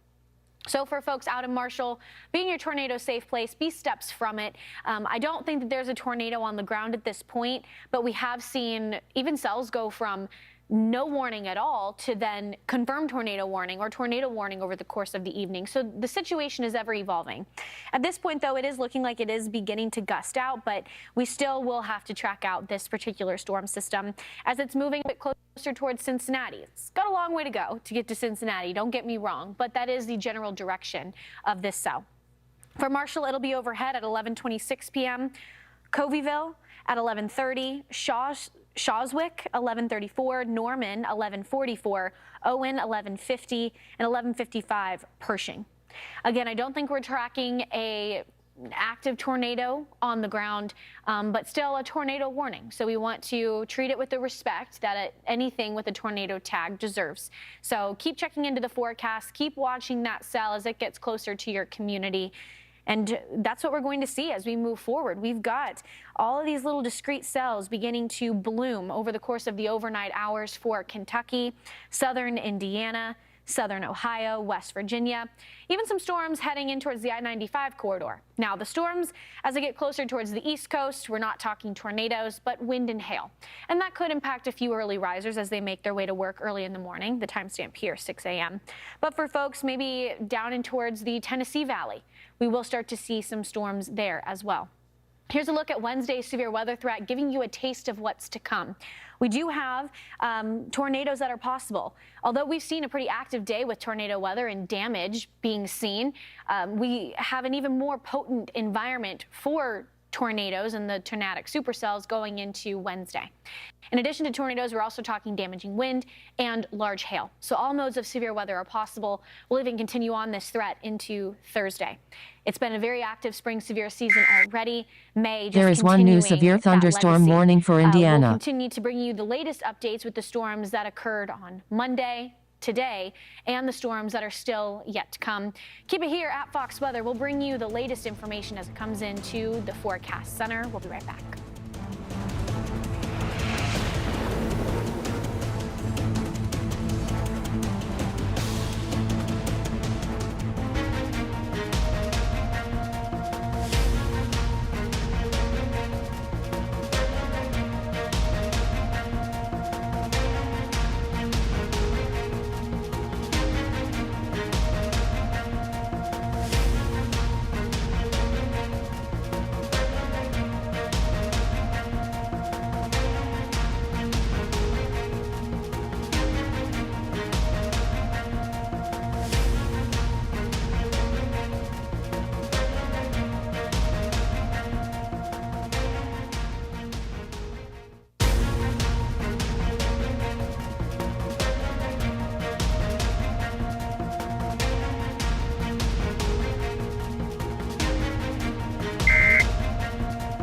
So for folks out in Marshall, be in your tornado safe place, be steps from it. I don't think that there's a tornado on the ground at this point, but we have seen even cells go from no warning at all to then confirmed tornado warning or tornado warning over the course of the evening. So the situation is ever evolving. At this point, though, it is looking like it is beginning to gust out, but we still will have to track out this particular storm system as it's moving a bit closer towards Cincinnati. It's got a long way to go to get to Cincinnati, don't get me wrong, but that is the general direction of this cell. For Marshall, it'll be overhead at 11:26 p.m. Covieville at 11:30, Shawswick 11:34, Norman 11:44, Owen 11:50, and 11:55 Pershing. Again, I don't think we're tracking an active tornado on the ground, but still a tornado warning. So we want to treat it with the respect that anything with a tornado tag deserves. So keep checking into the forecast, keep watching that cell as it gets closer to your community. And that's what we're going to see as we move forward. We've got all of these little discrete cells beginning to bloom over the course of the overnight hours for Kentucky, southern Indiana, southern Ohio, West Virginia, even some storms heading in towards the I-95 corridor. Now, the storms, as they get closer towards the East Coast, we're not talking tornadoes, but wind and hail. And that could impact a few early risers as they make their way to work early in the morning. The timestamp here, 6 a.m. But for folks maybe down in towards the Tennessee Valley, we will start to see some storms there as well. Here's a look at Wednesday's severe weather threat, giving you a taste of what's to come. We do have tornadoes that are possible. Although we've seen a pretty active day with tornado weather and damage being seen, we have an even more potent environment for tornadoes and the tornadic supercells going into Wednesday. In addition to tornadoes, we're also talking damaging wind and large hail. So all modes of severe weather are possible. We'll even continue on this threat into Thursday. It's been a very active spring severe season already. May just There is one new severe thunderstorm warning for Indiana. We'll continue to bring you the latest updates with the storms that occurred on Monday, today, and the storms that are still yet to come. Keep it here at Fox Weather. We'll bring you the latest information as it comes into the Forecast Center. We'll be right back.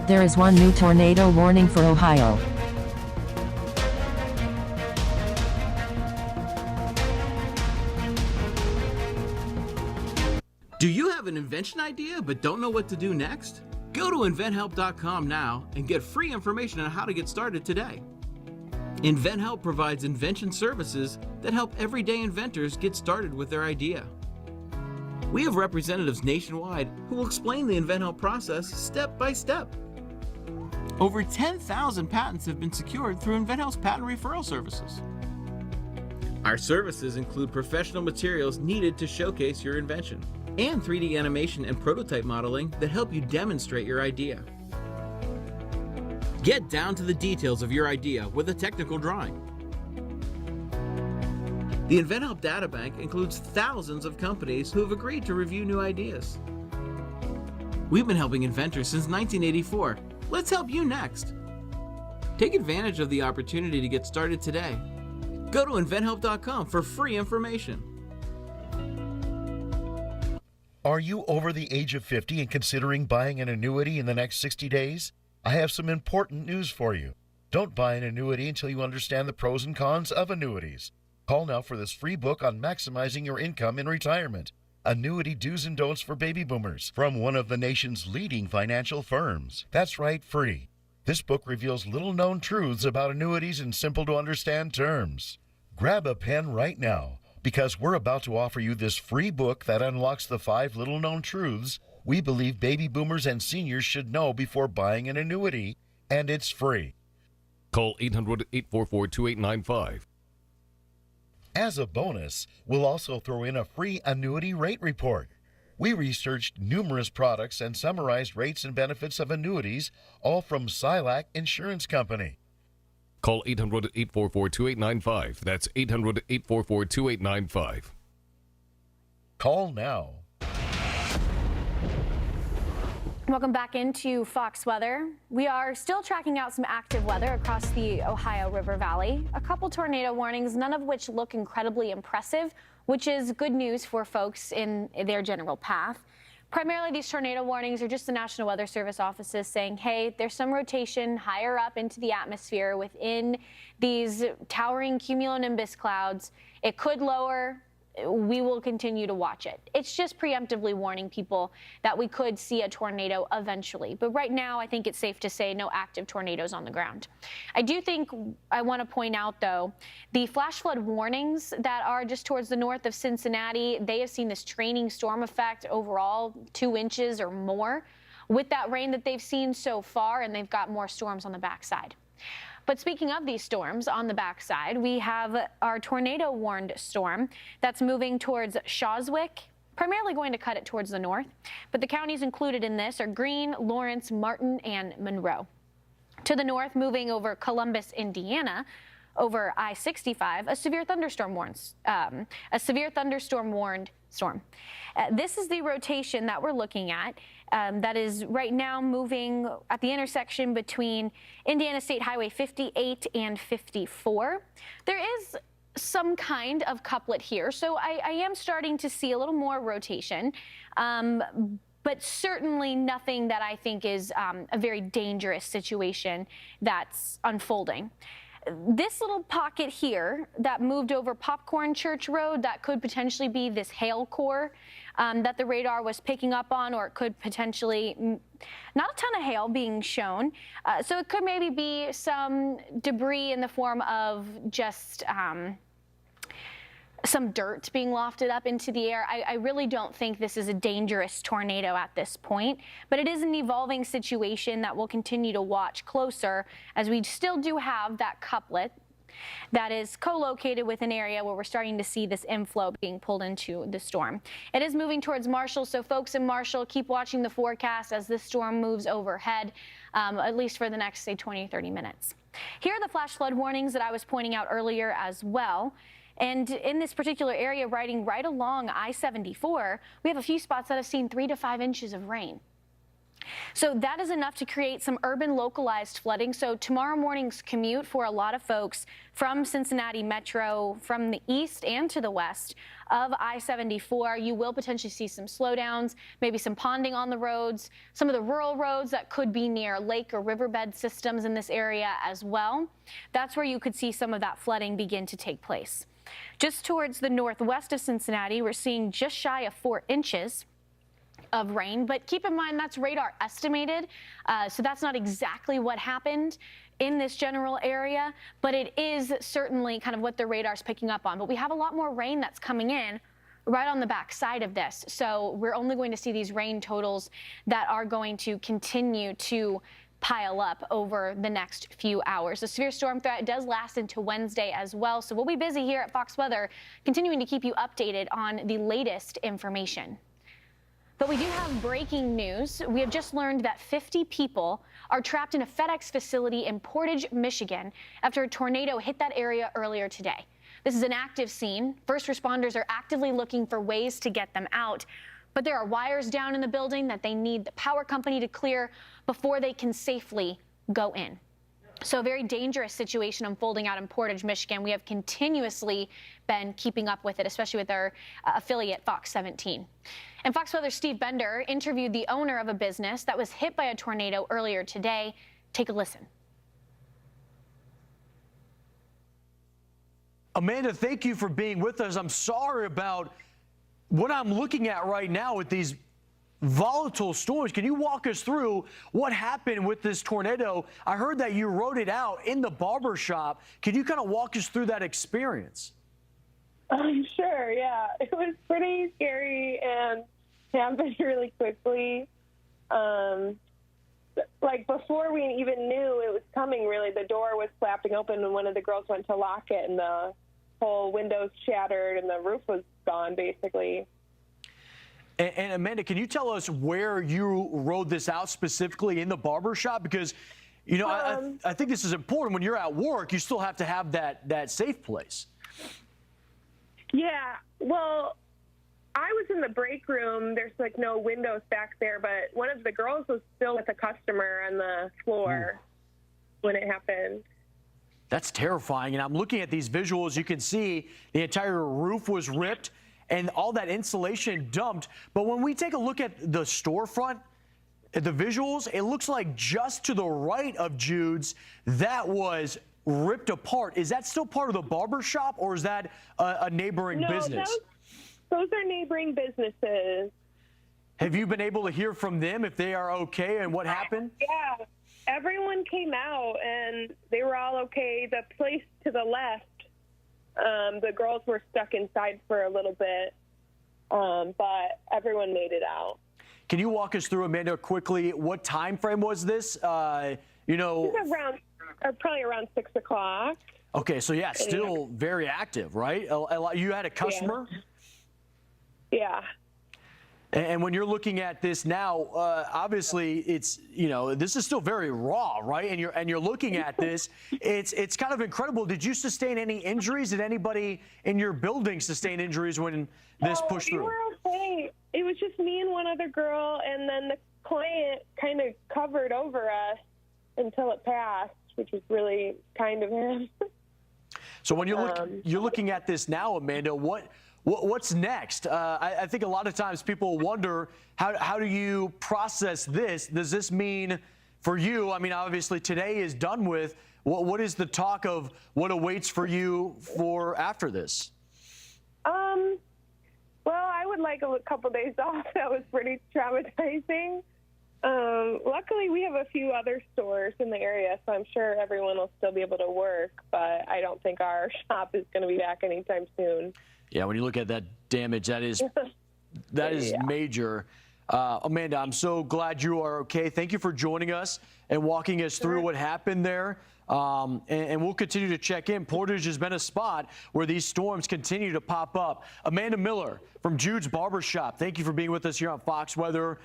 There is one new tornado warning for Ohio. Do you have an invention idea but don't know what to do next? Go to inventhelp.com now and get free information on how to get started today. InventHelp provides invention services that help everyday inventors get started with their idea. We have representatives nationwide who will explain the InventHelp process step by step. Over 10,000 patents have been secured through InventHelp's patent referral services. Our services include professional materials needed to showcase your invention, and 3D animation and prototype modeling that help you demonstrate your idea. Get down to the details of your idea with a technical drawing. The InventHelp Databank includes thousands of companies who have agreed to review new ideas. We've been helping inventors since 1984. Let's help you next. Take advantage of the opportunity to get started today. Go to inventhelp.com for free information. Are you over the age of 50 and considering buying an annuity in the next 60 days? I have some important news for you. Don't buy an annuity until you understand the pros and cons of annuities. Call now for this free book on maximizing your income in retirement. Annuity Do's and Don'ts for Baby Boomers from one of the nation's leading financial firms. That's right, free. This book reveals little-known truths about annuities in simple-to-understand terms. Grab a pen right now, because we're about to offer you this free book that unlocks the 5 little-known truths we believe baby boomers and seniors should know before buying an annuity, and it's free. Call 800-844-2895. As a bonus, we'll also throw in a free annuity rate report. We researched numerous products and summarized rates and benefits of annuities, all from Silac Insurance Company. Call 800-844-2895. That's 800-844-2895. Call now. Welcome back into Fox Weather. We are still tracking out some active weather across the Ohio River Valley. A couple tornado warnings, none of which look incredibly impressive, which is good news for folks in their general path. Primarily, these tornado warnings are just the National Weather Service offices saying, hey, there's some rotation higher up into the atmosphere within these towering cumulonimbus clouds. It could lower. We will continue to watch it. It's just preemptively warning people that we could see a tornado eventually. But right now, I think it's safe to say no active tornadoes on the ground. I do think I want to point out, though, the flash flood warnings that are just towards the north of Cincinnati, they have seen this training storm effect overall, 2 inches or more with that rain that they've seen so far, and they've got more storms on the backside. But speaking of these storms on the backside, we have our tornado warned storm that's moving towards Shawswick, primarily going to cut it towards the north. But the counties included in this are Greene, Lawrence, Martin, and Monroe. To the north, moving over Columbus, Indiana, over I-65, a severe thunderstorm warned storm. This is the rotation that we're looking at. That is right now moving at the intersection between Indiana State Highway 58 and 54. There is some kind of couplet here, so I am starting to see a little more rotation, but certainly nothing that I think is a very dangerous situation that's unfolding. This little pocket here that moved over Popcorn Church Road, that could potentially be this hail core that the radar was picking up on, or it could potentially, not a ton of hail being shown. So it could maybe be some debris in the form of just some dirt being lofted up into the air. I really don't think this is a dangerous tornado at this point, but it is an evolving situation that we'll continue to watch closer, as we still do have that couplet that is co-located with an area where we're starting to see this inflow being pulled into the storm. It is moving towards Marshall, so folks in Marshall, keep watching the forecast as this storm moves overhead, at least for the next, say, 20 or 30 minutes. Here are the flash flood warnings that I was pointing out earlier as well. And in this particular area, riding right along I-74, we have a few spots that have seen 3 to 5 inches of rain. So that is enough to create some urban localized flooding. So tomorrow morning's commute for a lot of folks from Cincinnati Metro, from the east and to the west of I-74, you will potentially see some slowdowns, maybe some ponding on the roads, some of the rural roads that could be near lake or riverbed systems in this area as well. That's where you could see some of that flooding begin to take place. Just towards the northwest of Cincinnati, we're seeing just shy of 4 inches of rain, but keep in mind that's radar estimated, so that's not exactly what happened in this general area, but it is certainly kind of what the radar's picking up on. But we have a lot more rain that's coming in right on the back side of this, so we're only going to see these rain totals that are going to continue to pile up over the next few hours. The severe storm threat does last into Wednesday as well, so we'll be busy here at Fox Weather continuing to keep you updated on the latest information. But we do have breaking news. We have just learned that 50 people are trapped in a FedEx facility in Portage, Michigan, after a tornado hit that area earlier today. This is an active scene. First responders are actively looking for ways to get them out, but there are wires down in the building that they need the power company to clear before they can safely go in. So a very dangerous situation unfolding out in Portage, Michigan. We have continuously been keeping up with it, especially with our affiliate Fox 17. And Fox Weather's Steve Bender interviewed the owner of a business that was hit by a tornado earlier today. Take a listen. Amanda, thank you for being with us. I'm sorry about what I'm looking at right now with these volatile storms. Can you walk us through what happened with this tornado? I heard that you wrote it out in the barber shop. Can you kind of walk us through that experience? Sure, yeah. It was pretty scary and happened really quickly. Like before we even knew it was coming, really, the door was flapping open and one of the girls went to lock it and the whole windows shattered and the roof was gone, basically. And Amanda, can you tell us where you rode this out specifically in the barber shop? Because, you know, I think this is important. When you're at work, you still have to have that safe place. Yeah, well, I was in the break room. There's like no windows back there, but one of the girls was still with a customer on the floor when it happened. That's terrifying. And I'm looking at these visuals. You can see the entire roof was ripped and all that insulation dumped. But when we take a look at the storefront, the visuals, it looks like just to the right of Jude's, that was ripped apart. Is that still part of the barber shop, or is that a neighboring business? Those are neighboring businesses. Have you been able to hear from them if they are okay and what happened? Yeah, everyone came out and they were all okay. The place to the left, the girls were stuck inside for a little bit, but everyone made it out. Can you walk us through, Amanda, quickly, what time frame was this? You know, it was probably around 6 o'clock. Okay, so yeah, still very active, right? You had a customer? Yeah. And when you're looking at this now, obviously it's, you know, this is still very raw, right? And you're looking at this, it's kind of incredible. Did you sustain any injuries? Did anybody in your building sustain injuries when this pushed through? We were okay. It was just me and one other girl, and then the client kind of covered over us until it passed, which was really kind of him. So when you're looking at this now, Amanda, what's next? I think a lot of times people wonder, how do you process this? Does this mean for you, I mean, obviously today is done with, what is the talk of what awaits for you for after this? Well, I would like a couple days off. That was pretty traumatizing. Luckily, we have a few other stores in the area, so I'm sure everyone will still be able to work, but I don't think our shop is going to be back anytime soon. Yeah, when you look at that damage, that is major. Amanda, I'm so glad you are okay. Thank you for joining us and walking us through what happened there. And we'll continue to check in. Portage has been a spot where these storms continue to pop up. Amanda Miller from Jude's Barbershop, thank you for being with us here on Fox Weather.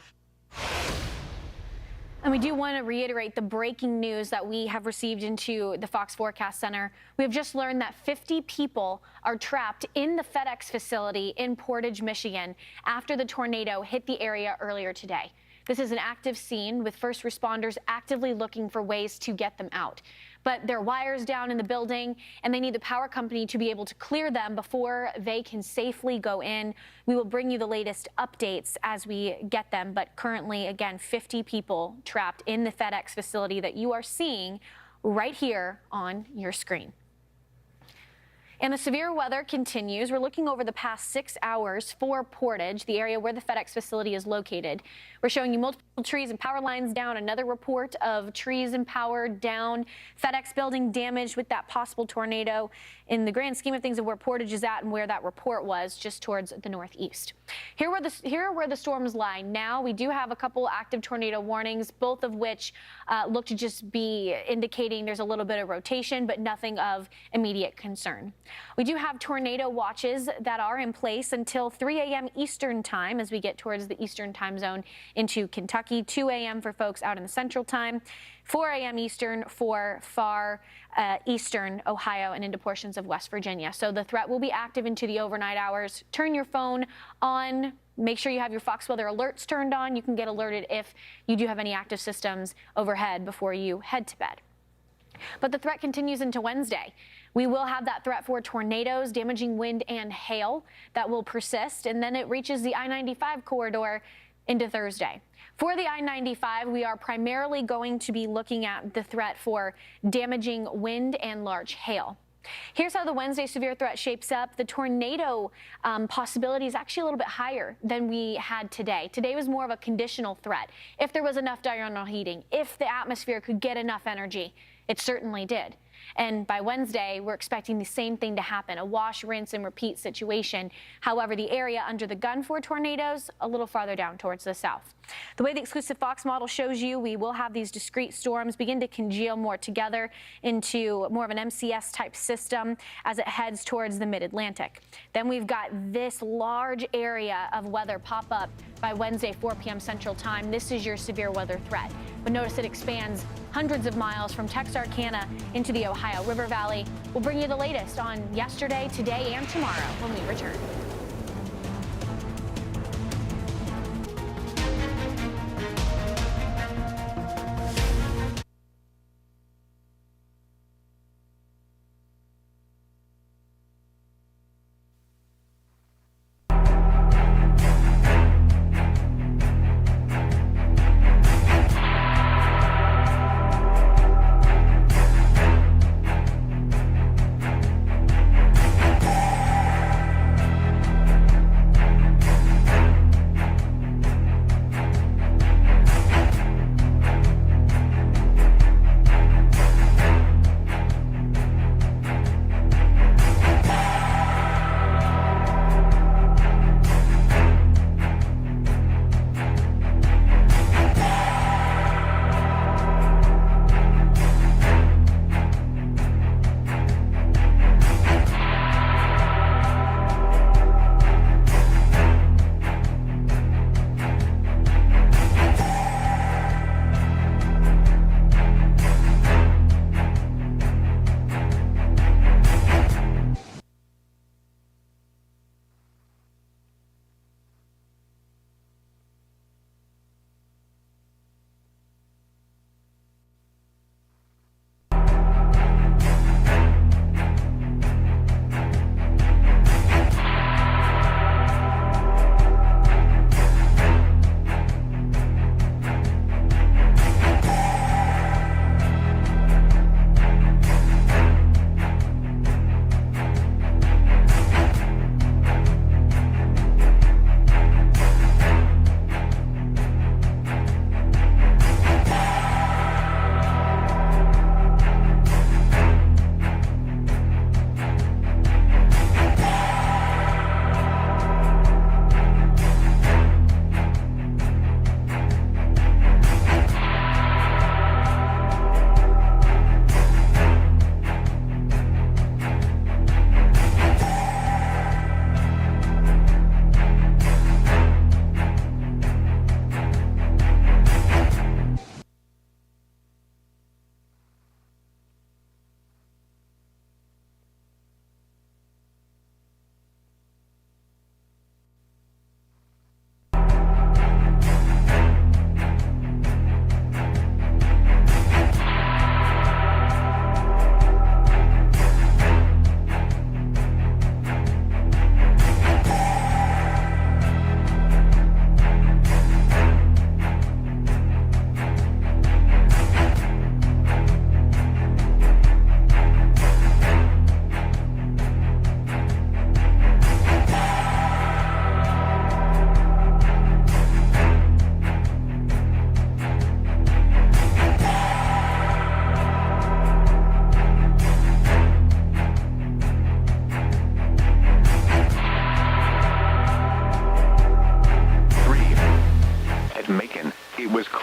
And we do want to reiterate the breaking news that we have received into the Fox Forecast Center. We have just learned that 50 people are trapped in the FedEx facility in Portage, Michigan, after the tornado hit the area earlier today. This is an active scene with first responders actively looking for ways to get them out. But there are wires down in the building, and they need the power company to be able to clear them before they can safely go in. We will bring you the latest updates as we get them, but currently, again, 50 people trapped in the FedEx facility that you are seeing right here on your screen. And the severe weather continues. We're looking over the past 6 hours for Portage, the area where the FedEx facility is located. We're showing you multiple trees and power lines down. Another report of trees and power down. FedEx building damaged with that possible tornado. In the grand scheme of things of where Portage is at and where that report was, just towards the northeast. Here are where the storms lie now. We do have a couple active tornado warnings, both of which look to just be indicating there's a little bit of rotation, but nothing of immediate concern. We do have tornado watches that are in place until 3 a.m. Eastern time as we get towards the Eastern time zone into Kentucky, 2 a.m. for folks out in the Central time, 4 a.m. Eastern for far eastern Ohio and into portions of West Virginia. So the threat will be active into the overnight hours. Turn your phone on. Make sure you have your Fox Weather alerts turned on. You can get alerted if you do have any active systems overhead before you head to bed. But the threat continues into Wednesday. We will have that threat for tornadoes, damaging wind and hail that will persist, and then it reaches the I-95 corridor into Thursday. For the I-95, we are primarily going to be looking at the threat for damaging wind and large hail. Here's how the Wednesday severe threat shapes up. The tornado possibility is actually a little bit higher than we had today. Today was more of a conditional threat. If there was enough diurnal heating, if the atmosphere could get enough energy, it certainly did. And by Wednesday, we're expecting the same thing to happen, a wash, rinse, and repeat situation. However, the area under the gun for tornadoes, a little farther down towards the south. The way the exclusive Fox model shows you, we will have these discrete storms begin to congeal more together into more of an MCS-type system as it heads towards the mid-Atlantic. Then we've got this large area of weather pop up by Wednesday, 4 p.m. Central Time. This is your severe weather threat. But notice it expands hundreds of miles from Texarkana into the Ohio River Valley. We'll bring you the latest on yesterday, today, and tomorrow when we return.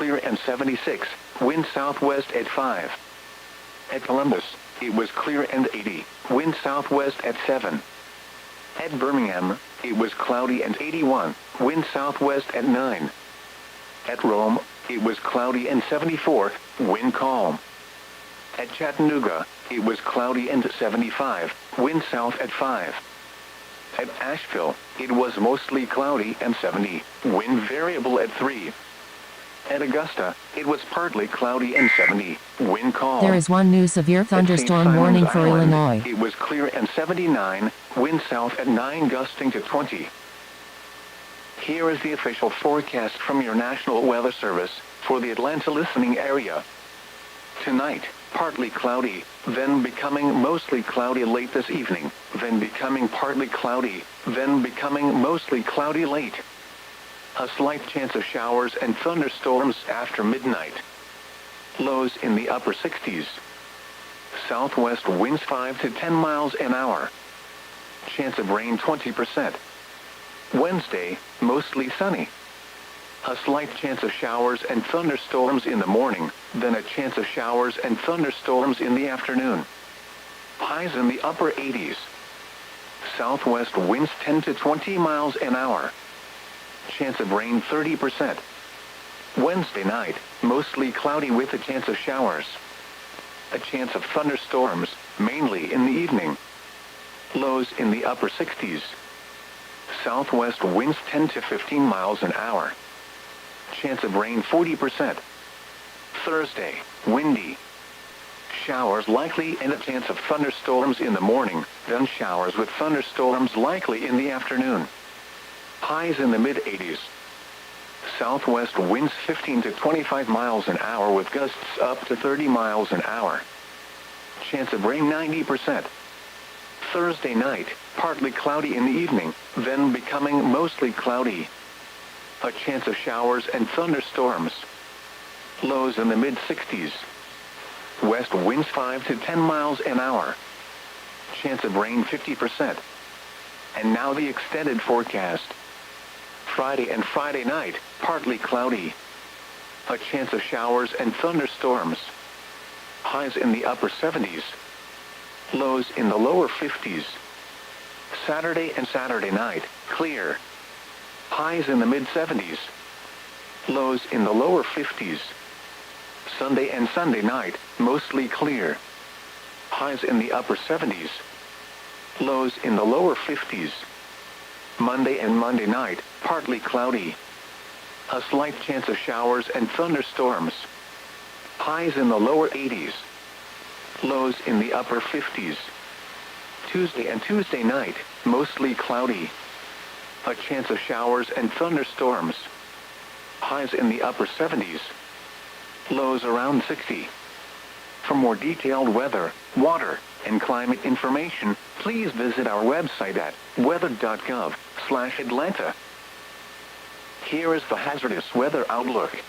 clear and 76, wind southwest at 5. At Columbus, it was clear and 80, wind southwest at 7. At Birmingham, it was cloudy and 81, wind southwest at 9. At Rome, it was cloudy and 74, wind calm. At Chattanooga, it was cloudy and 75, wind south at 5. At Asheville, it was mostly cloudy and 70, wind variable at 3. At Augusta, it was partly cloudy and 70, wind calm. There is one new severe thunderstorm warning for Island, Illinois. It was clear and 79, wind south at 9 gusting to 20. Here is the official forecast from your National Weather Service for the Atlanta listening area. Tonight, partly cloudy, then becoming mostly cloudy late this evening, then becoming partly cloudy, then becoming mostly cloudy late. A slight chance of showers and thunderstorms after midnight. Lows in the upper 60s. Southwest winds 5 to 10 miles an hour. Chance of rain 20%. Wednesday, mostly sunny. A slight chance of showers and thunderstorms in the morning, then a chance of showers and thunderstorms in the afternoon. Highs in the upper 80s. Southwest winds 10 to 20 miles an hour. Chance of rain 30%. Wednesday night, mostly cloudy with a chance of showers. A chance of thunderstorms, mainly in the evening. Lows in the upper 60s. Southwest winds 10 to 15 miles an hour. Chance of rain 40%. Thursday, windy. Showers likely and a chance of thunderstorms in the morning, then showers with thunderstorms likely in the afternoon. Highs in the mid-80s. Southwest winds 15 to 25 miles an hour with gusts up to 30 miles an hour. Chance of rain 90%. Thursday night, partly cloudy in the evening, then becoming mostly cloudy. A chance of showers and thunderstorms. Lows in the mid-60s. West winds 5 to 10 miles an hour. Chance of rain 50%. And now the extended forecast. Friday and Friday night, partly cloudy. A chance of showers and thunderstorms. Highs in the upper 70s. Lows in the lower 50s. Saturday and Saturday night, clear. Highs in the mid-70s. Lows in the lower 50s. Sunday and Sunday night, mostly clear. Highs in the upper 70s. Lows in the lower 50s. Monday and Monday night, partly cloudy. A slight chance of showers and thunderstorms. Highs in the lower 80s. Lows in the upper 50s. Tuesday and Tuesday night, mostly cloudy. A chance of showers and thunderstorms. Highs in the upper 70s. Lows around 60. For more detailed weather, water, and climate information, please visit our website at weather.gov/Atlanta. Here is the hazardous weather outlook.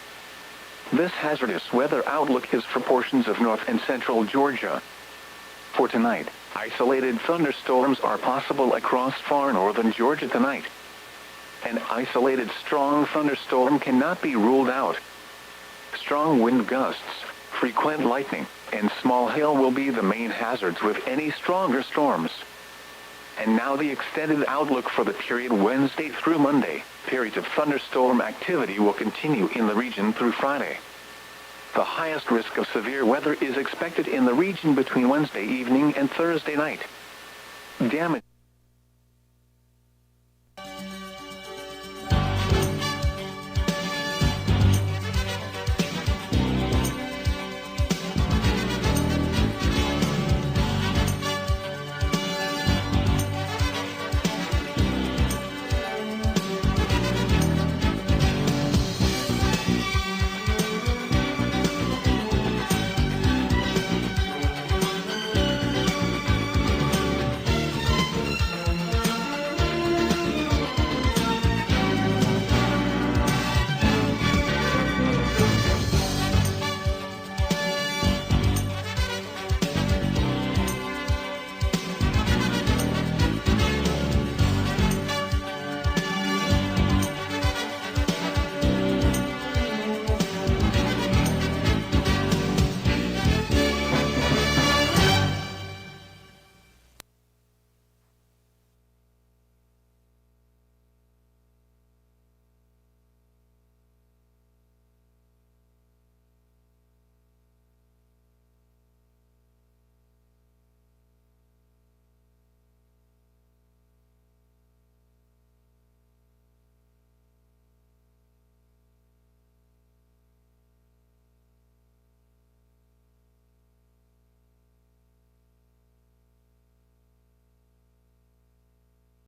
This hazardous weather outlook is for portions of north and central Georgia. For tonight, isolated thunderstorms are possible across far northern Georgia tonight. An isolated strong thunderstorm cannot be ruled out. Strong wind gusts, frequent lightning, and small hail will be the main hazards with any stronger storms. And now the extended outlook for the period Wednesday through Monday. Periods of thunderstorm activity will continue in the region through Friday. The highest risk of severe weather is expected in the region between Wednesday evening and Thursday night. Damage